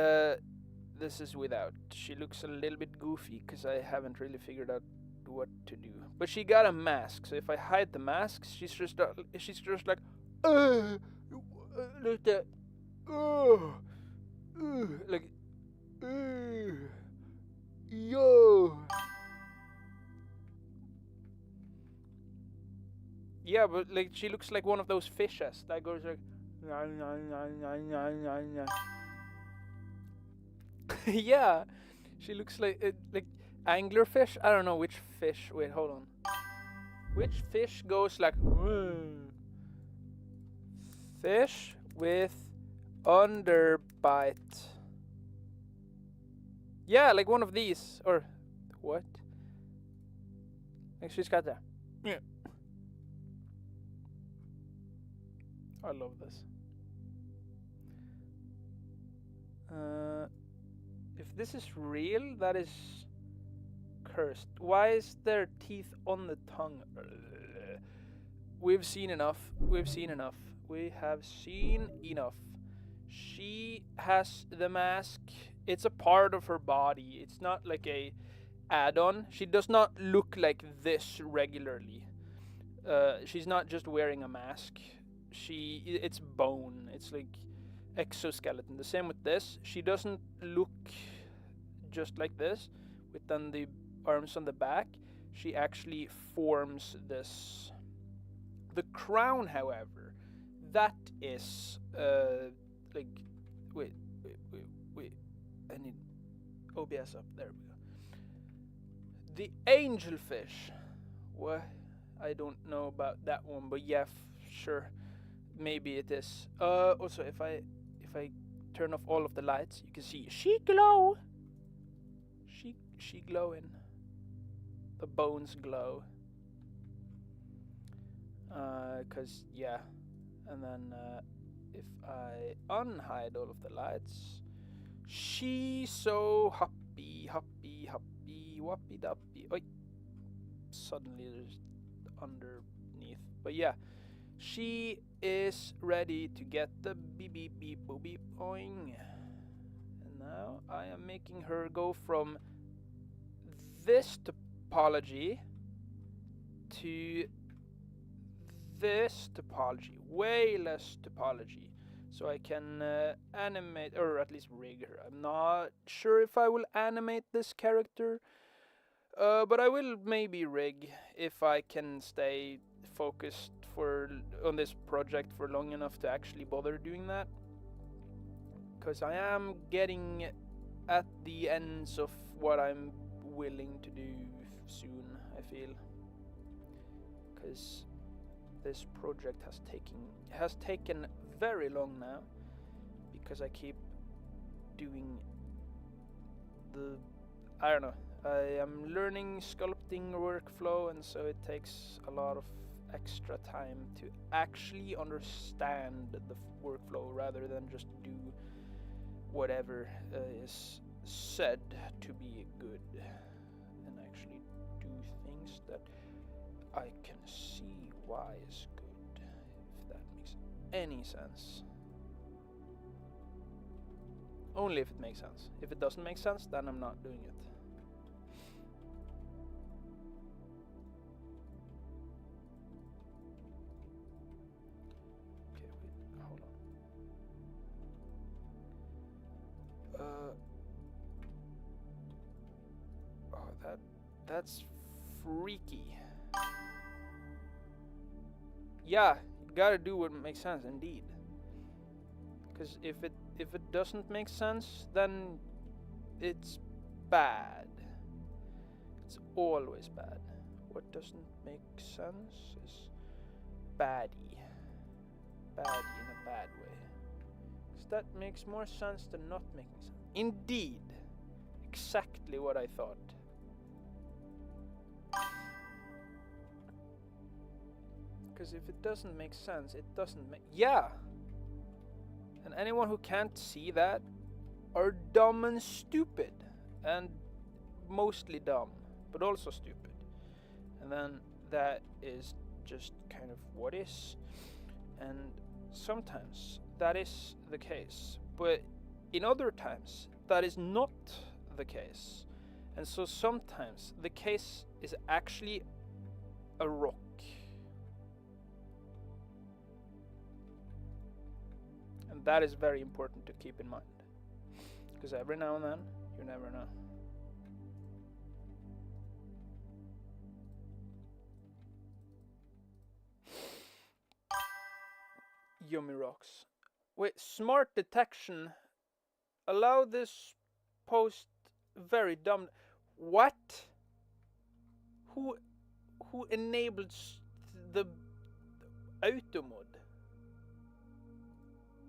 this is without. She looks a little bit goofy because I haven't really figured out what to do. But she got a mask, so if I hide the mask, she's just like, like that, like, yo. Yeah, but like she looks like one of those fishes that goes like, yeah, she looks like anglerfish. I don't know which fish. Wait, hold on. Which fish goes like fish with underbite? Yeah, like one of these or what? Like she's got that. Yeah. I love this. If this is real, that is cursed. Why is there teeth on the tongue? We've seen enough. We've seen enough. We have seen enough. She has the mask. It's a part of her body. It's not like a add-on. She does not look like this regularly. She's not just wearing a mask. It's bone. It's like exoskeleton. The same with this. She doesn't look just like this with then the arms on the back. She actually forms this. The crown, however, that is like wait. I need OBS up. There we go. The angelfish. What? I don't know about that one, but yeah, sure. Maybe it is. Also, if I turn off all of the lights, you can see she glow. She glowing. The bones glow. 'Cause yeah, and then if I unhide all of the lights, she so happy, whoppy dappy. Oi. Suddenly there's underneath, but yeah. She is ready to get the beep beep beep boop beep boing. And now I am making her go from this topology to this topology, way less topology. So I can animate, or at least rig her. I'm not sure if I will animate this character, but I will maybe rig if I can stay focused on this project for long enough to actually bother doing that, because I am getting at the ends of what I'm willing to do soon, I feel, because this project has taken very long now, because I keep doing I don't know, I am learning sculpting workflow, and so it takes a lot of extra time to actually understand the workflow rather than just do whatever is said to be good, and actually do things that I can see why is good, if that makes any sense. Only if it makes sense. If it doesn't make sense, then I'm not doing it. That's freaky. Yeah, you gotta do what makes sense, indeed. Because if it doesn't make sense, then it's bad. It's always bad. What doesn't make sense is baddie. Baddie in a bad way. Because that makes more sense than not making sense. Indeed. Exactly what I thought. Because if it doesn't make sense, it doesn't make... Yeah! And anyone who can't see that are dumb and stupid. And mostly dumb, but also stupid. And then that is just kind of what is. And sometimes that is the case. But in other times, that is not the case. And so sometimes the case is actually a rock. And that is very important to keep in mind. Because every now and then, you never know. Yummy rocks. Wait, smart detection. Allow this post very dumb. What? Who enabled the auto mod?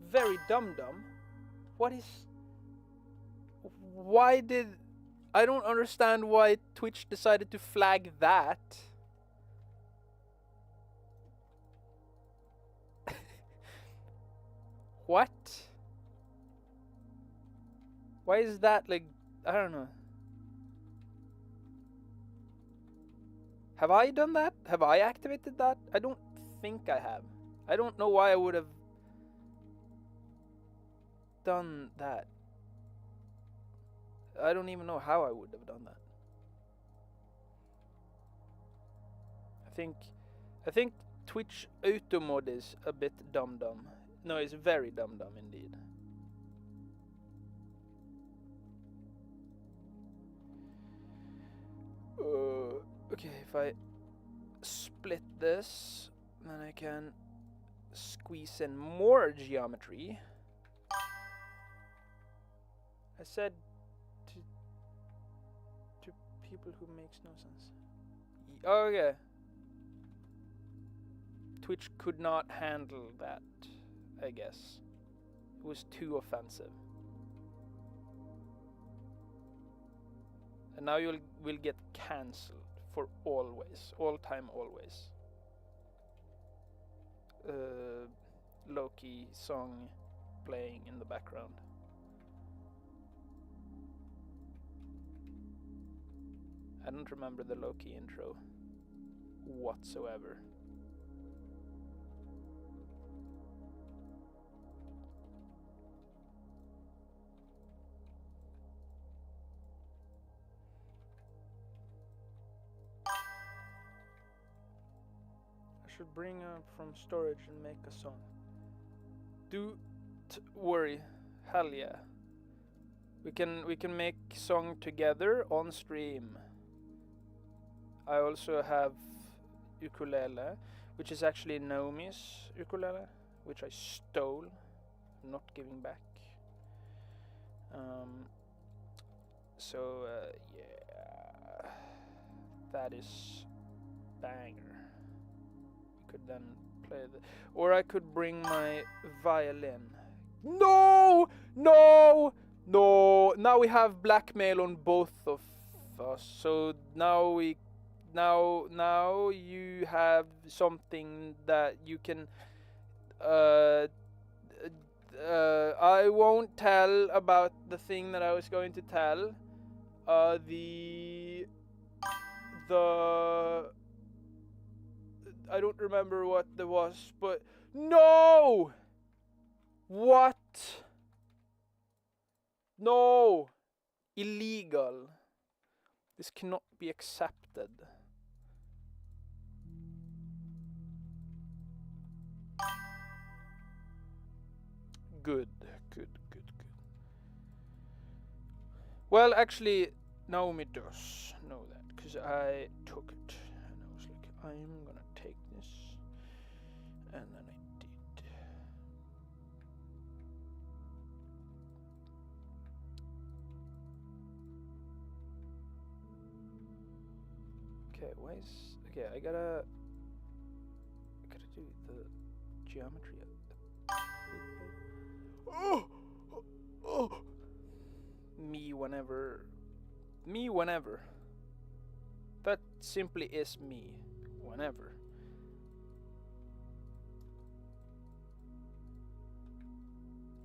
Very dumb. What is... Why did... I don't understand why Twitch decided to flag that. What? Why is that like... I don't know. Have I done that? Have I activated that? I don't think I have. I don't know why I would have done that. I don't even know how I would have done that. I think Twitch auto mod is a bit dumb. No, it's very dumb indeed. Okay, if I split this, then I can squeeze in more geometry. I said to people who makes no sense. Okay. Twitch could not handle that, I guess. It was too offensive. And now you will get cancelled for always. All time, always. Loki song playing in the background. I don't remember the Loki intro whatsoever. I should bring up from storage and make a song. Don't worry, hell yeah. We can make song together on stream. I also have ukulele, which is actually Naomi's ukulele, which I stole, not giving back. Yeah, that is banger. Could then play the, or I could bring my violin. No! Now we have blackmail on both of us. So now you have something that you can. I won't tell about the thing that I was going to tell. I don't remember what there was, but no! What? No! Illegal. This cannot be accepted. Good. Well, actually, Naomi does know that, because I took it. And I was like, I'm gonna take this. And then I did. Okay, okay, I gotta do the geometry. Oh! Oh! Me whenever. That simply is me whenever.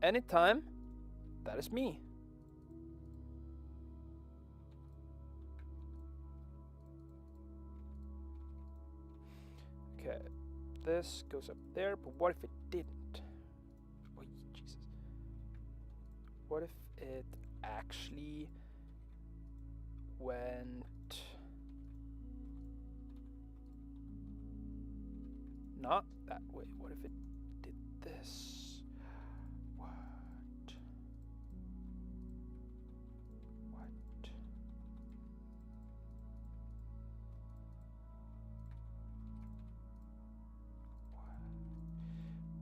Anytime, that is me. Okay, this goes up there, but what if it didn't? Oh, Jesus. What if it actually went not that way? What if it did this? What?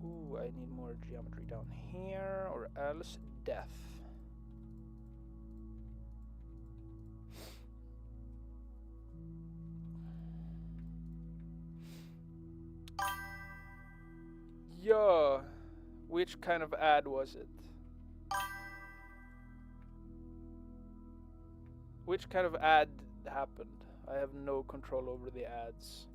Ooh, I need more geometry down here, or else death. Yeah, which kind of ad was it? Which kind of ad happened? I have no control over the ads.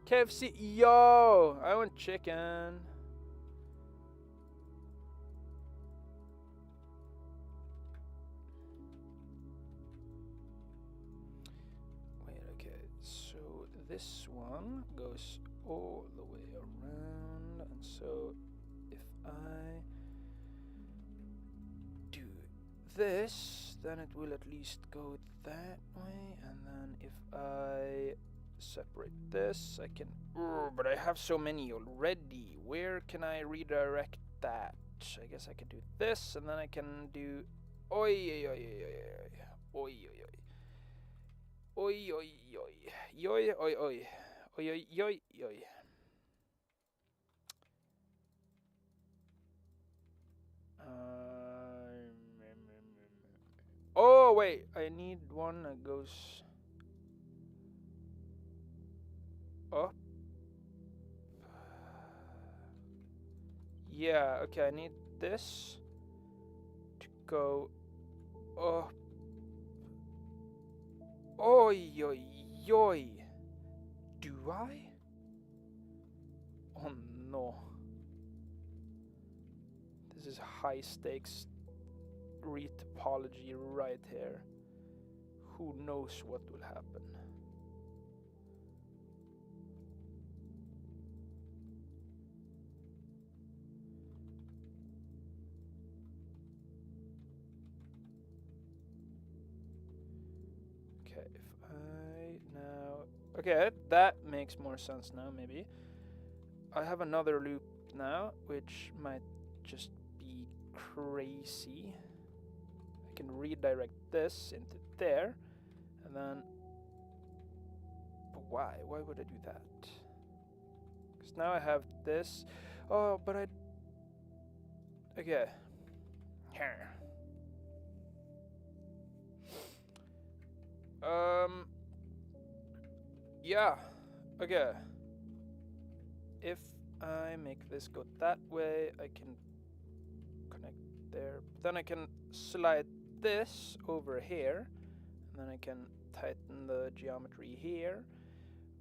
KFC, yo! I want chicken. Wait, okay, so this one goes all the way around, and so if I do this, then it will at least go that way, and then if I separate this, I can. But I have so many already. Where can I redirect that? I guess I can do this, and then I can do. Oi, oi, oi, oi, oi, oi, oi, oi, oi, oi, oi, oi, oi, oi, oi, oi. Oh wait, I need one that goes up. Yeah, okay, I need this to go up. Oi, oi, oi. Do I? Oh no. This is high stakes retopology right here. Who knows what will happen? Okay, if I now... Okay, that makes more sense now, maybe. I have another loop now, which might just be crazy. I can redirect this into there, and then... But why? Why would I do that? Because now I have this. Oh, but I... Okay. Here. Yeah. Okay. If I make this go that way, I can connect there. Then I can slide this over here, and then I can tighten the geometry here,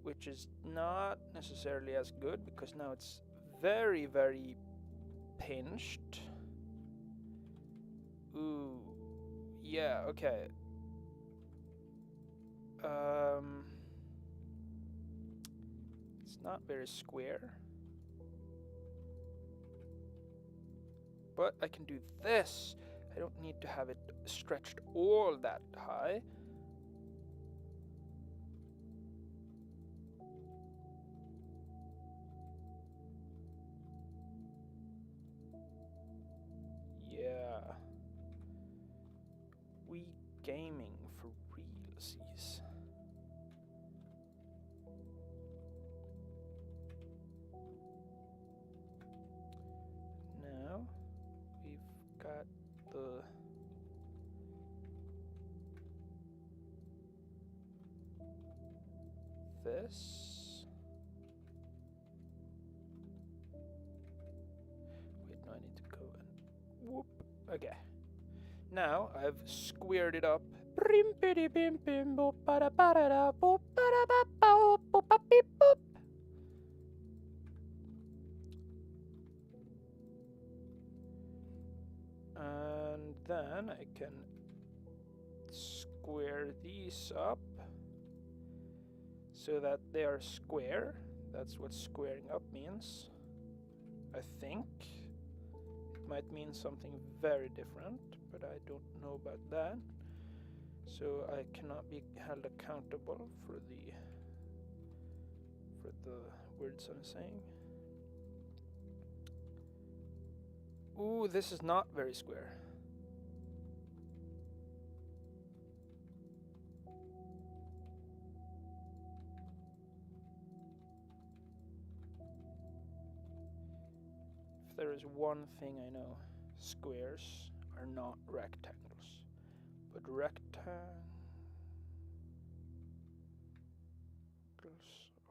which is not necessarily as good because now it's very, very pinched. Ooh, yeah, okay. It's not very square. But I can do this. I don't need to have it stretched all that high. Yeah. We gaming for realsies. Now we've got the this. Wait, no, I need to go and whoop. Okay. Now I've squared it up. And then I can square these up so that they are square. That's what squaring up means, I think. It might mean something very different, but I don't know about that. So I cannot be held accountable for the words I'm saying. Ooh, this is not very square. If there is one thing I know, squares are not rectangles, but rectangles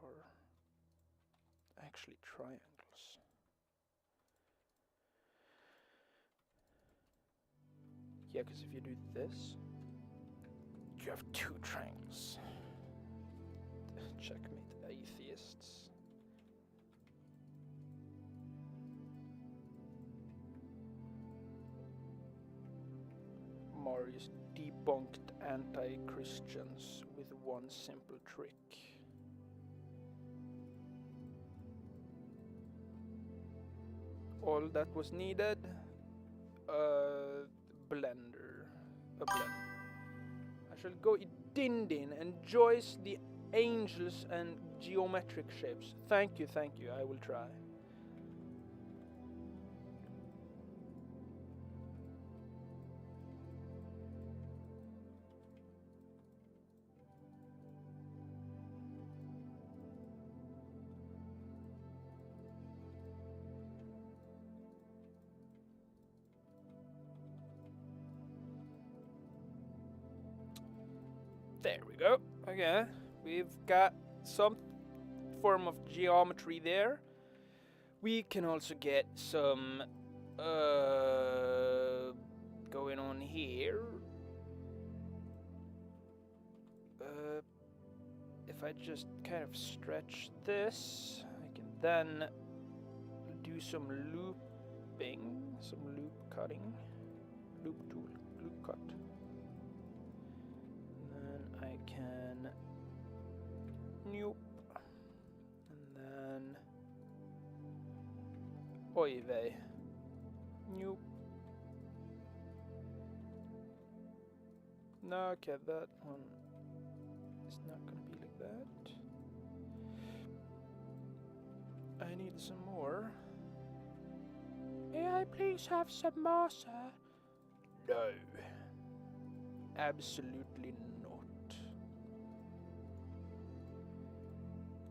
are actually triangles. Yeah, because if you do this, you have two triangles. Checkmate, atheists. Marius debunked anti-Christians with one simple trick. All that was needed, a blender. I shall go eat din and enjoys the angels and geometric shapes. Thank you, I will try. There we go. Okay, we've got some form of geometry there. We can also get some going on here. If I just kind of stretch this, I can then do some looping, some loop cutting, loop tool, loop cut. I can nope, and then oy vey, nope. No, okay, that one is not gonna be like that. I need some more. May I please have some more, sir? No, absolutely not.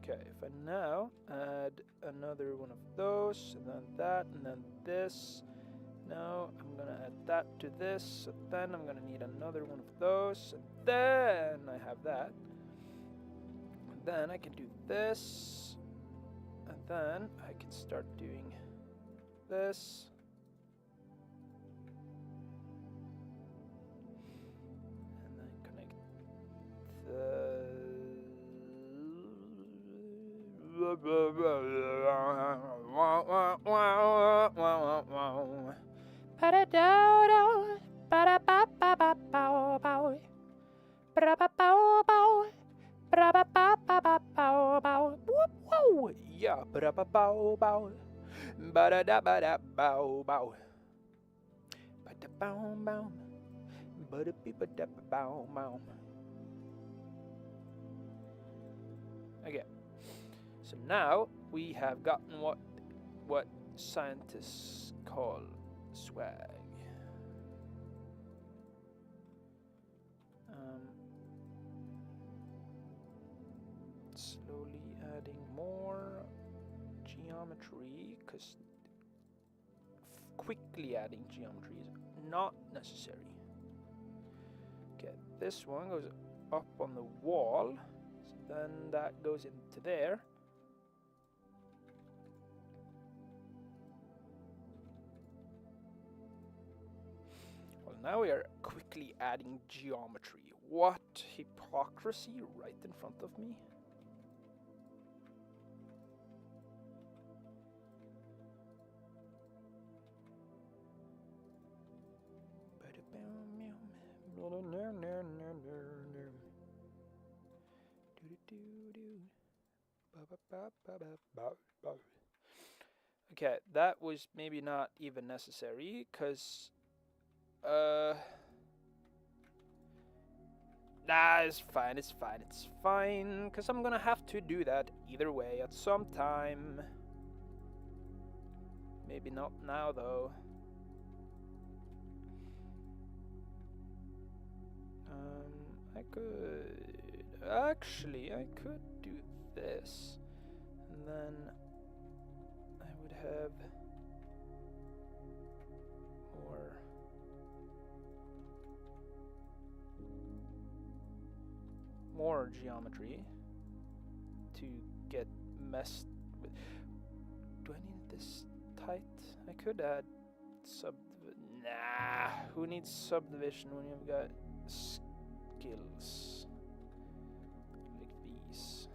Okay, if I now add another one of those, and then that, and then this. Now I'm gonna add that to this, so then I'm gonna need another one of those, and then I have that. And then I can do this, and then I can start doing this. And then connect the yeah, okay. So now we have gotten what scientists call swag. Slowly adding more geometry, because quickly adding geometry is not necessary. Okay, this one goes up on the wall, So then that goes into there. Well, now we are quickly adding geometry. What hypocrisy right in front of me. Okay, that was maybe not even necessary, because nah, it's fine, it's fine, because I'm gonna have to do that either way at some time. Maybe not now, though. I could do this, and then I would have more geometry to get messed with. Do I need this tight? I could add nah, who needs subdivision when you've got skills like these?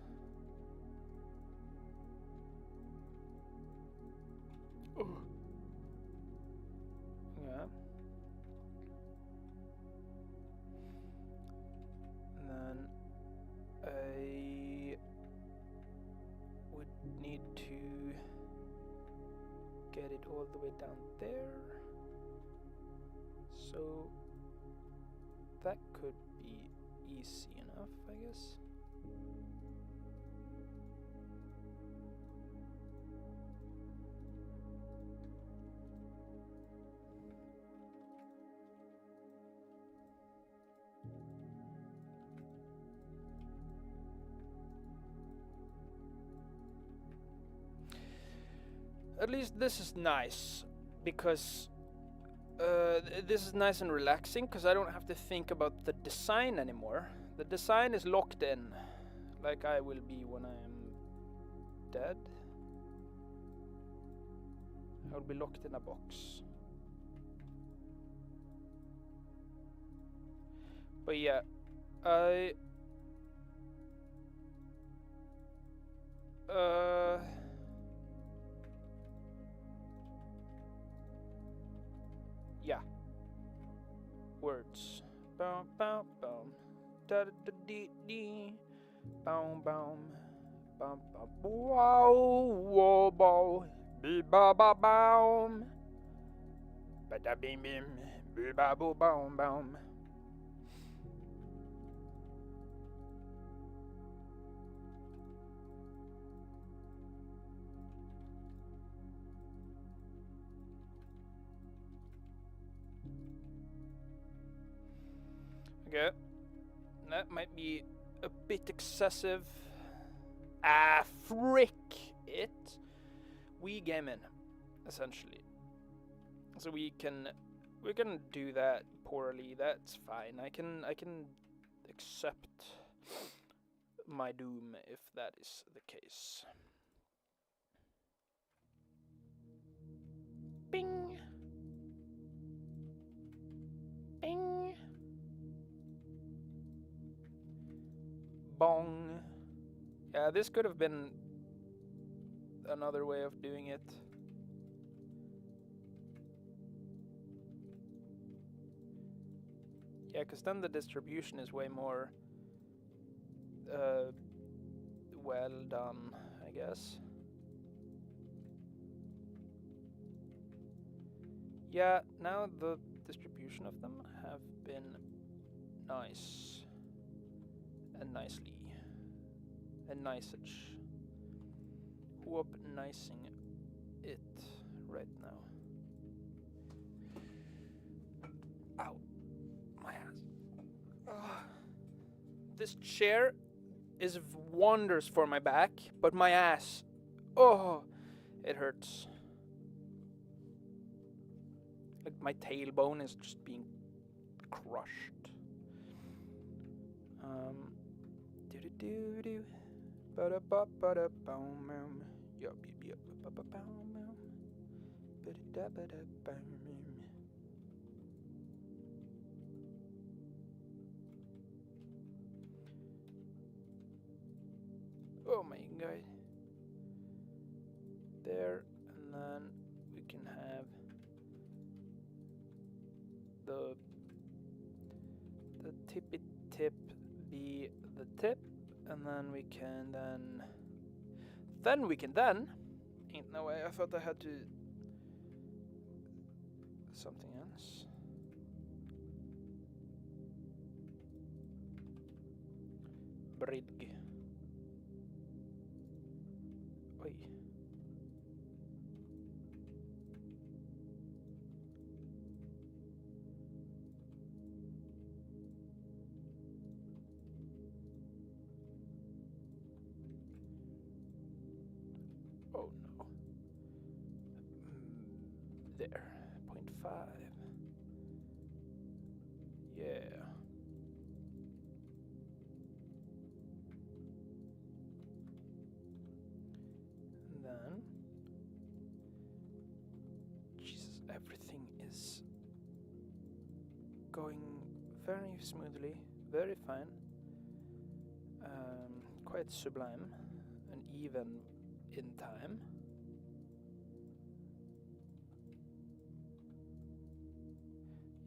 Oh. Yeah. And then I would need to get it all the way down there. So that could be easy enough, I guess. At least this is nice, because this is nice and relaxing, because I don't have to think about the design anymore. The design is locked in, like I will be when I am dead. I will be locked in a box. But yeah, yeah. Words. Boom, boom, boom. Da da da dee dee. Boom, boom. Bum, bum. Wow, whoa, bow. Be ba ba boom. Ba da bim bim. Be ba boo boom boom. Okay, that might be a bit excessive. Ah, frick it. We gaming, essentially. So we can do that poorly. That's fine. I can accept my doom if that is the case. Bing. Bing. Bong. Yeah, this could have been another way of doing it. Yeah, because then the distribution is way more well done, I guess. Yeah, now the distribution of them have been nice and nicely and nicage. Whoop nicing it right now. Ow, my ass. This chair is wonders for my back, but my ass, oh, it hurts. Like my tailbone is just being crushed. Do-do-do-do. Ba-da-ba-ba-da-boom. Yup, yup, yup. Ba-ba-boom. Ba-da-da-ba-da-boom. Oh my god. There, and then we can have the tippy tip be the tip, and then we can ain't no way, I thought I had to something else. Bridg. Oi. Oh no. There. 0.5. Yeah. And then Jesus, everything is going very smoothly, very fine, quite sublime, and even in time.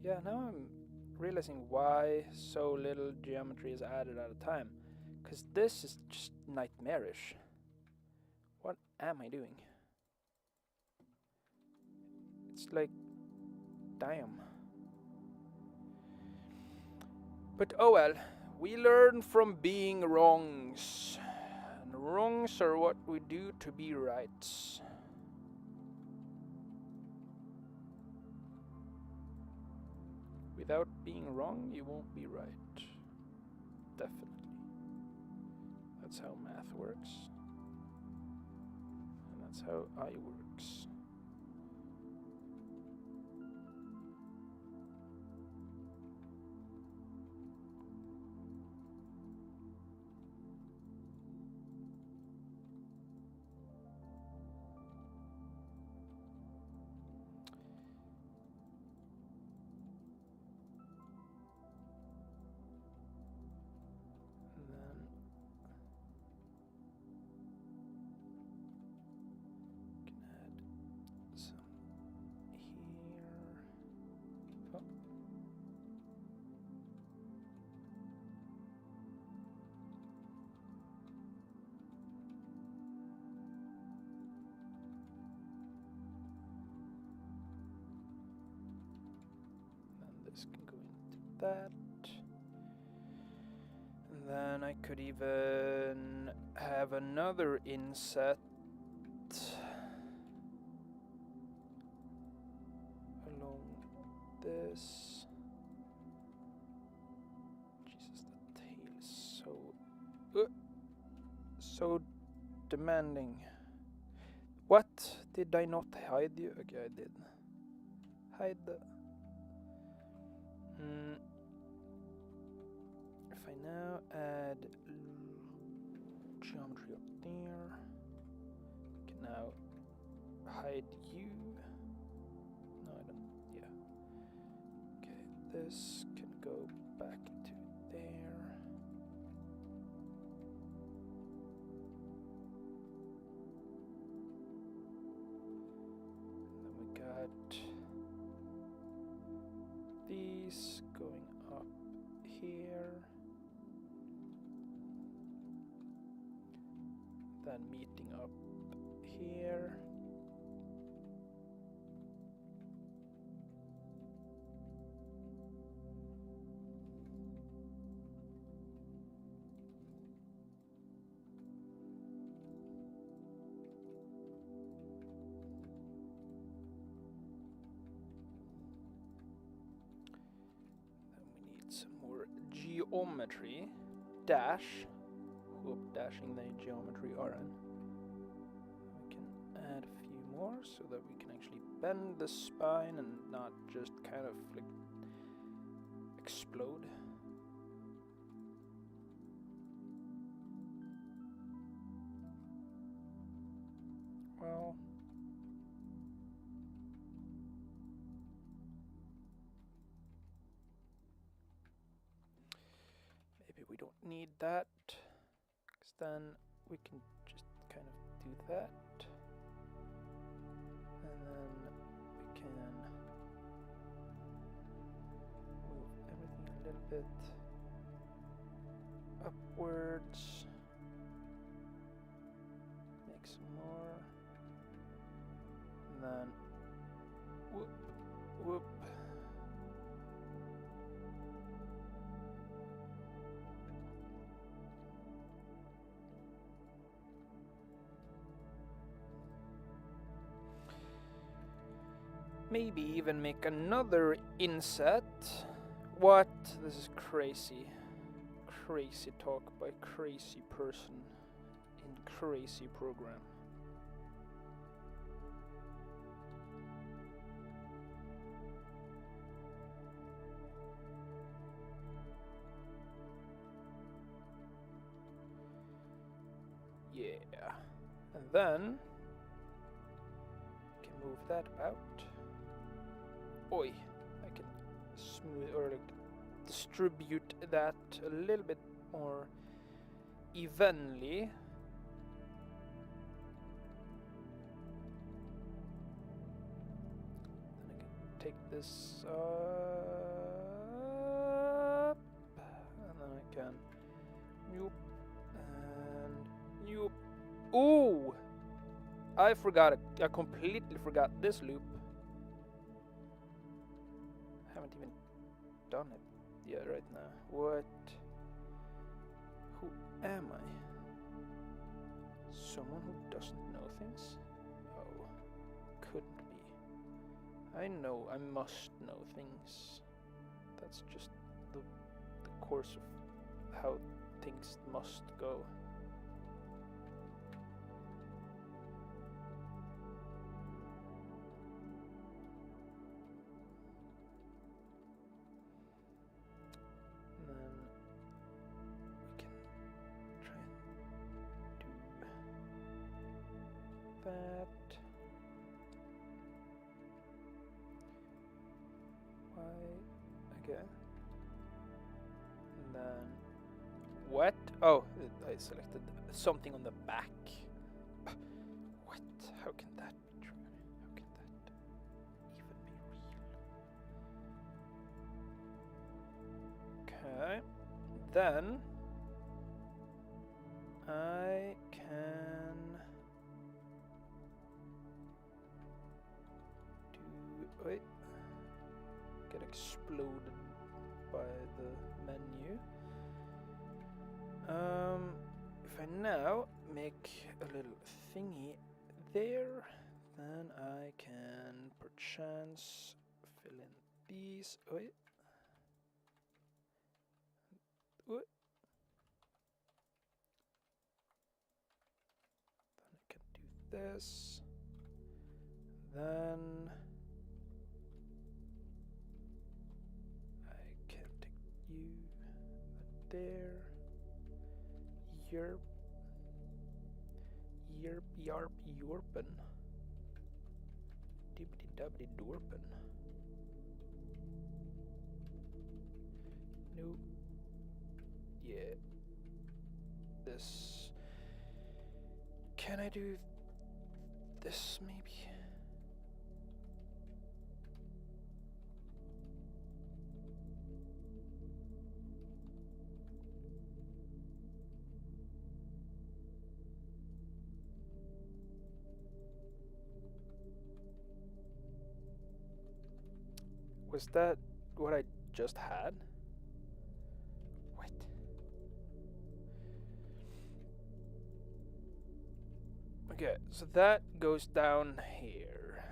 Yeah, now I'm realizing why so little geometry is added at a time, because this is just nightmarish. What am I doing? It's like, damn. But oh well, we learn from being wrongs, and wrongs are what we do to be rights. Without being wrong, you won't be right. Definitely. That's how math works. And that's how I works. Can go into that, and then I could even have another inset along this. Jesus, that tail is so demanding. What? Did I not hide you? Okay, I did. Hide the. If I now add geometry up there, I can now hide you. No, I don't. Yeah. Okay, this can go back to there. And then we got these going up here, then meeting up here. Some more geometry. Dash. Hope dashing the geometry RN. We can add a few more so that we can actually bend the spine and not just kind of like explode. don't need that, because then we can just kind of do that, and then we can move everything a little bit upwards, make some more, and then whoop, whoop. Maybe even make another inset. What? This is crazy. Crazy talk by crazy person in crazy program. Yeah. And then can move that about. Oi, I can smooth or like distribute that a little bit more evenly. Then I can take this up, and then I can nope and nope. Ooh! I forgot it. I completely forgot this loop. Haven't even done it yet right now. What? Who am I? Someone who doesn't know things? Oh, couldn't be. I know I must know things. That's just the course of how things must go. That. Why? Okay. And then what? Oh, I selected something on the back. What? How can that be true? How can that even be real? Okay. Then I can wait, get exploded by the menu. If I now make a little thingy there, then I can perchance fill in these. Wait. What? Then I can do this. Then you there. Yerp. Yerp, yarp, yorpen. Dibbity dubbity dorpen. Nope. Yeah. This. Can I do this maybe? Was that what I just had? What? Okay, so that goes down here.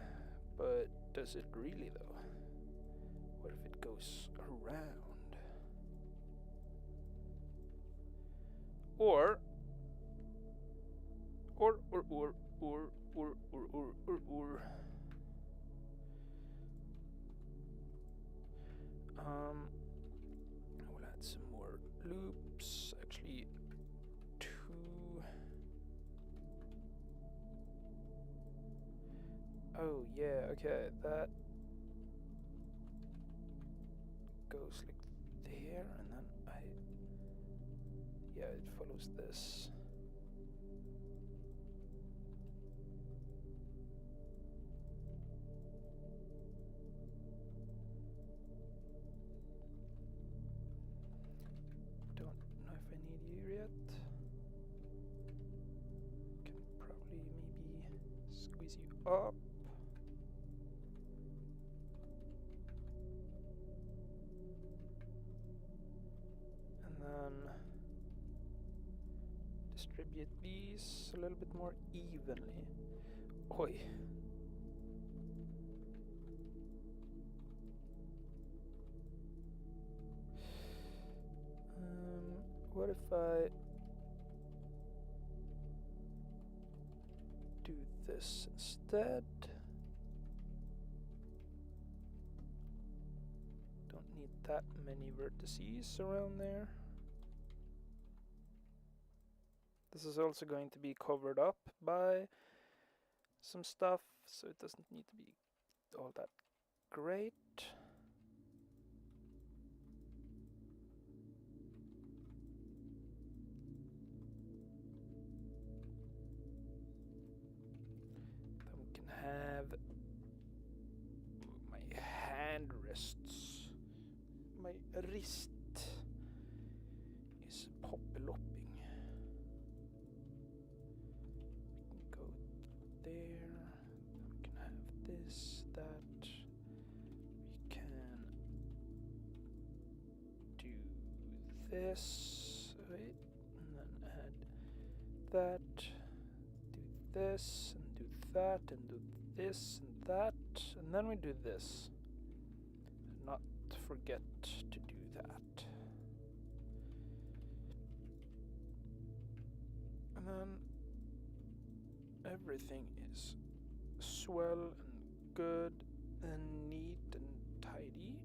But does it really though? What if it goes around? Or we'll add some more loops. Actually, 2. Oh yeah, okay, that goes like there, and then Yeah, it follows this. Don't know if I need you yet. Can probably maybe squeeze you up. And then distribute these a little bit more evenly. Oi. What if I do this instead? Don't need that many vertices around there. This is also going to be covered up by some stuff, so it doesn't need to be all that great. Then we can have my hand rests. My wrist is poppelopping. We can go there. We can have this, that. We can do this, wait, and then add that. Do this, and do that, and do this, and that, and then we do this. And not forget to do that. And then everything is swell and good and neat and tidy.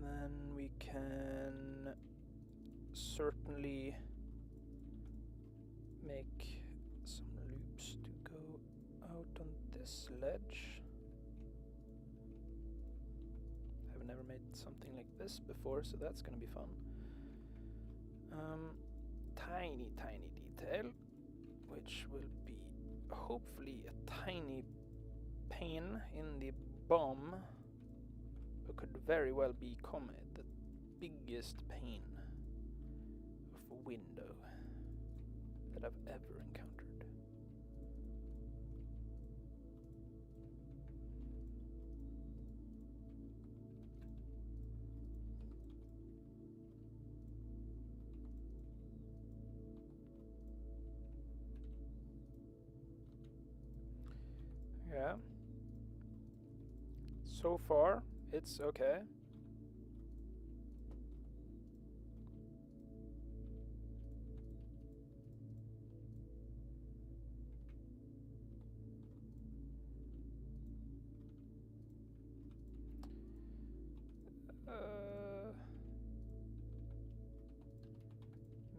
Then we can certainly make some loops to go out on this ledge. I've never made something like this before, so that's gonna be fun. Tiny detail, which will be hopefully a tiny pane in the bomb, but could very well become the biggest pane of a window that I've ever encountered. Yeah. So far, it's okay.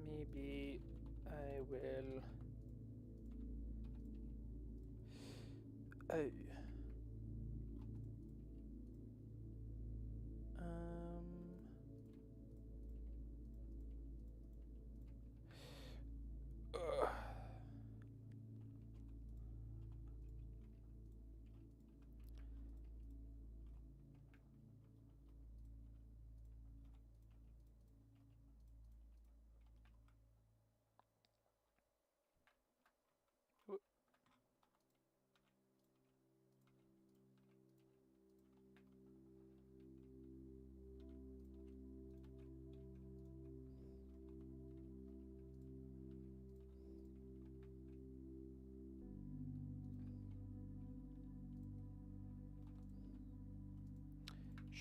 Maybe I will. Oh.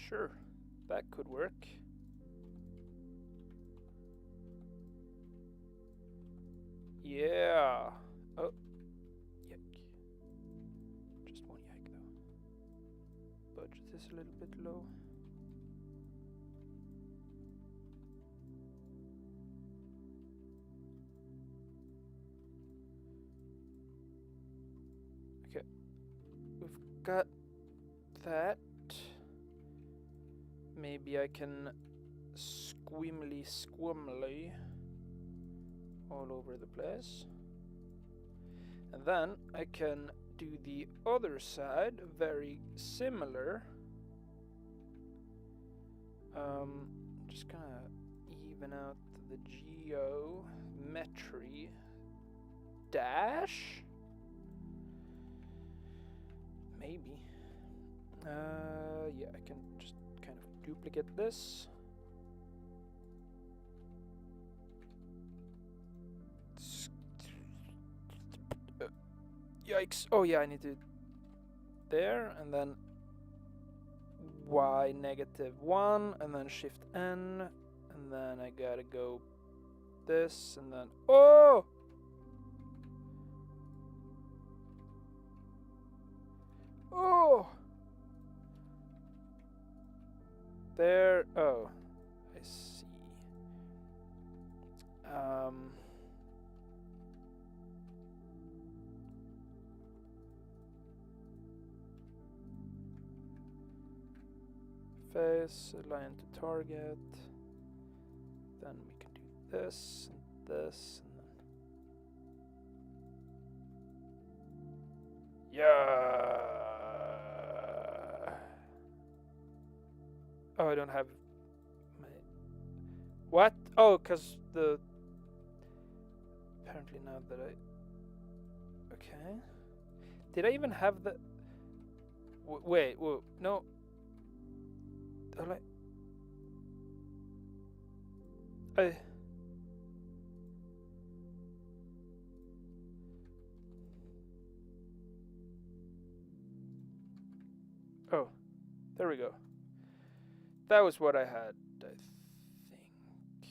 Sure, that could work. Yeah. Oh, yuck. Just one yike though. Budget is a little bit low. Okay, we've got that. Maybe I can squimly squimly all over the place. And then I can do the other side very similar. Just gonna even out the geometry dash. Maybe. Yeah, I can just kind of duplicate this. Yikes. Oh yeah, I need to there, and then y -1, and then shift N, and then I gotta go this, and then oh! Oh! There, oh, I see. Face, align to target. Then we can do this, and this, and then... Yeah! Oh, I don't have my... What? Oh, because the... Apparently now that I... Okay. Did I even have the... Wait, whoa, no. Oh, there we go. That was what I had, I think.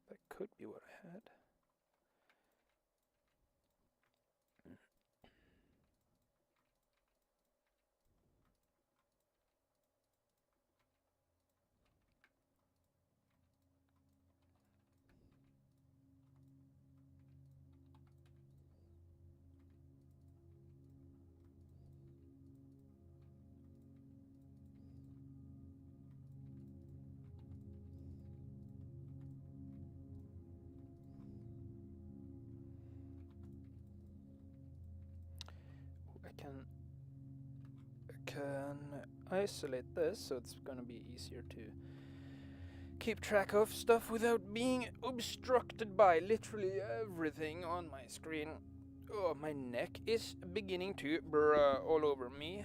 That could be what I had. I can isolate this, so it's gonna be easier to keep track of stuff without being obstructed by literally everything on my screen. Oh, my neck is beginning to bruh all over me.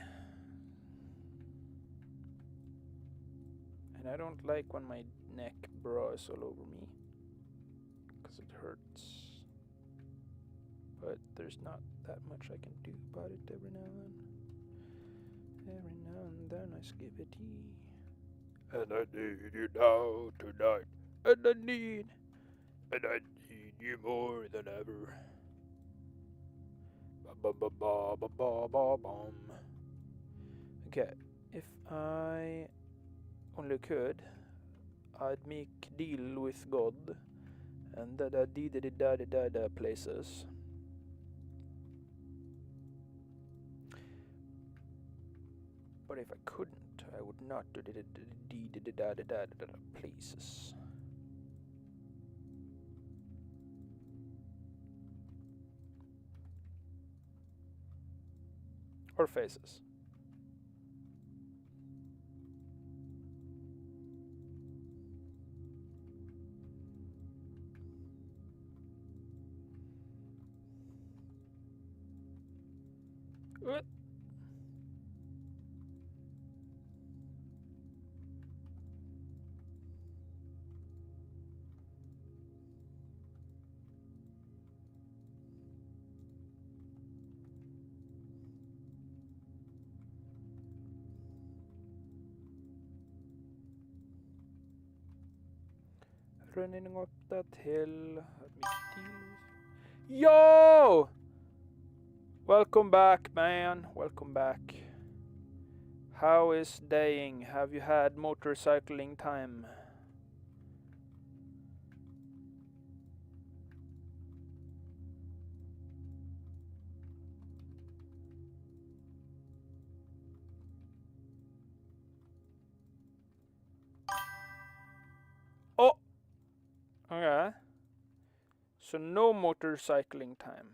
And I don't like when my neck bruhs all over me, because it hurts. But there's not that much I can do about it every now and then. Every now and then I skip a tea. And I need you now tonight. And I need you more than ever. Okay, if I only could, I'd make deal with God and da places. But if I couldn't, I would not do places. Or faces. What? Running up that hill. Yo! Welcome back, man. Welcome back. How is daying? Have you had motorcycling time? Okay. So no motorcycling time.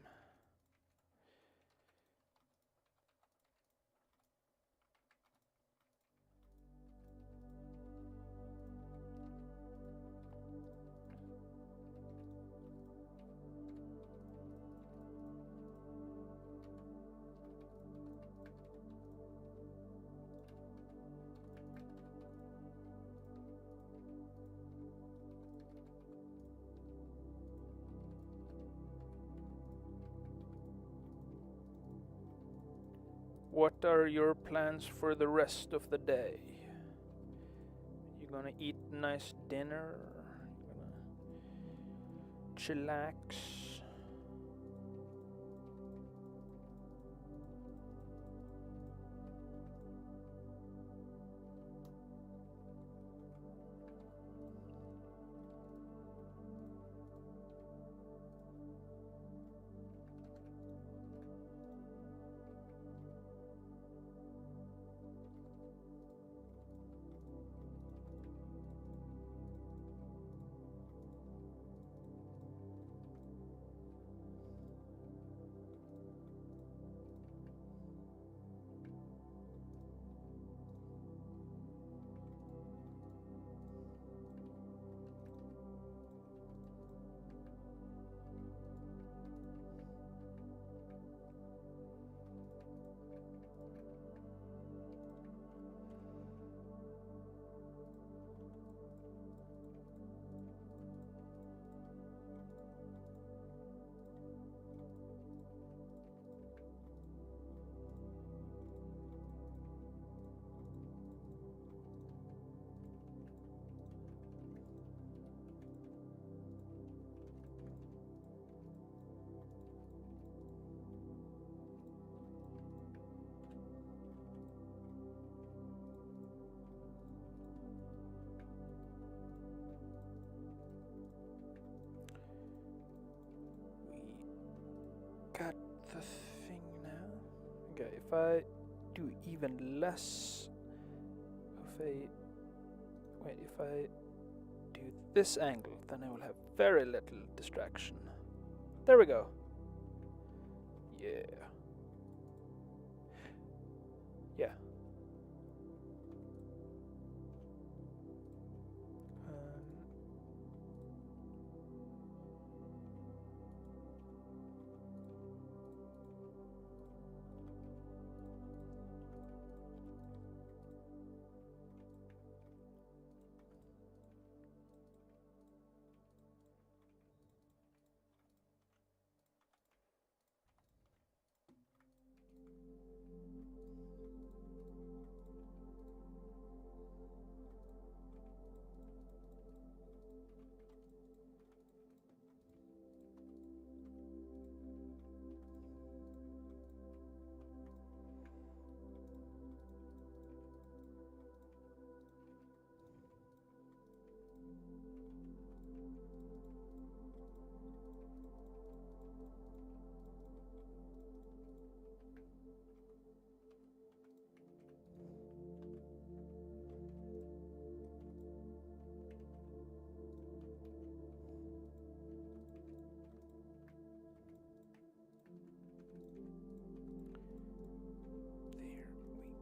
What are your plans for the rest of the day? You gonna eat nice dinner? You gonna chillax? Got the thing now. Okay, if I do even less, if I do this angle, then I will have very little distraction. There we go. Yeah. Yeah.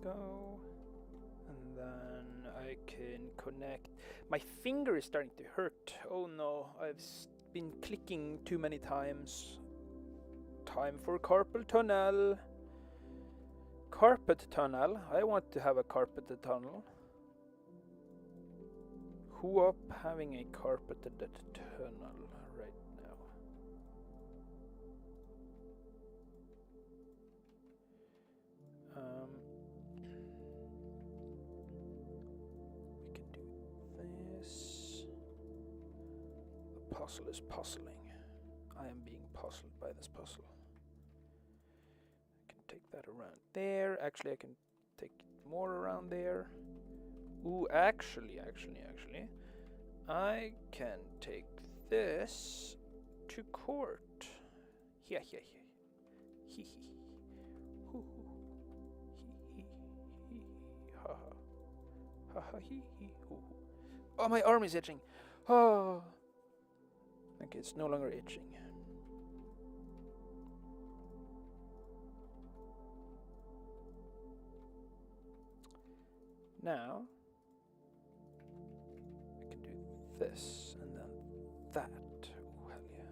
Go, and then I can connect. My finger is starting to hurt. Oh no, I've been clicking too many times. Time for carpal tunnel. Carpet tunnel. I want to have a carpeted tunnel. Who up having a carpeted tunnel right now? Puzzle is puzzling. I am being puzzled by this puzzle. I can take that around there. Actually, I can take more around there. Ooh, actually, I can take this to court. Yeah. Hee hee. Hoo hoo. Hee hee. Ha ha. Ha ha hee hee. Hoo hoo. Oh, my arm is itching. Oh. Okay, it's no longer itching. Now I can do this and then that. Oh hell yeah!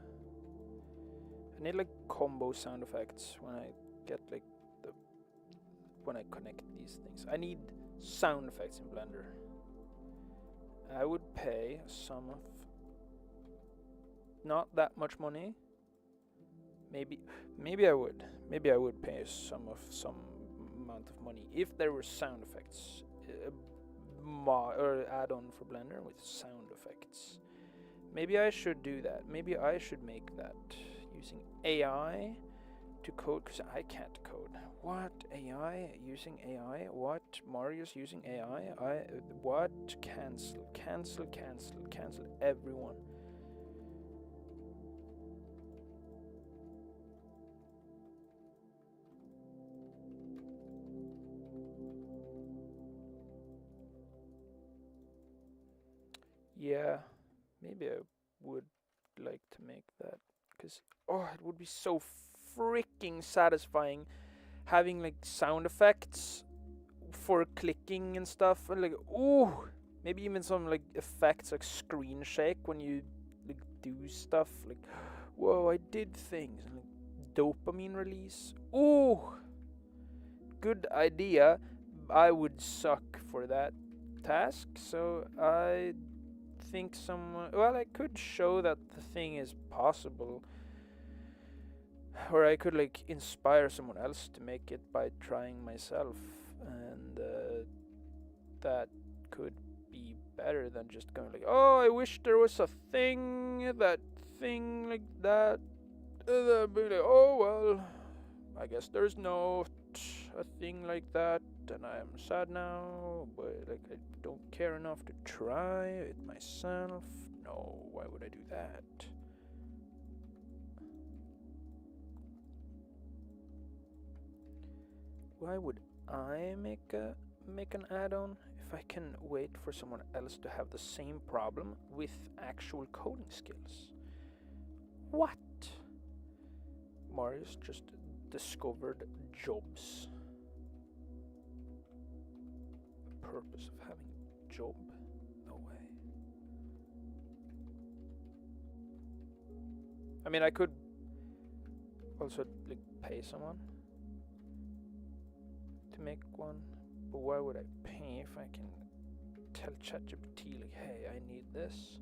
I need like combo sound effects when I get like when I connect these things. I need sound effects in Blender. I would pay some of not that much money. Maybe I would. Maybe I would pay some amount of money if there were sound effects. Or add-on for Blender with sound effects. Maybe I should do that. Maybe I should make that using AI to code, because I can't code. What? AI? Using AI? What? Marius using AI? What? Cancel, cancel, cancel, cancel everyone. Yeah, maybe I would like to make that, because it would be so freaking satisfying having like sound effects for clicking and stuff, and like maybe even some like effects like screen shake when you like do stuff like whoa, I did things, and like dopamine release. Good idea. I would suck for that task, so I think I could show that the thing is possible, or I could like inspire someone else to make it by trying myself, and that could be better than just going like, oh, I wish there was a thing like that, and then be like, oh well, I guess there's no a thing like that, and I am sad now, but like I don't care enough to try it myself. No, why would I do that? Why would I make an add-on if I can wait for someone else to have the same problem with actual coding skills? What? Marius just discovered jobs. The purpose of having a job? No way. I mean, I could also like pay someone to make one, but why would I pay if I can tell ChatGPT like, hey, I need this,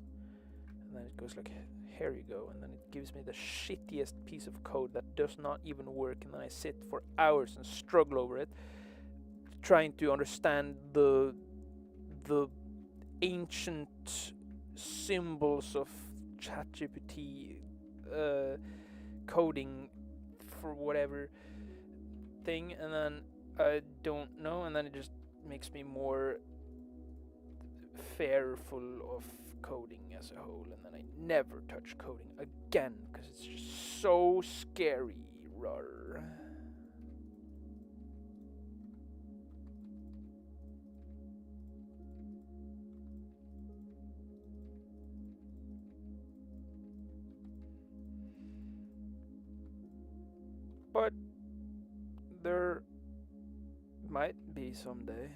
and then it goes like, here you go, and then it gives me the shittiest piece of code that does not even work, and then I sit for hours and struggle over it, trying to understand the ancient symbols of ChatGPT coding for whatever thing, and then I don't know, and then it just makes me more fearful of coding as a whole, and then I never touch coding again because it's just so scary. Rawr. But there might be someday.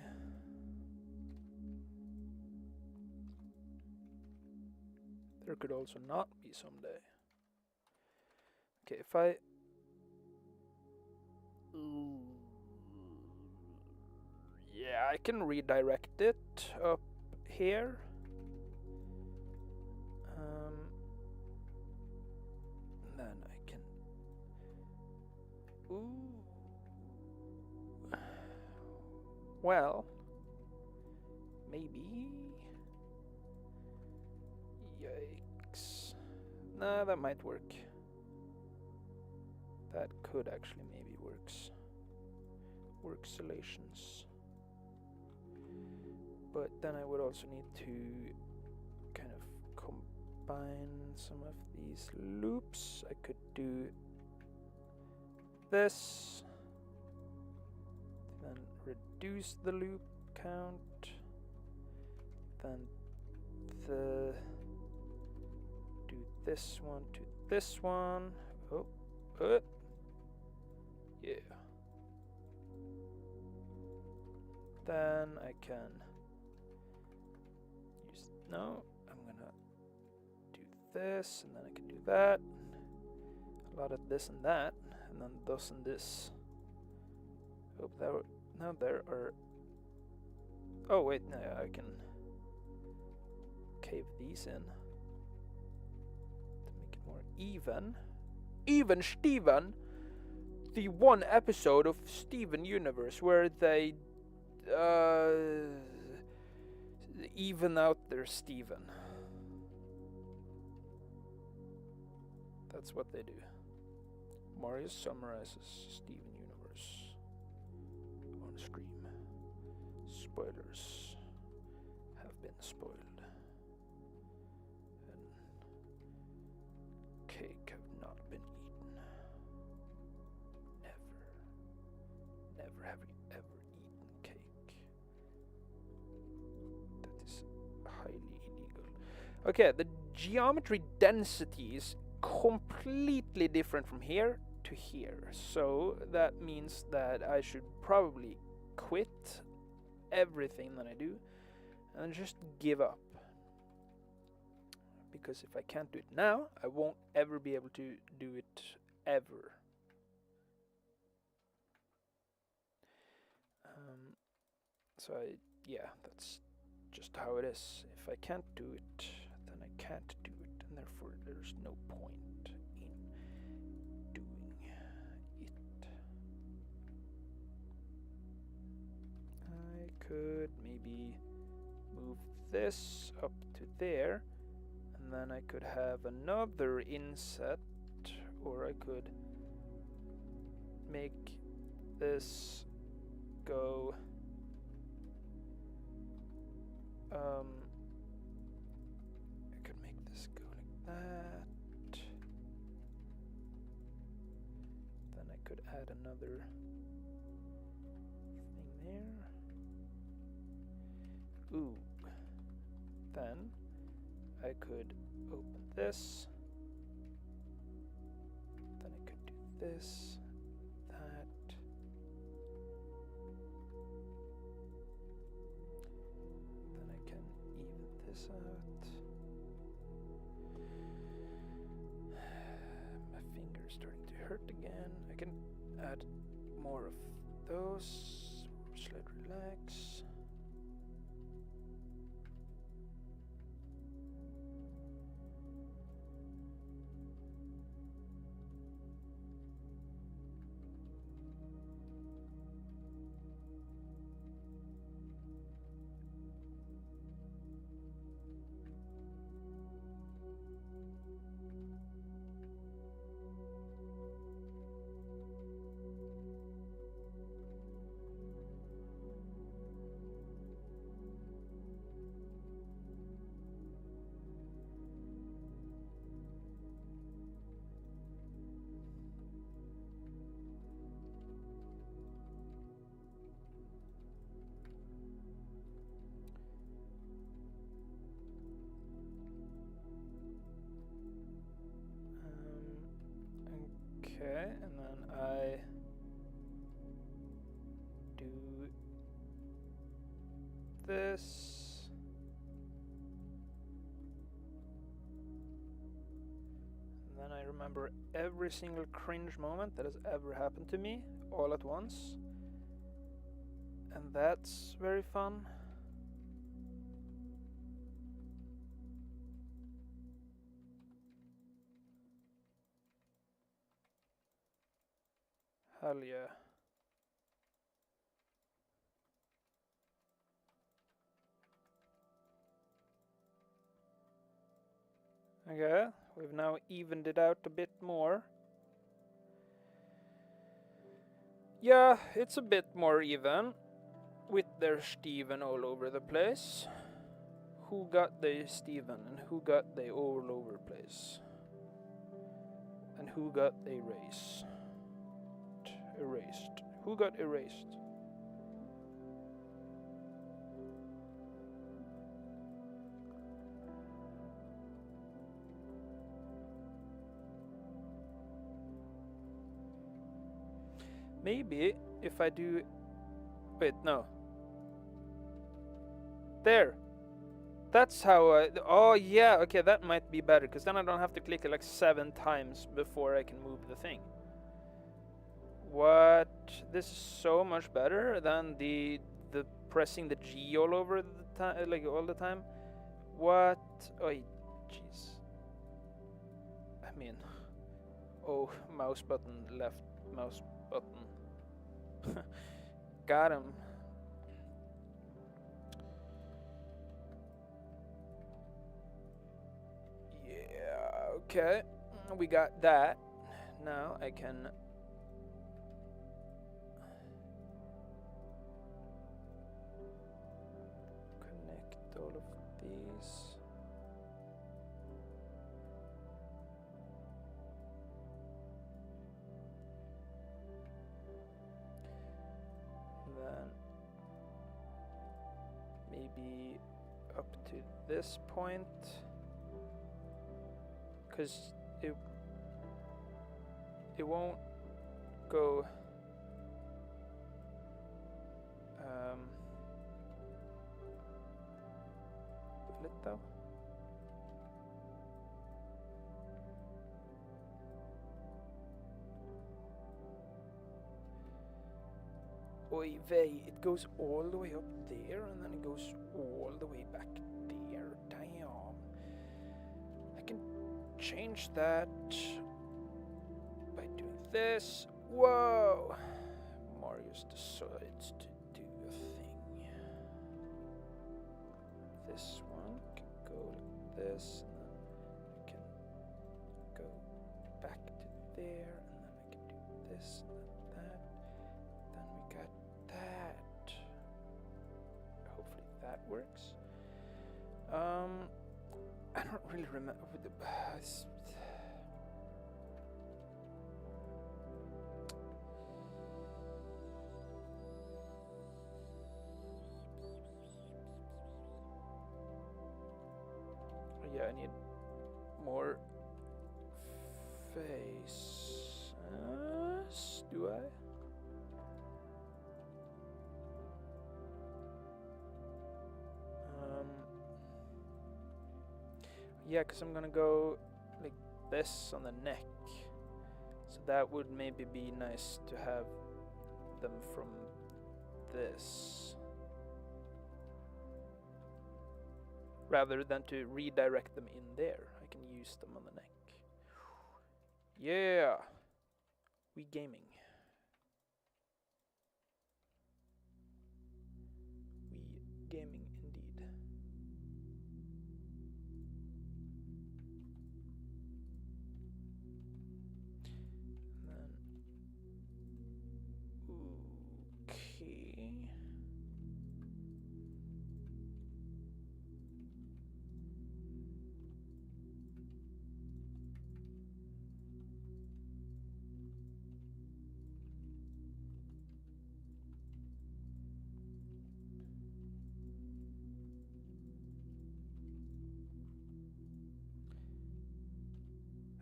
There could also not be someday. Okay, if I... Yeah, I can redirect it up here. Then I can... Well, maybe... Yikes. Nah, that might work. That could actually maybe works. Worksolations. But then I would also need to kind of combine some of these loops. I could do this, then reduce the loop count, then do this one to this one. Oh, yeah. Then I can use, no, I'm gonna do this, and then I can do that. A lot of this and that, and then this and this. Oh, now there are, oh wait, no, I can cave these in to make it more even. Even Steven, the one episode of Steven Universe where they even out their Steven. That's what they do. Marius summarizes Steven Universe on stream. Spoilers have been spoiled. And cake have not been eaten. Never have you ever eaten cake. That is highly illegal. Okay, the geometry density is completely different from here to here. So that means that I should probably quit everything that I do and just give up. Because if I can't do it now, I won't ever be able to do it ever. Yeah, that's just how it is. If I can't do it, then I can't do it, and therefore there's no point in doing it. I could maybe move this up to there, and then I could have another inset, or I could make this go I could make this go like that. Then I could add another thing there. Ooh. Then I could open this. Then I could do this, that. Then I can even this out. My finger's starting to hurt again. I can add more of those. Slide relax. Okay, and then I do this. And then I remember every single cringe moment that has ever happened to me all at once. And that's very fun. Hell yeah. Okay, we've now evened it out a bit more. Yeah, it's a bit more even, with their Steven all over the place. Who got the Steven and who got the all over place? And who got the erased? Who got erased? Maybe if I do... Wait, no. There. That's how I... Oh, yeah, okay, that might be better, because then I don't have to click it like 7 times before I can move the thing. What? This is so much better than the pressing the G all over the time, like all the time. What? Oh, jeez. I mean... Oh, mouse button, left mouse button. Got him. Yeah, okay. We got that. Now I can... connect all of these. Then maybe up to this point, because it won't go will it though? Oy vey, it goes all the way up there and then it goes all the way back there. Damn. I can change that by doing this. Whoa! Marius decides to do a thing. This one can go like this, and then I can go back to there, and then I can do this and that. Then we got that. Hopefully that works. I don't really remember. Yeah, I need more faces. Do I? Yeah, because I'm gonna go like this on the neck. So that would maybe be nice to have them from this, rather than to redirect them in there. I can use them on the neck. Yeah, we gaming. We gaming indeed. And then, okay.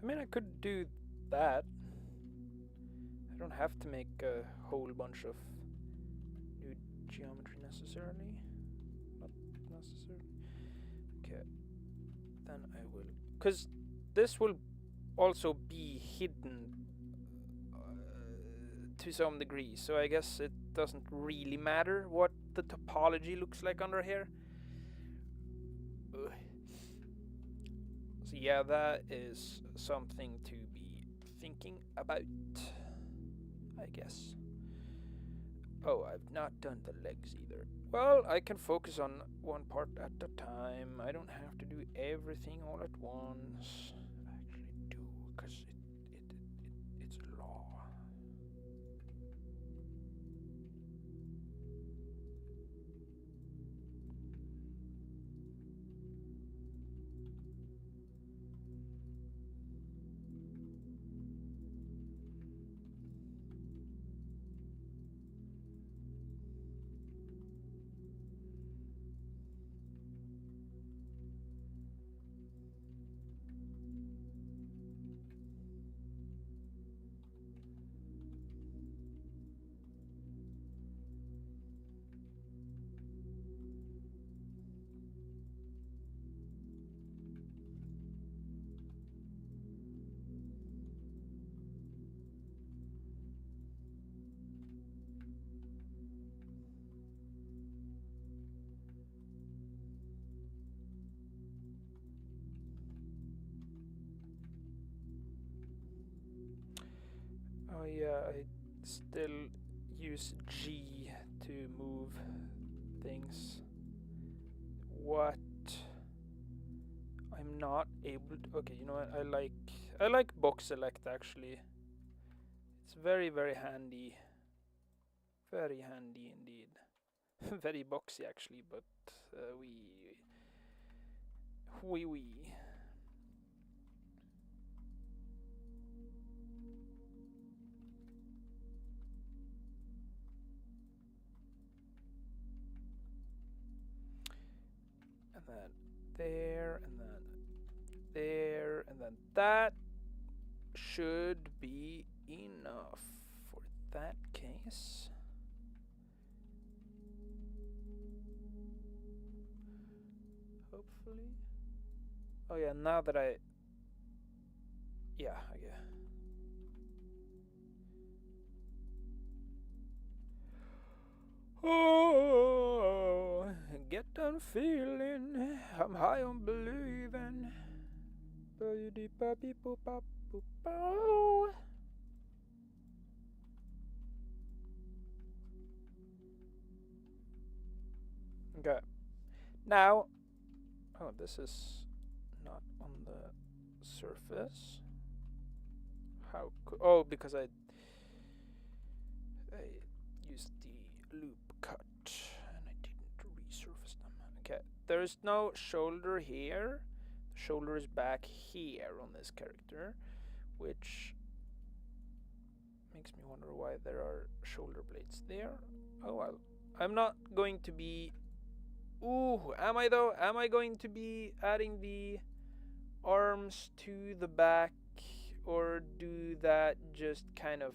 I mean, I could do that. I don't have to make a whole bunch of new geometry necessarily. Not necessarily. Okay. Then I will... Because this will also be hidden to some degree. So I guess it doesn't really matter what the topology looks like under here. Ugh. So yeah, that is something to be thinking about, I guess. Oh, I've not done the legs either. Well, I can focus on one part at a time. I don't have to do everything all at once. I actually do, because it's law. yeah, I still use G to move things. What? I'm not able to. Okay, you know what? I like box select actually. It's very handy. Very handy indeed. Very boxy actually, but we. And then there, and then there, and then that should be enough for that case. Hopefully. Oh yeah, now that yeah, okay. Oh, get done feeling. I'm high on believing. Okay. Now, oh, this is not on the surface. How could? Oh, because I used the loop cut and I didn't resurface them. Okay, there is no shoulder here. The shoulder is back here on this character, which makes me wonder why there are shoulder blades there. Oh well. I'm not going to be. Ooh, am I though? Am I going to be adding the arms to the back, or do that just kind of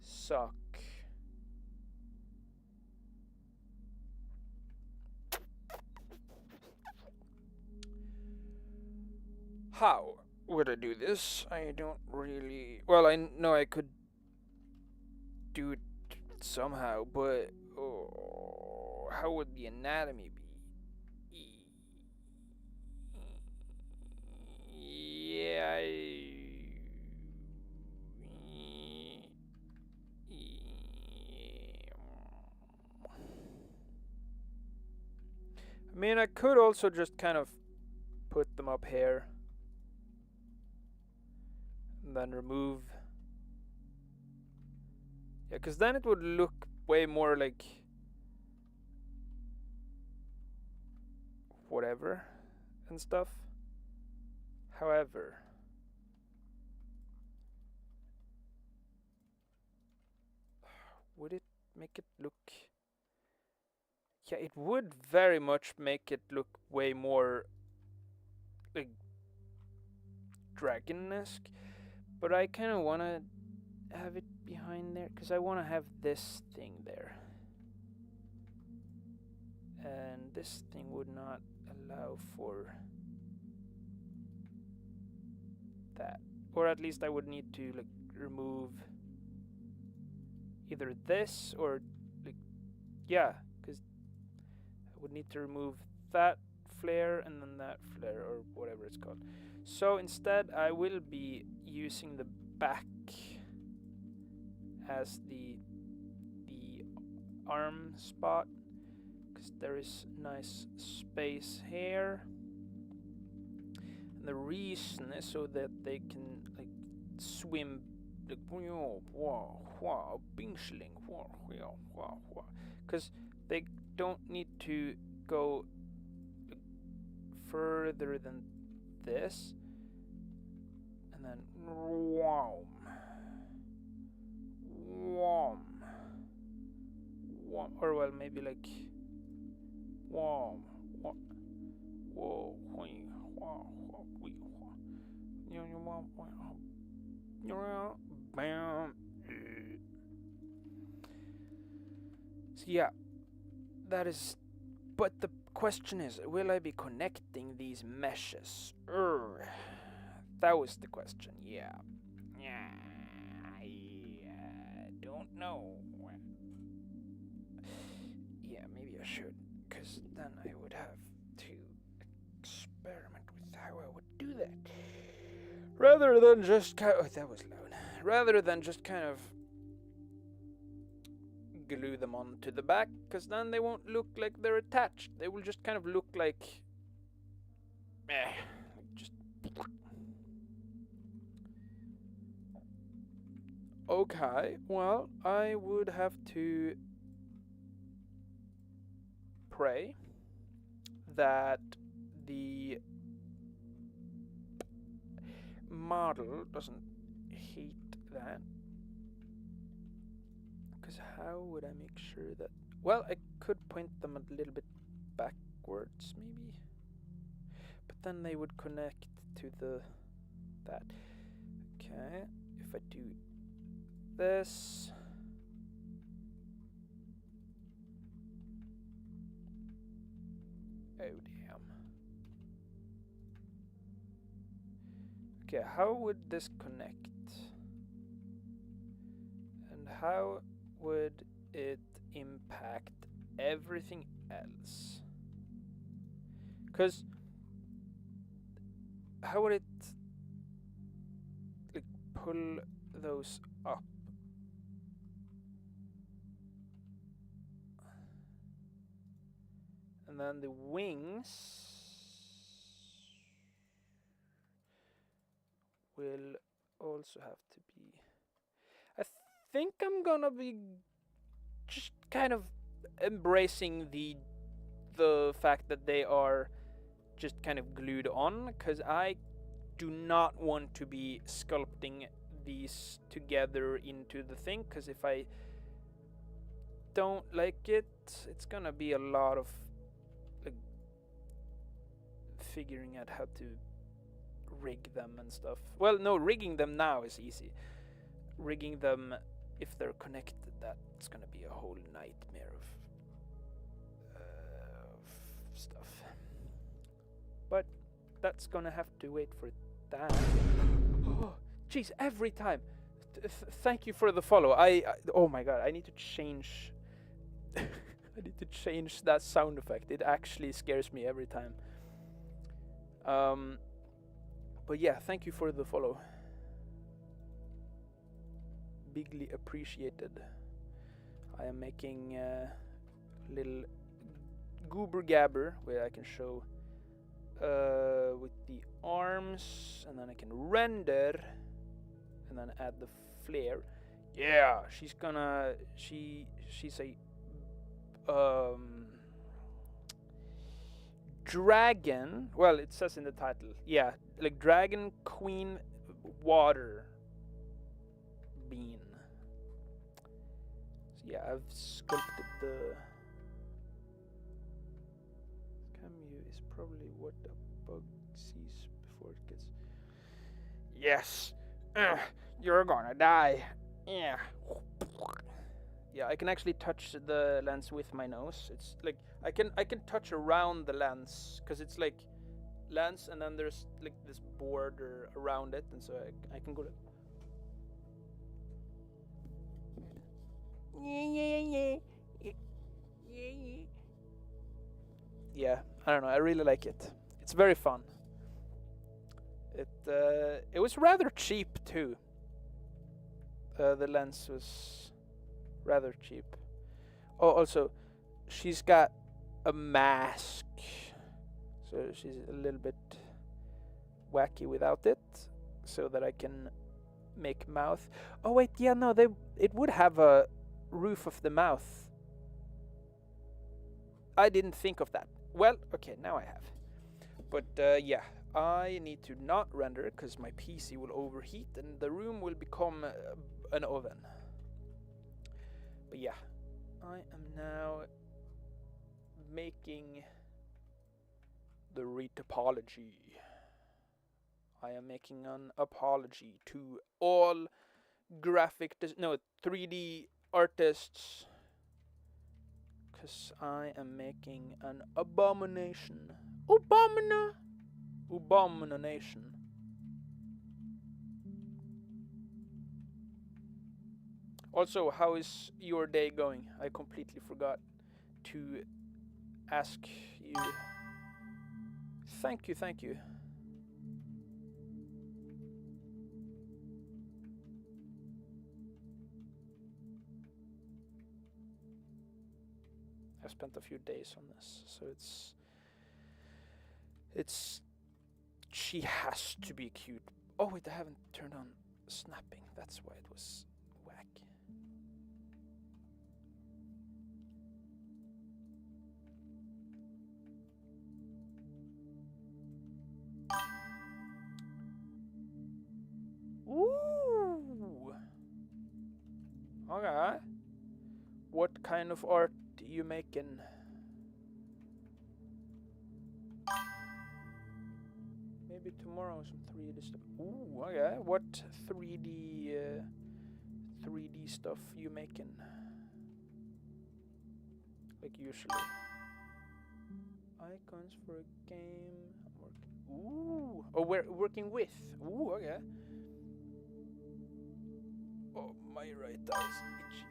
suck? How would I do this? I don't really. Well, I know I could do it somehow, but oh, how would the anatomy be? Yeah. I mean, I could also just kind of put them up here and then remove. Yeah, because then it would look way more like whatever and stuff. However, would it make it look? Yeah, it would very much make it look way more like dragon-esque, but I kind of want to have it behind there because I want to have this thing there, and this thing would not allow for that, or at least I would need to like remove either this or like, yeah, because I would need to remove that flare and then that flare or whatever it's called. So instead I will be using the back as the arm spot because there is nice space here, and the reason is so that they can like swim like because they don't need to go further than this, and then or well, maybe like so yeah, that is. But the question is, will I be connecting these meshes? That was the question. Yeah. I don't know. Yeah, maybe I should, because then I would have to experiment with how I would do that, rather than just oh, that was loud. rather than just kind of glue them onto the back, because then they won't look like they're attached. They will just kind of look like just okay. Well, I would have to pray that the model doesn't hate that. Because how would I make sure that... Well, I could point them a little bit backwards, maybe. But then they would connect to that. Okay, if I do this... Oh, damn. Okay, how would this connect? And how would it impact everything else? Because how would it like pull those up? And then the wings will also have to be... I think I'm gonna be just kind of embracing the fact that they are just kind of glued on, because I do not want to be sculpting these together into the thing, because if I don't like it, it's gonna be a lot of like figuring out how to rig them and stuff. Well, no, rigging them now is easy. Rigging them if they're connected, that's gonna be a whole nightmare of stuff. But that's gonna have to wait for that. Oh, jeez, every time. Thank you for the follow. I oh my god, I need to change. I need to change that sound effect. It actually scares me every time. But yeah, thank you for the follow. Bigly appreciated. I am making a little goober gabber where I can show with the arms, and then I can render and then add the flare. Yeah, she's a dragon. Well, it says in the title. Yeah, like dragon queen water bean. So yeah, I've sculpted the Camus is probably what a bug sees before it gets. Yes, you're gonna die. Yeah. Yeah, I can actually touch the lens with my nose. It's like I can touch around the lens, because it's like lens and then there's like this border around it, and so I can go to... Yeah, I don't know, I really like it. It's very fun. It was rather cheap too. The lens was rather cheap. Oh, also, she's got a mask, so she's a little bit wacky without it, so that I can make mouth. Oh wait, yeah, no, it would have a roof of the mouth. I didn't think of that. Well, okay, now I have. But yeah, I need to not render, because my PC will overheat and the room will become an oven. But yeah, I am now making the retopology. I am making an apology to all 3D artists, because I am making an abomination. Abomination. Also, how is your day going? I completely forgot to ask you. Thank you. I spent a few days on this, so it's she has to be cute. Oh wait, I haven't turned on snapping. That's why it was whack. Ooh. Okay. What kind of art you making? Maybe tomorrow some 3D stuff. Ooh, okay. What 3D stuff you making? Like usually. Icons for a game. I'm working. Ooh. Oh, we're working with. Ooh, okay. Oh, my right eye's itchy.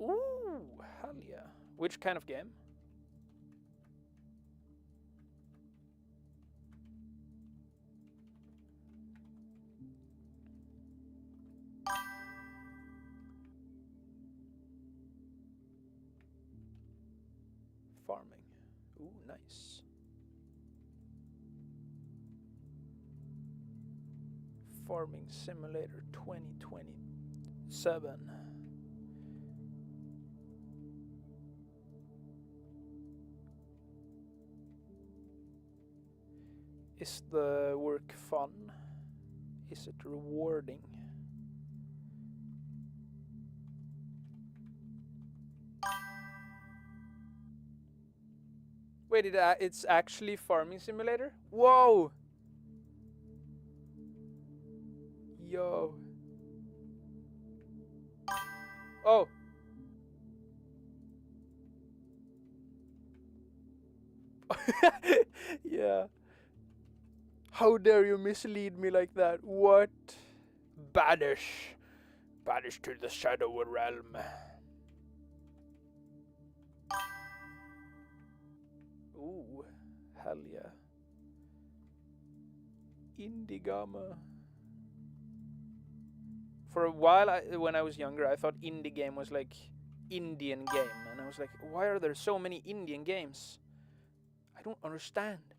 Ooh, hell yeah. Which kind of game? Farming. Ooh, nice. Farming Simulator 2027. Is the work fun? Is it rewarding? Wait, it's actually Farming Simulator? Whoa! Yo. Oh! Yeah. How dare you mislead me like that? What? Banish. Banish to the shadow realm. Ooh, hell yeah. Indigama. For a while, when I was younger, I thought indie game was like Indian game. And I was like, why are there so many Indian games? I don't understand.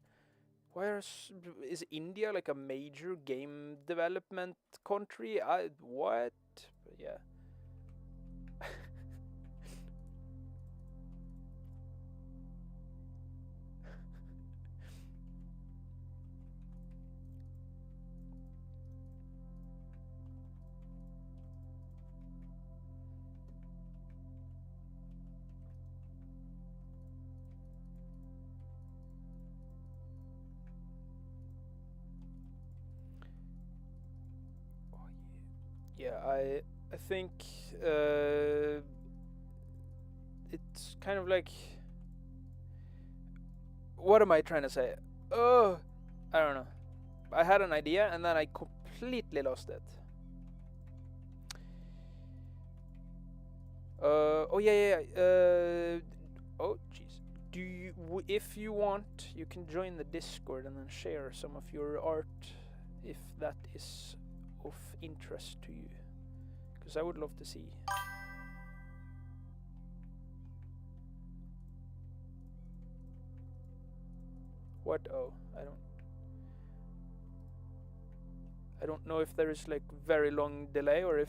Is India like a major game development country? What? But yeah. Yeah, I think it's kind of like, what am I trying to say? Oh, I don't know. I had an idea and then I completely lost it. Oh yeah. Oh jeez. Do you, if you want, you can join the Discord and then share some of your art, if that is of interest to you, because I would love to see. What? Oh, I don't know if there is like very long delay or if.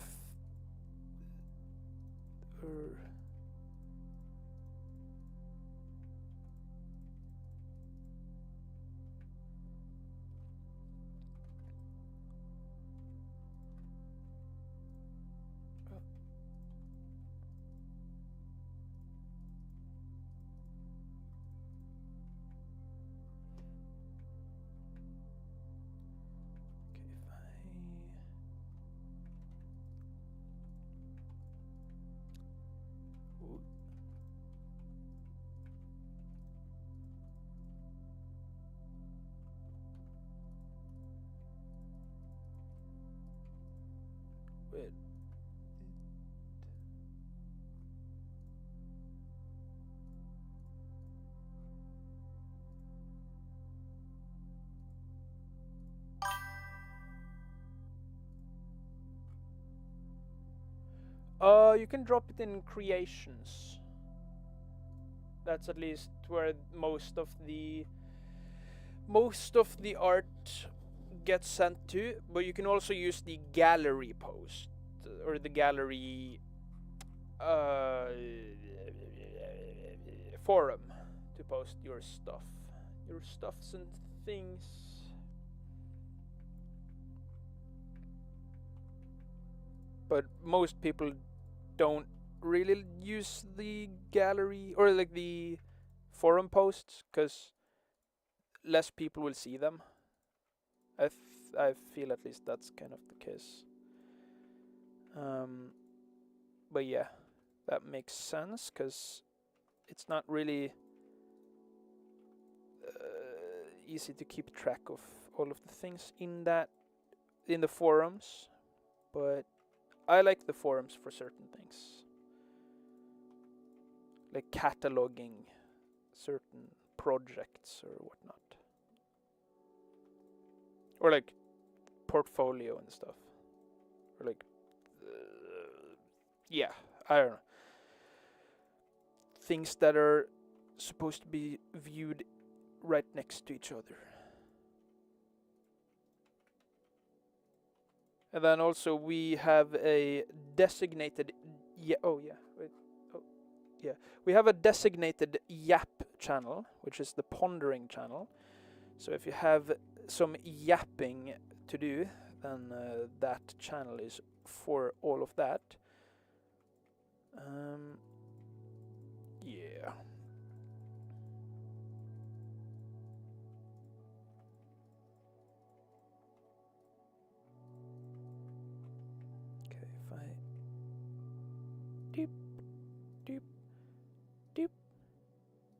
You can drop it in creations. That's at least where most of the art gets sent to, but you can also use the gallery post or the gallery forum to post your stuffs and things. But most people don't really use the gallery or like the forum posts because less people will see them. I feel at least that's kind of the case. But yeah, that makes sense because it's not really easy to keep track of all of the things in the forums, but I like the forums for certain things, like cataloging certain projects or whatnot, or like portfolio and stuff, or like yeah, I don't know, things that are supposed to be viewed right next to each other. And then also we have a designated we have a designated yap channel, which is the pondering channel. So if you have some yapping to do, then that channel is for all of that. Yeah. Okay, if I doop, doop, doop,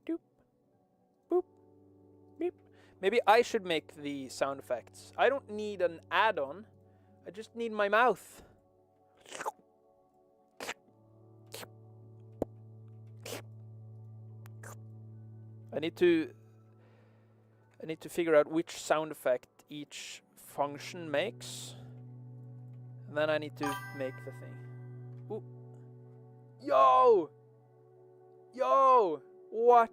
doop, boop, beep. Maybe I should make the sound effects. I don't need an add-on. I just need my mouth. I need to figure out which sound effect each function makes. And then I need to make the thing. Ooh. Yo! Yo! What?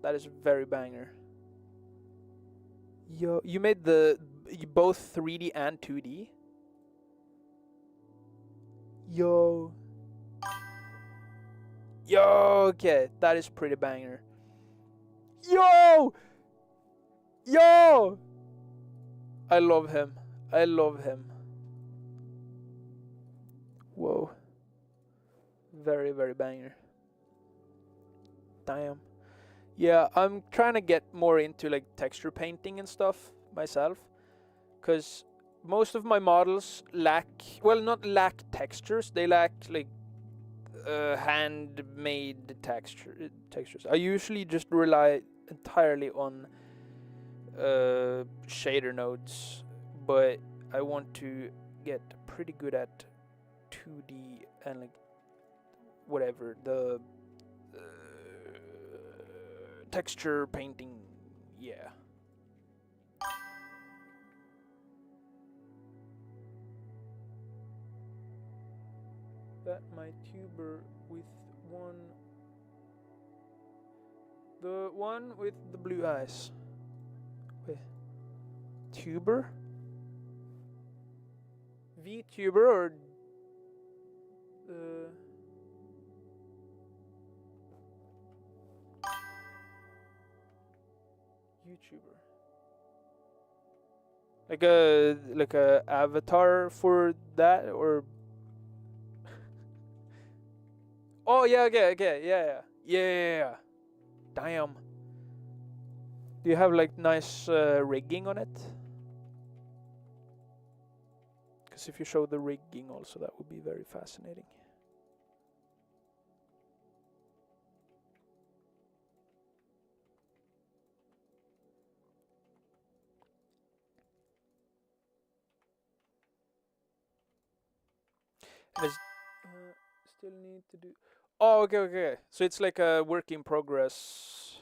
That is very banger. Yo, you made both 3D and 2D? Yo. Yo, okay, that is pretty banger. Yo! Yo! I love him. I love him. Whoa. Very, very banger. Damn. Yeah, I'm trying to get more into like texture painting and stuff myself, because most of my models lack, well, not lack textures, they lack like handmade textures. I usually just rely entirely on shader nodes, but I want to get pretty good at 2D and like whatever the texture painting. Yeah. That my tuber with the one with the blue eyes. Wait. Tuber? VTuber or YouTuber? Like a avatar for that, or oh yeah, okay, yeah. Damn. Do you have like nice rigging on it? Because if you show the rigging also, that would be very fascinating. And still need to do. Oh, okay. So it's like a work in progress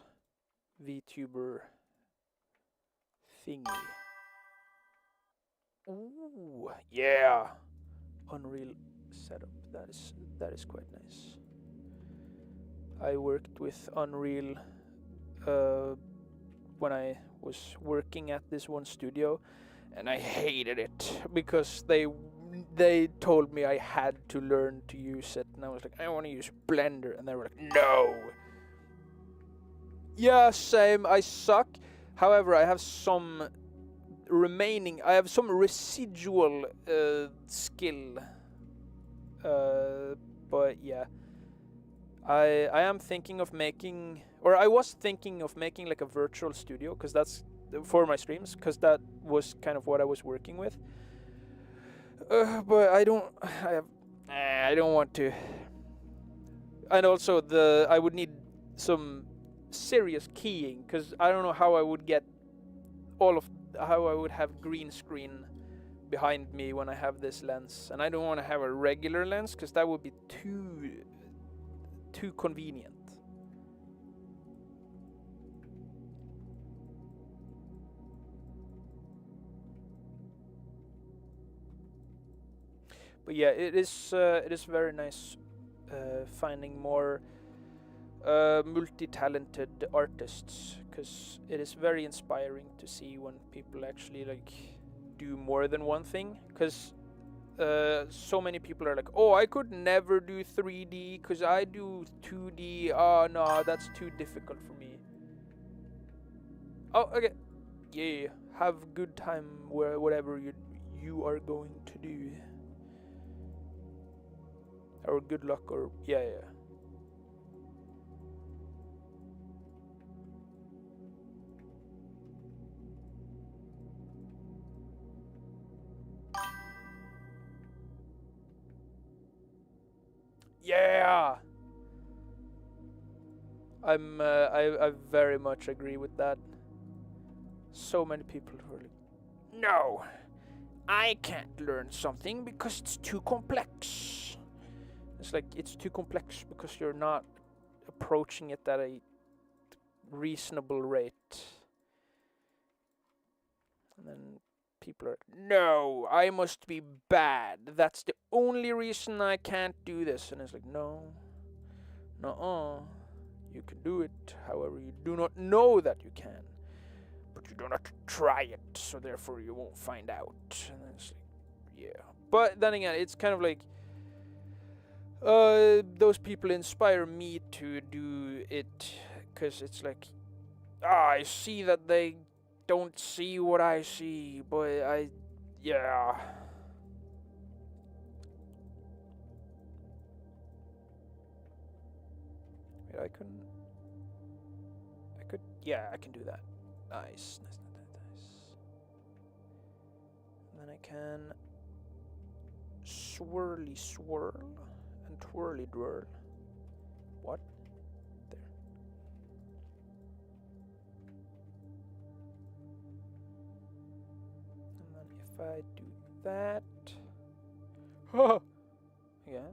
VTuber thingy. Ooh, yeah. Unreal setup. That is quite nice. I worked with Unreal when I was working at this one studio, and I hated it because they told me I had to learn to use it, and I was like, I want to use Blender, and they were like, no. Yeah, same. I suck. However, I have some residual skill. But yeah, I am thinking of making, or I was thinking of making like a virtual studio, because that's for my streams, because that was kind of what I was working with. But I don't want to. And also I would need some serious keying, because I don't know how I would get how I would have green screen behind me when I have this lens, and I don't want to have a regular lens because that would be too convenient. But yeah, it is very nice finding more multi-talented artists, because it is very inspiring to see when people actually like do more than one thing, because so many people are like, oh, I could never do 3D because I do 2D. Oh no, that's too difficult for me. Oh, okay. Yeah, have good time whatever you are going to do, or good luck, or yeah. Yeah. I very much agree with that. So many people who are like, no, I can't learn something because it's too complex. It's like, it's too complex because you're not approaching it at a reasonable rate. And then people are, no, I must be bad. That's the only reason I can't do this. And it's like, no, you can do it. However, you do not know that you can, but you do not try it, so therefore you won't find out. And then it's like, yeah. But then again, it's kind of like, those people inspire me to do it, because it's like, I see that they don't see what I see, but yeah. Wait, I can do that. Nice. And then I can swirly swirl and twirly twirl. What? There. And then if I do that, yeah.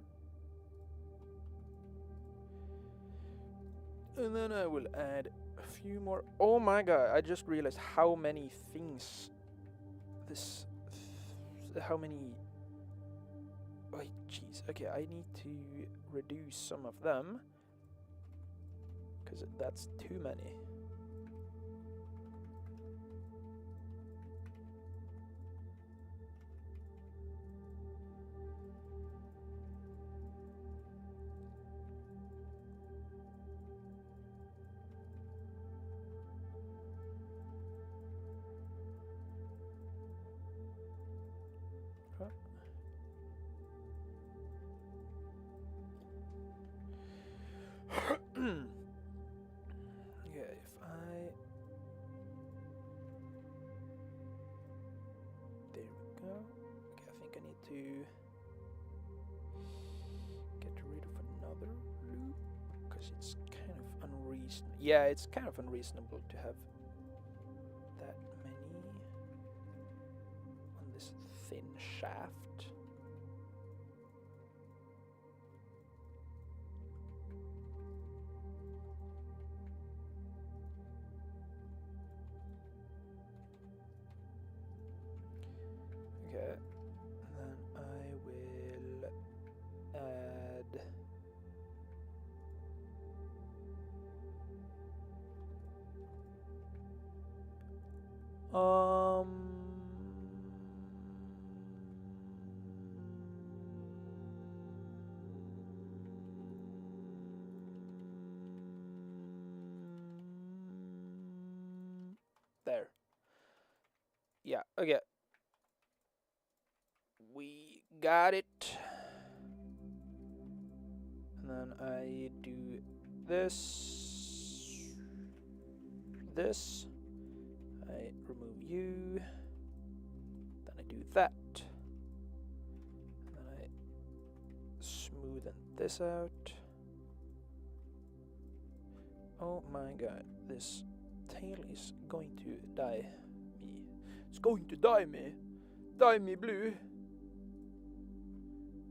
And then I will add a few more. Oh my god, I just realized how many things how many. Wait, jeez. Okay, I need to reduce some of them, because that's too many. Yeah, if there we go. Okay, I think I need to get rid of another loop, because it's kind of unreasonable. Yeah, it's kind of unreasonable to have that many on this thin shaft. Okay, and then I will Um. There. Yeah, okay. We got it. And then I do this. This. I remove you. Then I do that. And then I smoothen this out. Oh my god, this tail is going to die me. It's going to die me. Die me blue.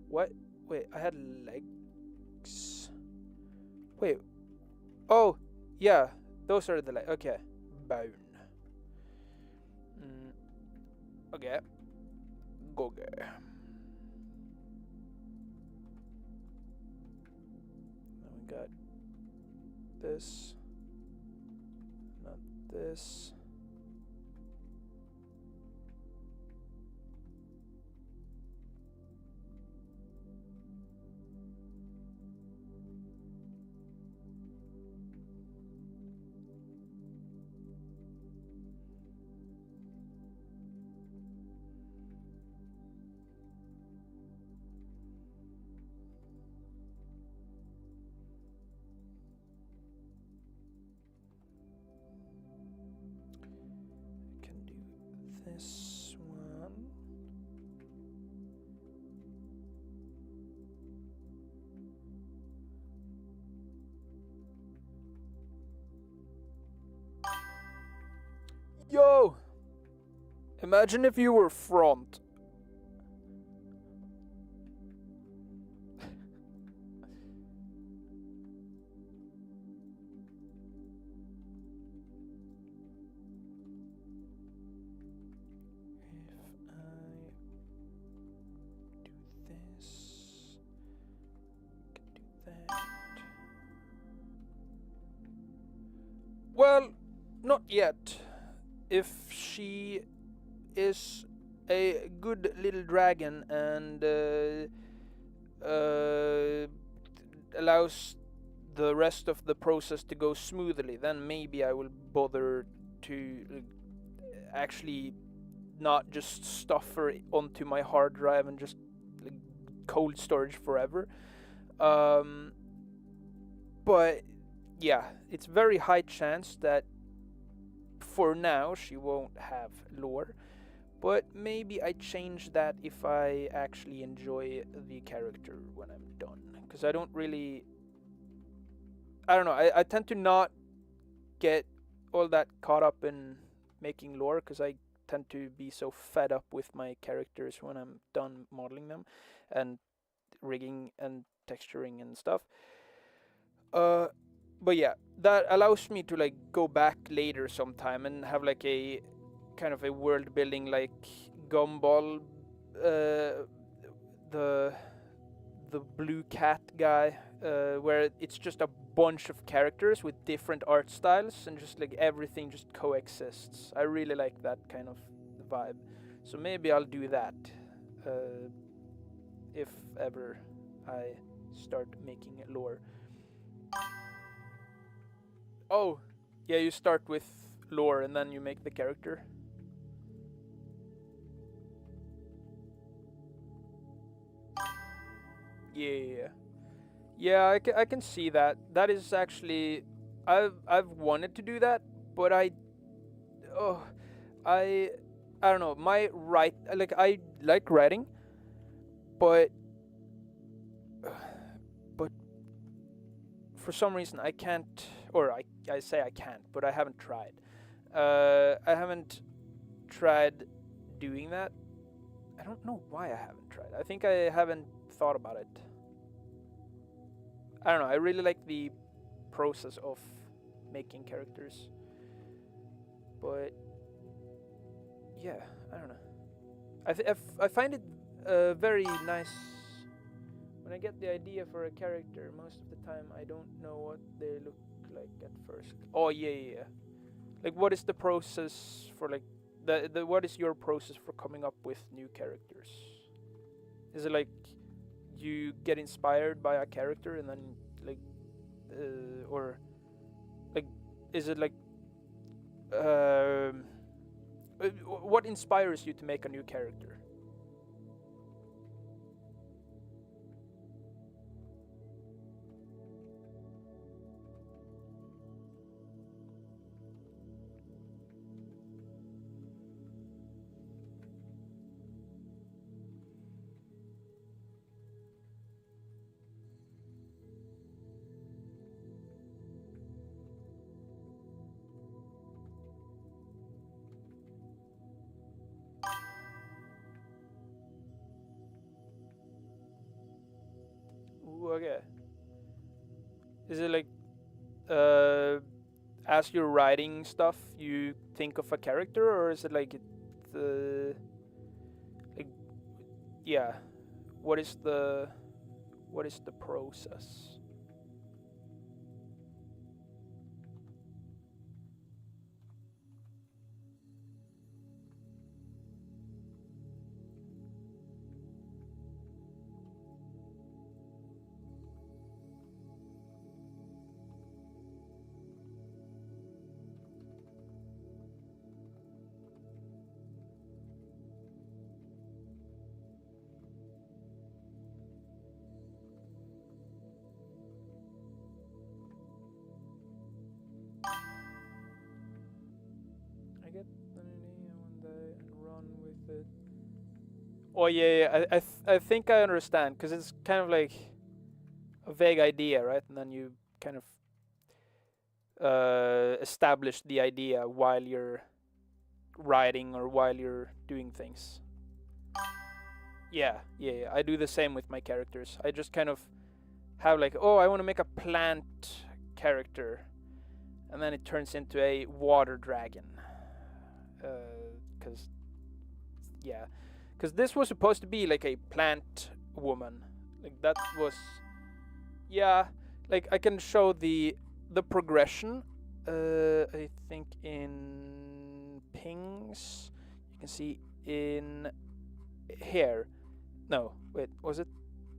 What? Wait, I had legs. Wait. Oh, yeah. Those are the legs. Okay. Bone. Okay. Go. Then we got this. Not this. This one. Yo! Imagine if you were front. Well, not yet. If she is a good little dragon and allows the rest of the process to go smoothly, then maybe I will bother to actually not just stuff her onto my hard drive and just cold storage forever. But yeah, it's very high chance that for now she won't have lore, but maybe I change that if I actually enjoy the character when I'm done, because I don't really, I don't know, I tend to not get all that caught up in making lore because I tend to be so fed up with my characters when I'm done modeling them and rigging and texturing and stuff. But yeah, that allows me to like go back later sometime and have like a kind of a world building like Gumball, the blue cat guy, where it's just a bunch of characters with different art styles and just like everything just coexists. I really like that kind of vibe, so maybe I'll do that if ever I start making lore. Oh, yeah, you start with lore and then you make the character. Yeah. Yeah, I can see that. That is actually, I've wanted to do that, but oh, I I don't know. I like writing, but but for some reason I can't, or I say I can't, but I haven't tried. I haven't tried doing that. I don't know why I haven't tried. I think I haven't thought about it. I don't know. I really like the process of making characters, but yeah, I don't know. I find it very nice when I get the idea for a character. Most of the time, I don't know what they look like at first. Oh yeah, yeah, yeah. Like, what is the process for like what is your process for coming up with new characters? Is it like you get inspired by a character and then like, or like, is it like, what inspires you to make a new character? Ooh, okay. Is it like, as you're writing stuff, you think of a character, or is it like like, yeah? What is the process? I get an idea one day and run with it. Oh yeah, I think I understand, because it's kind of like a vague idea, right? And then you kind of establish the idea while you're writing or while you're doing things. Yeah. I do the same with my characters. I just kind of have like, oh, I want to make a plant character, and then it turns into a water dragon. Because this was supposed to be like a plant woman. Like that was, yeah. Like I can show the progression. I think in pings, you can see in hair. No, wait, was it?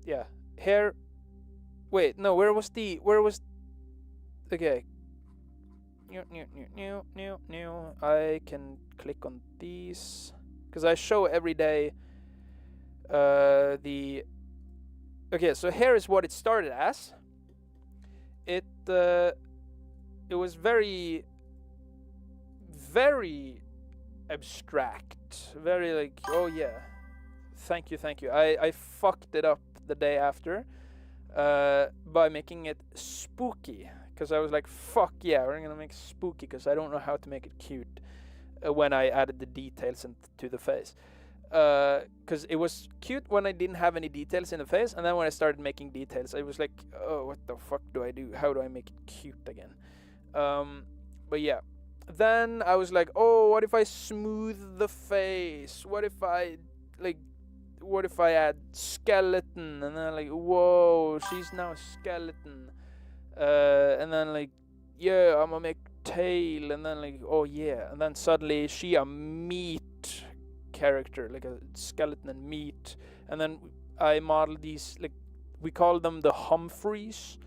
Yeah, hair. Wait, no. Where was? Okay. I can click on these because I show every day. The okay, so here is what it started as. It was very abstract, very like, oh yeah, thank you. I fucked it up the day after by making it spooky, because I was like, fuck yeah, we're gonna make it spooky, because I don't know how to make it cute when I added the details to the face. Because it was cute when I didn't have any details in the face, and then when I started making details, I was like, oh, what the fuck do I do? How do I make it cute again? But yeah, then I was like, oh, what if I smooth the face? What if I add skeleton? And then like, whoa, she's now a skeleton. And then like, yeah, I'm gonna make tail, and then like, oh yeah, and then suddenly she a meat character, like a skeleton and meat. And then I modeled these, like, we call them the Humphreys.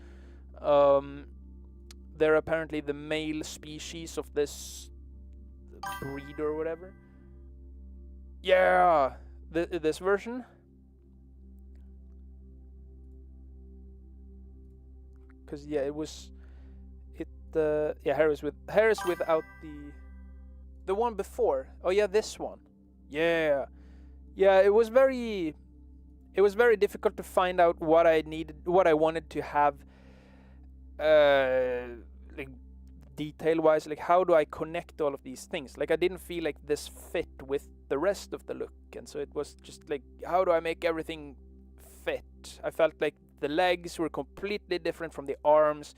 They're apparently the male species of this breed or whatever. Yeah, this version. Because yeah, Harris without the one before. Oh yeah, this one. Yeah, it was very difficult to find out what I wanted to have, like detail wise, like how do I connect all of these things. Like I didn't feel like this fit with the rest of the look, and so it was just like, how do I make everything fit? I felt like the legs were completely different from the arms,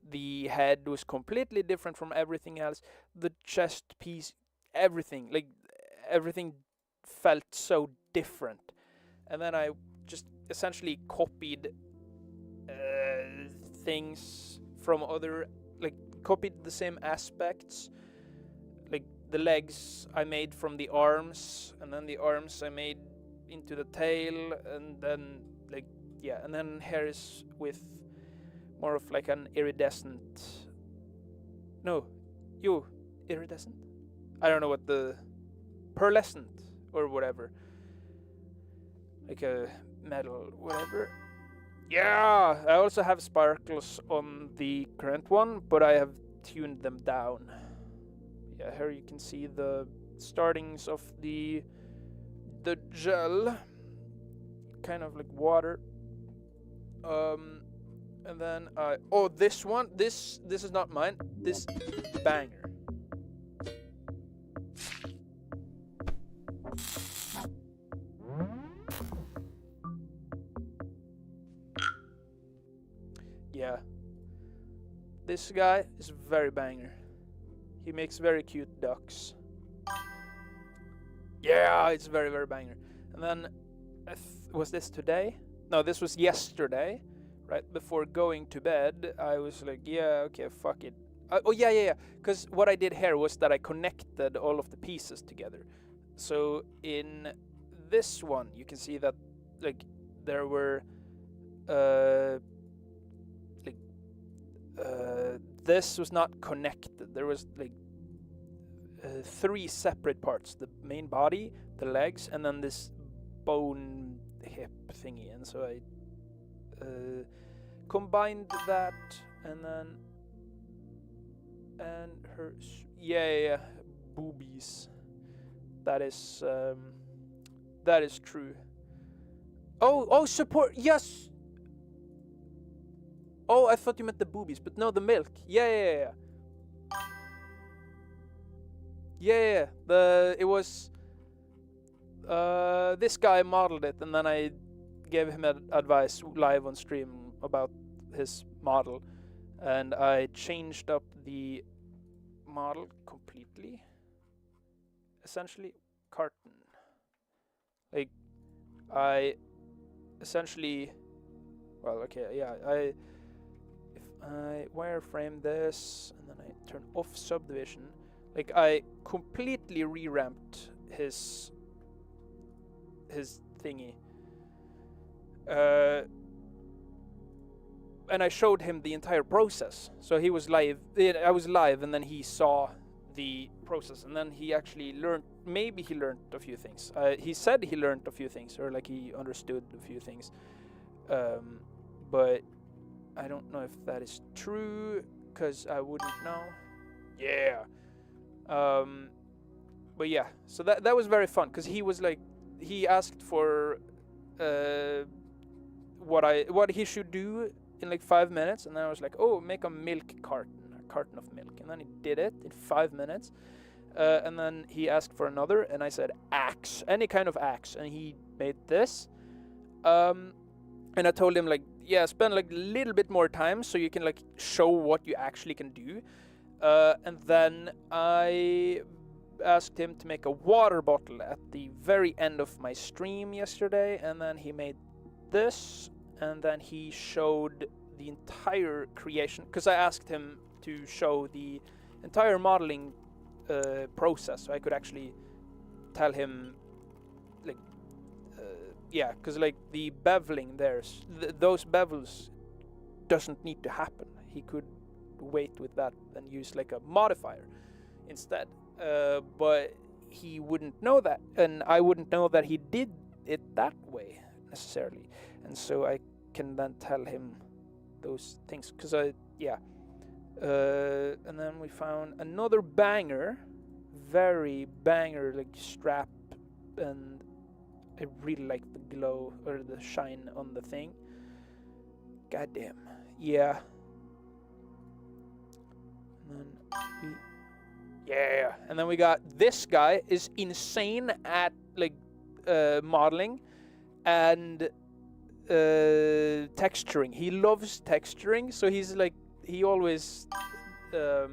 the head was completely different from everything else, the chest piece, everything felt so different. And then I just essentially copied things from other, like copied the same aspects, like the legs I made from the arms, and then the arms I made into the tail, and then like yeah, and then hair is with more of like an iridescent. No, iridescent. I don't know what the pearlescent or whatever, like a metal whatever. Yeah, I also have sparkles on the current one, but I have tuned them down. Yeah, here you can see the startings of the gel, kind of like water. And then this one, this is not mine. This banger. Yeah, this guy is very banger. He makes very cute ducks. Yeah, it's very, very banger. And then, was this today? No, this was yesterday, right before going to bed. I was like, yeah, okay, fuck it. Oh yeah. Because what I did here was that I connected all of the pieces together. So in this one, you can see that like there were this was not connected. There was like 3 separate parts: the main body, the legs, and then this bone hip thingy. And so I combined that, and then her boobies. That is true. Oh, support. Yes. Oh, I thought you meant the boobies, but no, the milk. Yeah. It was this guy modeled it, and then I gave him advice live on stream about his model, and I changed up the model completely. Essentially, carton. Like I essentially, well, okay, yeah, if I wireframe this and then I turn off subdivision, like I completely re-ramped his thingy, and I showed him the entire process. So he was live. I was live, and then he saw the process, and then he actually learned. Maybe he learned a few things. He said he learned a few things, or like he understood a few things, but I don't know if that is true, because I wouldn't know. Yeah. But yeah, so that was very fun, because he was like, he asked for what he should do in like 5 minutes, and then I was like, oh, make a carton of milk, and then he did it in 5 minutes, and then he asked for another, and I said axe, any kind of axe, and he made this, and I told him like, yeah, spend like a little bit more time so you can like show what you actually can do, and then I asked him to make a water bottle at the very end of my stream yesterday, and then he made this, and then he showed the entire creation, because I asked him to show the entire modeling process, so I could actually tell him like yeah, because like the beveling those bevels doesn't need to happen. He could wait with that and use like a modifier instead, but he wouldn't know that, and I wouldn't know that he did it that way necessarily, and so I can then tell him those things, because and then we found another banger, very banger like strap, and I really like the glow or the shine on the thing. Goddamn, yeah. And then and then we got this guy is insane at like modeling and texturing. He loves texturing, so he's like, he always but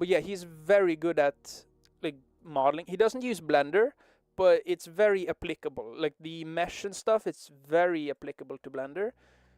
yeah, he's very good at like modeling. He doesn't use Blender, but it's very applicable. Like the mesh and stuff, it's very applicable to Blender.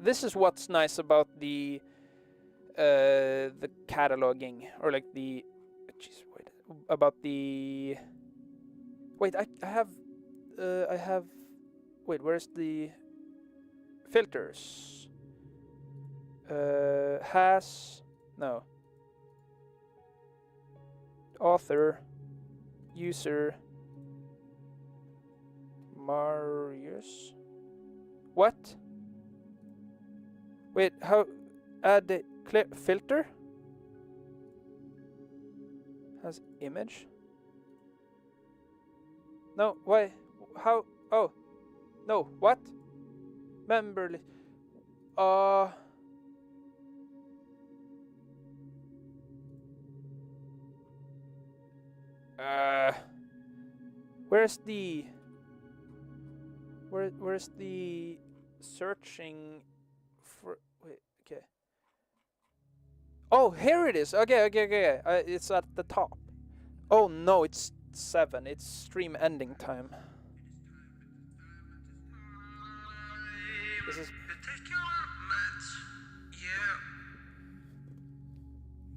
this is what's nice about the cataloging, or like the, jeez, wait, about the, wait, I have, wait, where's the filters? Has, no, author, user, Marius, what? Wait, how, add the filter? Has image? No, why? How? Oh, no, what? Member list. Where's the? Where's the searching for? Wait, okay. Oh, here it is. Okay. It's at the top. Oh no, it's 7. It's stream ending time. This is. Take your meds. Yeah.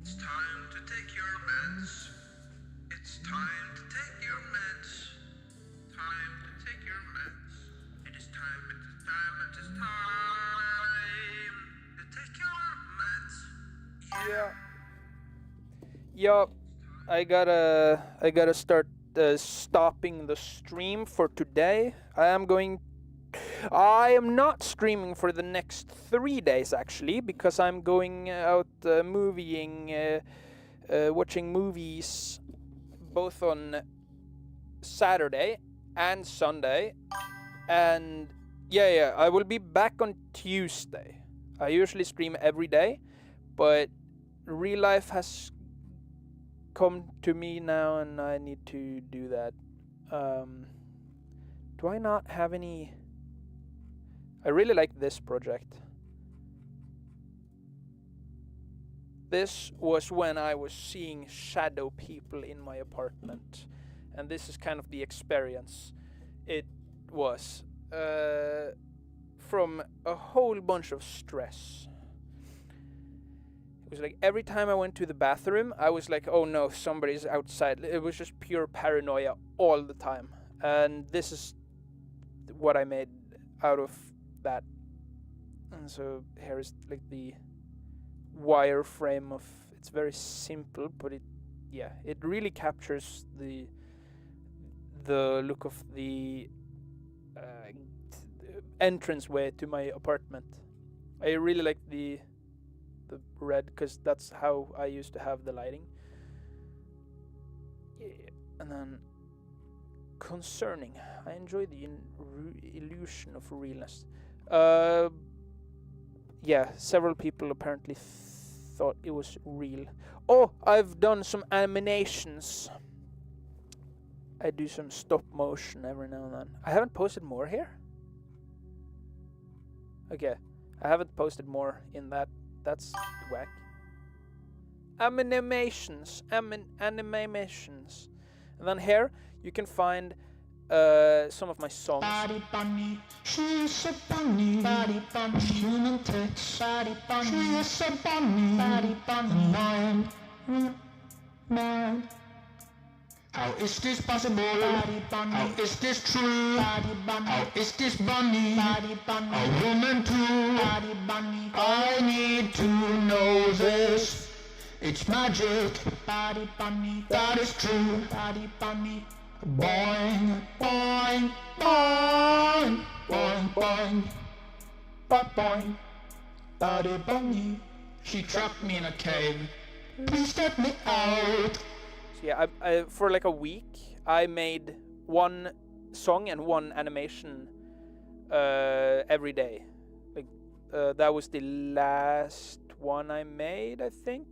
It's time to take your meds. It's time to take your meds. Time to take your meds. It is time. It is time. It is time to take your meds. Yeah. Yup. I gotta start stopping the stream for today. I am not streaming for the next 3 days actually, because I'm going out movieing, watching movies both on Saturday and Sunday, and yeah, I will be back on Tuesday. I usually stream every day, but real life has come to me now and I need to do that. Do I not have any? I really like this project. This was when I was seeing shadow people in my apartment, and this is kind of the experience. It was from a whole bunch of stress. It was like every time I went to the bathroom, I was like, oh no, somebody's outside. It was just pure paranoia all the time. And this is what I made out of that. And so here is like the wireframe of, it's very simple, but it really captures the look of the entranceway to my apartment. I really like the red, because that's how I used to have the lighting. Yeah. And then concerning, I enjoy the illusion of realness. Yeah, several people apparently thought it was real. Oh, I've done some animations. I do some stop motion every now and then. I haven't posted more here. Okay, I haven't posted more in that. That's whack. Animations. Animations. And then here you can find some of my songs. Body bunny, she's a bunny. Body bunny, human tits. Body bunny, she's a bunny. Body bunny, man. How is this possible? Body bunny. How is this true? Body bunny. How is this bunny? Body bunny. A woman too. Body bunny. I need to know this. It's magic. Body bunny. That is true. Body bunny. Boing, boing, boing, boing, boing, boing, boing. Body bunny. She trapped me in a cave. Please let me out. So yeah, I for like a week I made one song and one animation every day. Like that was the last one I made, I think.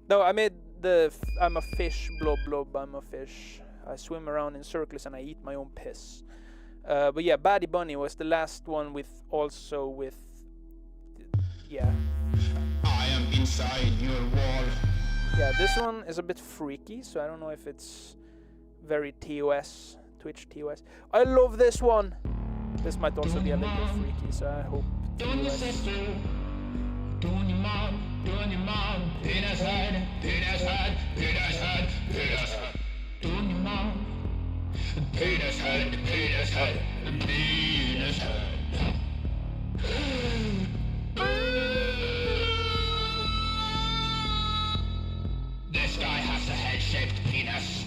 No, I made the I'm a fish, blob blob, I'm a fish. I swim around in circles and I eat my own piss. But yeah, Buddy Bunny was the last one with yeah. I am inside your wall. Yeah, this one is a bit freaky, so I don't know if it's very Twitch TOS. I love this one. This might also be a little bit freaky, so I hope Doing your sister, doing your mom, penis head, penis head, penis head, penis head. Doing your mom, penis head, penis head, penis head. This guy has a head-shaped penis.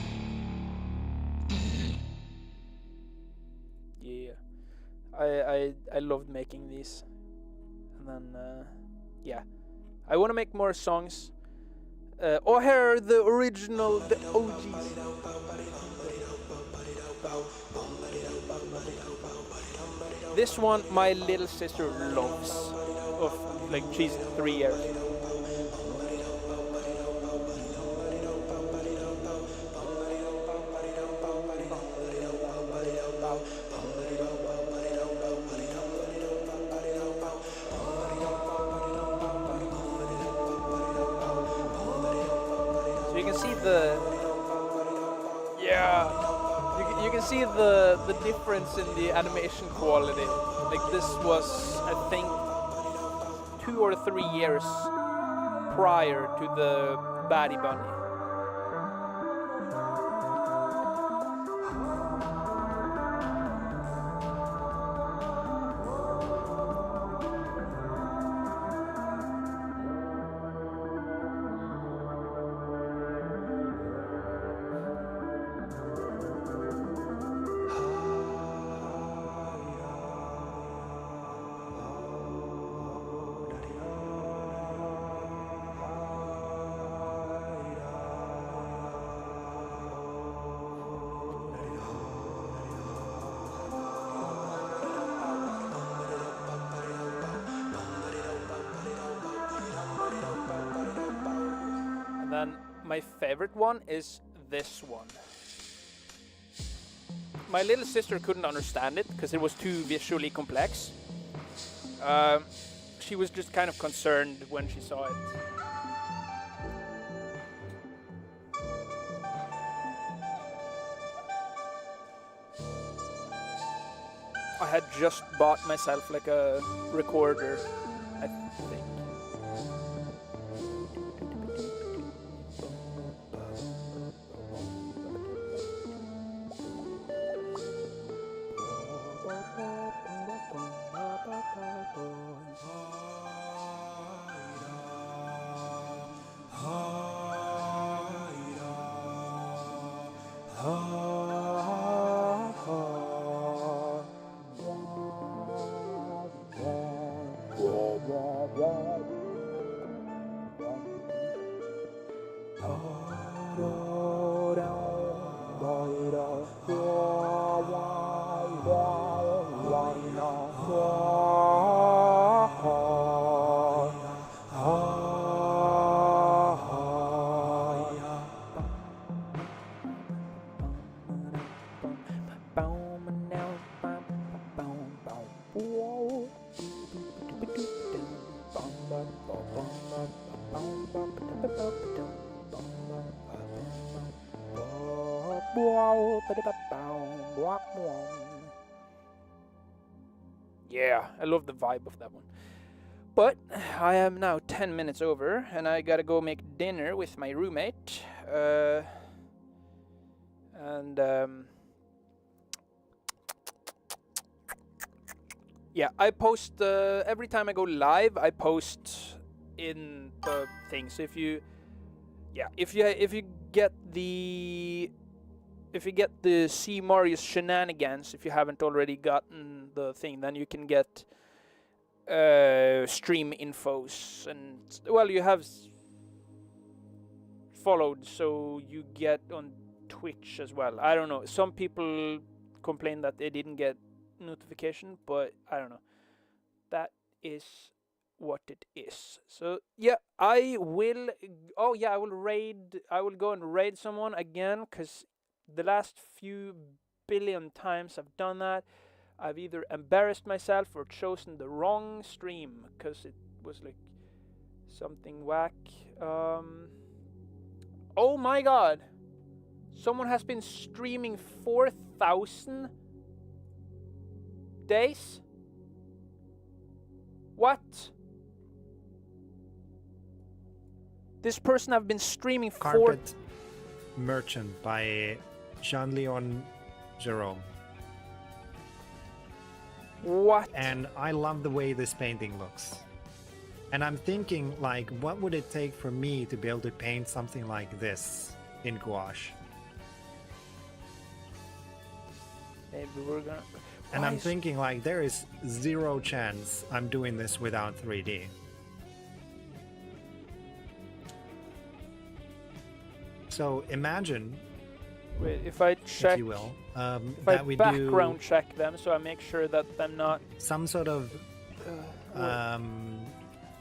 Yeah, I loved making these, and then yeah, I want to make more songs. Oh, here are the original, the OGs. This one my little sister loves. Of like she's 3 years. So you can see the you can see the difference in the animation quality. Like this was, I think, 2 or 3 years prior to the Batty Bunny. And then my favorite one is this one. My little sister couldn't understand it because it was too visually complex. She was just kind of concerned when she saw it. I had just bought myself like a recorder, I think. Yeah, I love the vibe of that one. But I am now 10 minutes over, and I gotta go make dinner with my roommate. Yeah, I post every time I go live. I post in the thing. So if you get the see Marius shenanigans, if you haven't already gotten the thing, then you can get stream infos, and well, you have followed, so you get on Twitch as well. I don't know. Some people complain that they didn't get notification, but I don't know. That is what it is. So yeah, I will. Oh yeah, I will raid. I will go and raid someone again, because the last few billion times I've done that, I've either embarrassed myself or chosen the wrong stream because it was like something whack. Oh my god! Someone has been streaming 4,000 days? What? This person have been streaming for... Carpet Merchant by Jean-Léon Jerome. What? And I love the way this painting looks. And I'm thinking, like, what would it take for me to be able to paint something like this in gouache? Maybe we're gonna... And Why I'm is- thinking, like, there is zero chance I'm doing this without 3D. So imagine, Wait, if I check... if you will, If that I we background do check them, so I make sure that I'm not... some sort of last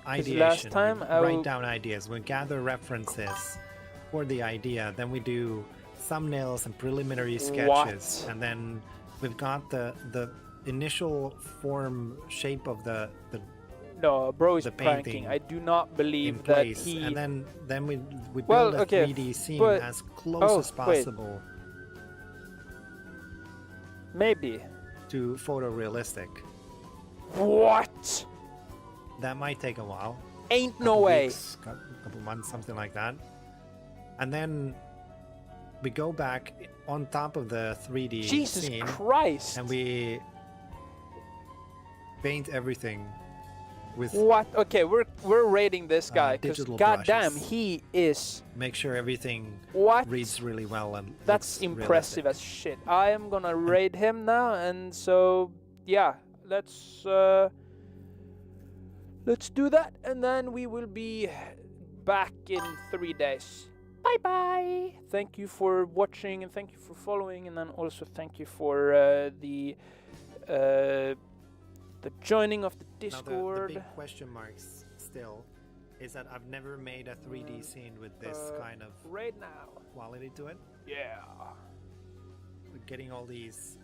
ideation. time We I write will- down ideas. We gather references for the idea. Then we do thumbnails and preliminary sketches, What? and then we've got the initial form shape of the No, bro is the pranking. painting I do not in believe that place, he... and then we Well, build a okay, 3D scene but- as close oh, as wait. possible Maybe. to photorealistic. What? That might take a while. Ain't no couple way. weeks, couple months, something like that. And then we go back on top of the 3D Jesus scene, Christ. and we paint everything with What? Okay, we're rating this guy because digital goddamn, brushes. he is... make sure everything What? reads really well and That's looks impressive realistic. as shit. I am gonna rate him now, and so yeah, let's do that, and then we will be back in 3 days. Bye bye. Thank you for watching, and thank you for following, and then also thank you for the joining of the Now Discord. the big question marks still is that I've never made a 3D scene with this kind of right now. quality to it. Yeah. Getting all these